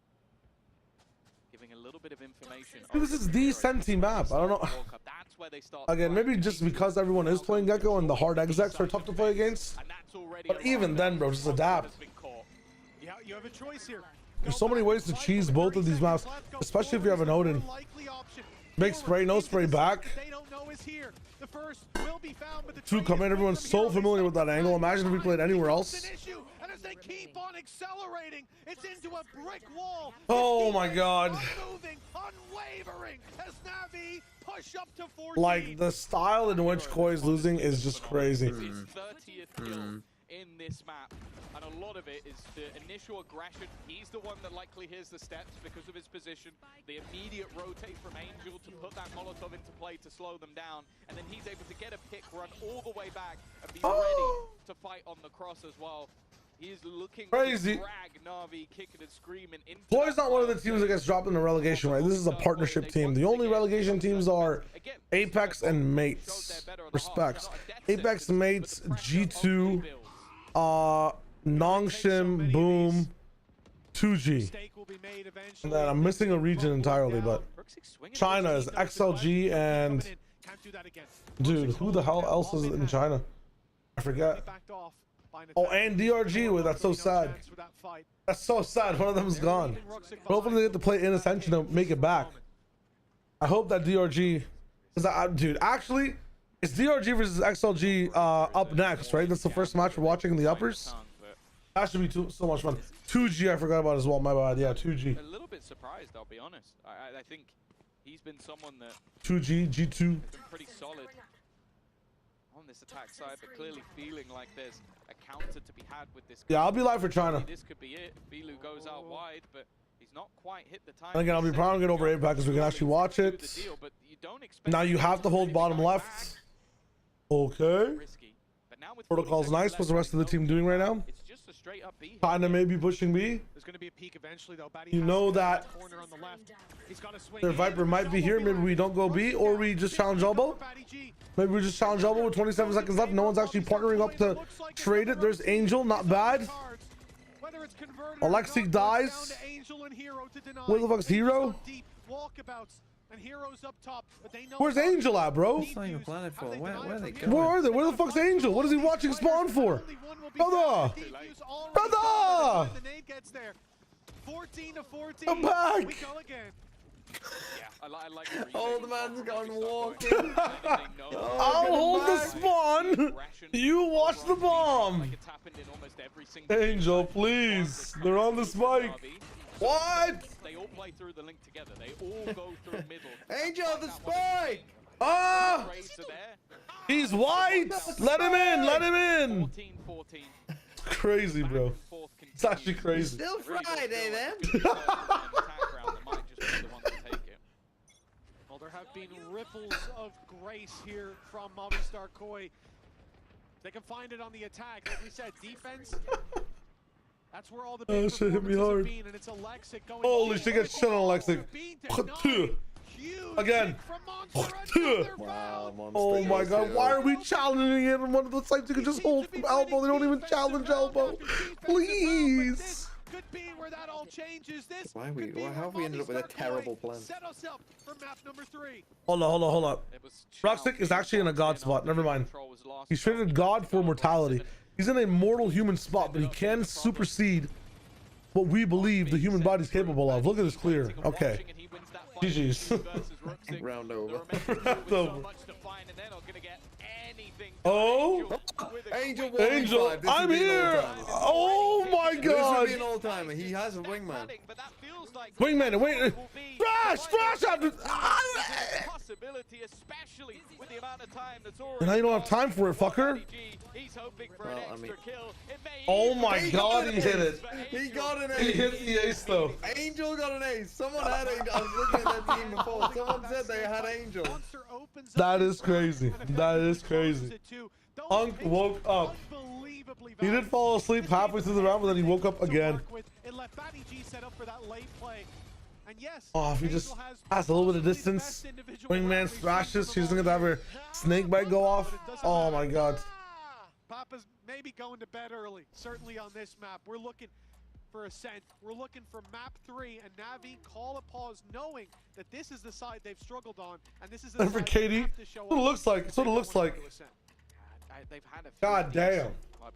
giving a little bit of information. This is the Senti map. I don't know. Again, maybe just because everyone is playing Gecko and the hard execs are tough to play against. But even then, bro, just adapt. Yeah, you have a choice here. There's so many ways to cheese both of these maps, especially if you have an Odin. Big spray, no spray back. Two come in, everyone's so familiar with that angle. Imagine if we played anywhere else. They keep on accelerating. It's into a brick wall. Oh my god. Unmoving, unwavering as NAVI push up to 14. Like the style in which Koi is losing is just crazy. It's his 30th kill in this map, and a lot of it is the initial aggression. He's the one that likely hears the steps because of his position. The immediate rotate from Angel to put that Molotov into play to slow them down, and then he's able to get a pick, run all the way back, and be ready to fight on the cross as well. He's looking crazy. To drag Navi kicking and screaming into Koi's not one of the teams that gets dropped in the relegation, right? This is a partnership team. The only relegation teams are Apex and Mates. Respects. Apex, Mates, G2, Nongshim, Boom, 2G. And then I'm missing a region entirely, but China is XLG and dude, who the hell else is in China? I forget. Oh, and DRG. Wait, that's so sad. That's so sad. One of them's gone. But hopefully they get to play in Ascension to make it back. I hope that DRG is that, dude. Actually, it's DRG versus XLG up next, right? That's the first match we're watching in the uppers. That should be so much fun. 2G, I forgot about as well. My bad. Yeah, 2G. A little bit surprised, I'll be honest. I think he's been someone that 2G, G2. Has been pretty solid on this attack side, but clearly feeling like there's a counter to be had with this. Yeah, I'll be live for China. This could be it. Bilu goes out wide, but he's not quite hit the time. And again, I'll be proud to get over Apex because we can actually watch it. Now you have to hold bottom left. Okay. Protocol's nice. What's the rest of the team doing right now? China may be pushing B. There's going to be a peek eventually, though. You know that their Viper might be here. Maybe we don't go B, or we just challenge elbow. Maybe we just challenge elbow with 27 seconds left. No one's actually partnering up to trade it. There's Angel, not bad. Alexi dies. Where the fuck's Hero? Where's Angel at, bro? Where are they going? Where are they? Where the fuck's Angel? What is he watching spawn for? Brother! Brother! I'm back! Old man's gone walking. I'll hold the spawn. You watch the bomb. Angel, please. They're on the spike. What? They all play through the link together. They all go through middle. Angel, the spike! Ah! He's white! Let him in! Let him in! 14-14. Crazy, bro. It's actually crazy. Still Friday, then. Well, there have been ripples of grace here from Movistar Koi. They can find it on the attack. Like we said, defense. That's where all the big shit hit me hard. been, and it's Alexic going Holy shit, get shit on Alexic. Again. Wow, oh my god, why are we challenging it on one of the sites you can just hold from elbow? They don't even challenge elbow. Please. Could be where that all changes. This how have we ended up with a terrible plan? Set us up for map number 3. Hold on. Roxic is actually in a god spot. Never mind. He's traded god for mortality. He's in a mortal human spot, but he can supersede what we believe the human body's capable of. Look at this clear. Okay. GG's. Round over. everything. Oh, Angel, I'm here. Oh my God. This would be an all-timer. He has a wingman. Wingman, wait. Thrash after. Possibility, especially with the amount of time that's already. And now you don't have time for it, fucker. He's hoping for an extra kill. Oh my God, he hit it. He got an ace. He hit the ace though. Angel got an ace. Someone had Angel. I was looking at that team before. Someone said they had Angel. That is crazy. That is crazy. Unk woke up. He did fall asleep halfway through the round, but then he woke up again. Oh, if he just has a little bit of distance, wingman thrashes, she's gonna have her snake bite go off. Oh my God. Papa's maybe going to bed early. Certainly on this map, we're looking for Ascent. We're looking for map 3, and Navi call a pause, knowing that this is the side they've struggled on, and this is the and for Katie, what it looks like. That's what it looks like. They've had a few God damn.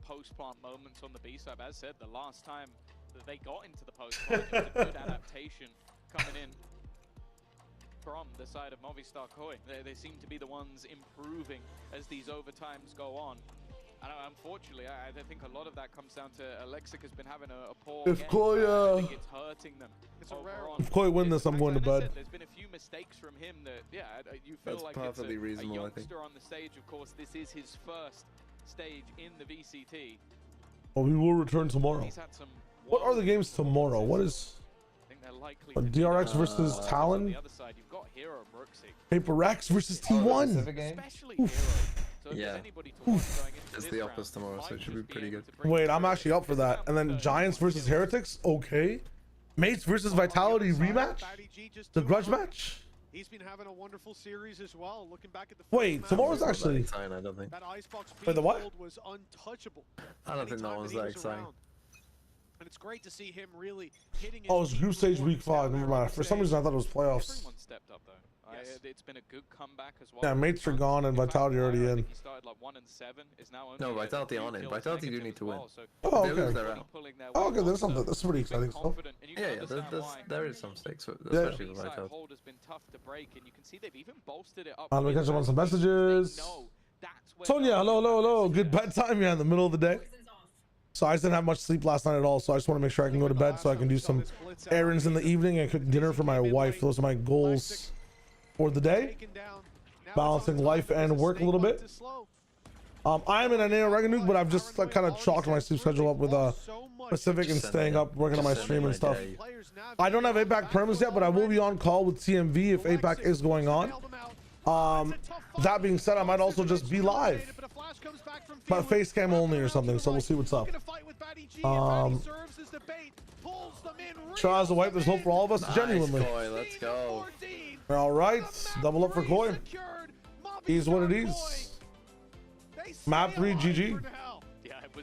Post-plant moments on the B side. As said, the last time that they got into the post-plant, it was a good adaptation coming in from the side of Movistar Koi. They seem to be the ones improving as these overtimes go on. And unfortunately, I think a lot of that comes down to Alexic has been having a poor game. I think it's hurting them. If Koi win this, I'm going to bed. There's been a few mistakes from him that, yeah, you feel that's like perfectly it's a reasonable, youngster on the stage. Of course, this is his first stage in the VCT. Well, we will return tomorrow. What are the games tomorrow? What is DRX versus Talon? The other side, you've got Hero and Brooksy. Paper X versus T1. Especially Hero. So yeah. It's the opposite tomorrow, so it should be pretty good. Wait, I'm actually up for that. And then Giants versus Heretics? Okay. Mates versus Vitality rematch? The grudge match? He's been having a wonderful series as well. Looking back at the wait, tomorrow's actually. I don't think. That icebox wait, the what? Was untouchable. I don't think that one's that exciting. And it's great to see him really hitting his oh, it's group stage week 5. Never mind. For some reason, I thought it was playoffs. Everyone stepped up though. Yes. It's been a good comeback as well. Yeah, mates are gone and Vitality already in. He started like 1-7. Is now no, Vitality on in. Vitality do need to win. Oh, okay. Oh, okay, there's something. That's pretty exciting stuff. Yeah, there is some stakes, especially with Vitality. Has been tough to break, and you can see they've even bolstered it up. I'm gonna catch up on some messages. Sonia, hello. Good bedtime. Yeah, in the middle of the day. So I didn't have much sleep last night at all, so I just want to make sure I can go to bed so I can do some errands in the evening and cook dinner for my wife. Those are my goals for the day. Balancing life and work a little bit. I am in an Ragnarok, but I've just like kind of chalked my sleep schedule up with Pacific and staying up, working on my stream and stuff. I don't have APAC perms yet, but I will be on call with TMV if APAC is going on. That being said, I might also just be live, but face cam only or something, so we'll see what's up. Try as a wipe, there's hope for all of us. Nice, genuinely. Koi, let's go. All right, double up for Koi. Is what it is. Map 3 GG.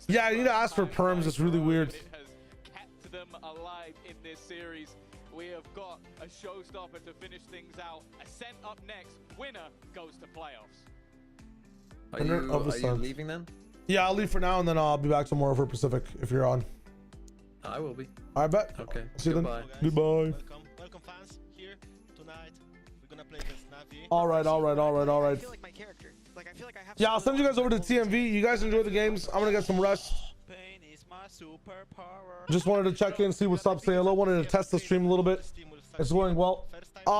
Yeah, you need to ask for perms. It's really weird. It has kept them alive in this series. We have got a showstopper to finish things out. Ascent up next. Winner goes to playoffs. Are you leaving then? Yeah, I'll leave for now, and then I'll be back tomorrow for Pacific if you're on. I will be. I bet. Okay. See you then. Goodbye. Welcome fans here tonight. We're gonna play against NAVI. All right. I feel like my character. Like I feel like I have. Yeah, I'll send you guys over to TMV. You guys enjoy the games. I'm gonna get some rest. Pain is my superpower. Just wanted to check in, see what's up, say hello. Wanted to test the stream a little bit. It's going well.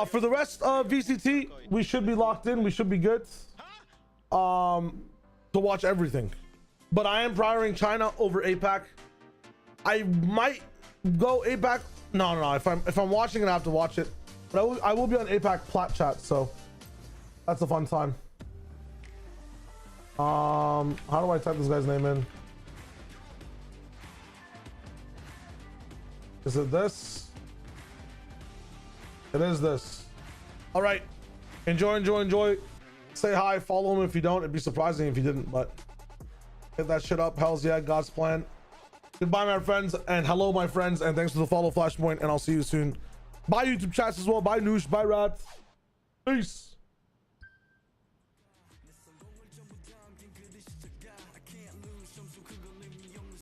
For the rest of VCT, we should be locked in. We should be good. To watch everything. But I am prioritizing China over APAC. I might go APAC. No. If I'm watching it, I have to watch it. But I will be on APAC plat chat, so that's a fun time. How do I type this guy's name in? Is it this? It is this. All right. Enjoy. Say hi, follow him if you don't. It'd be surprising if you didn't, but hit that shit up. Hell's yeah, God's plan. Goodbye, my friends, and hello, my friends, and thanks for the follow, Flashpoint, and I'll see you soon. Bye, YouTube chats as well. Bye, Noosh. Bye, Rat. Peace.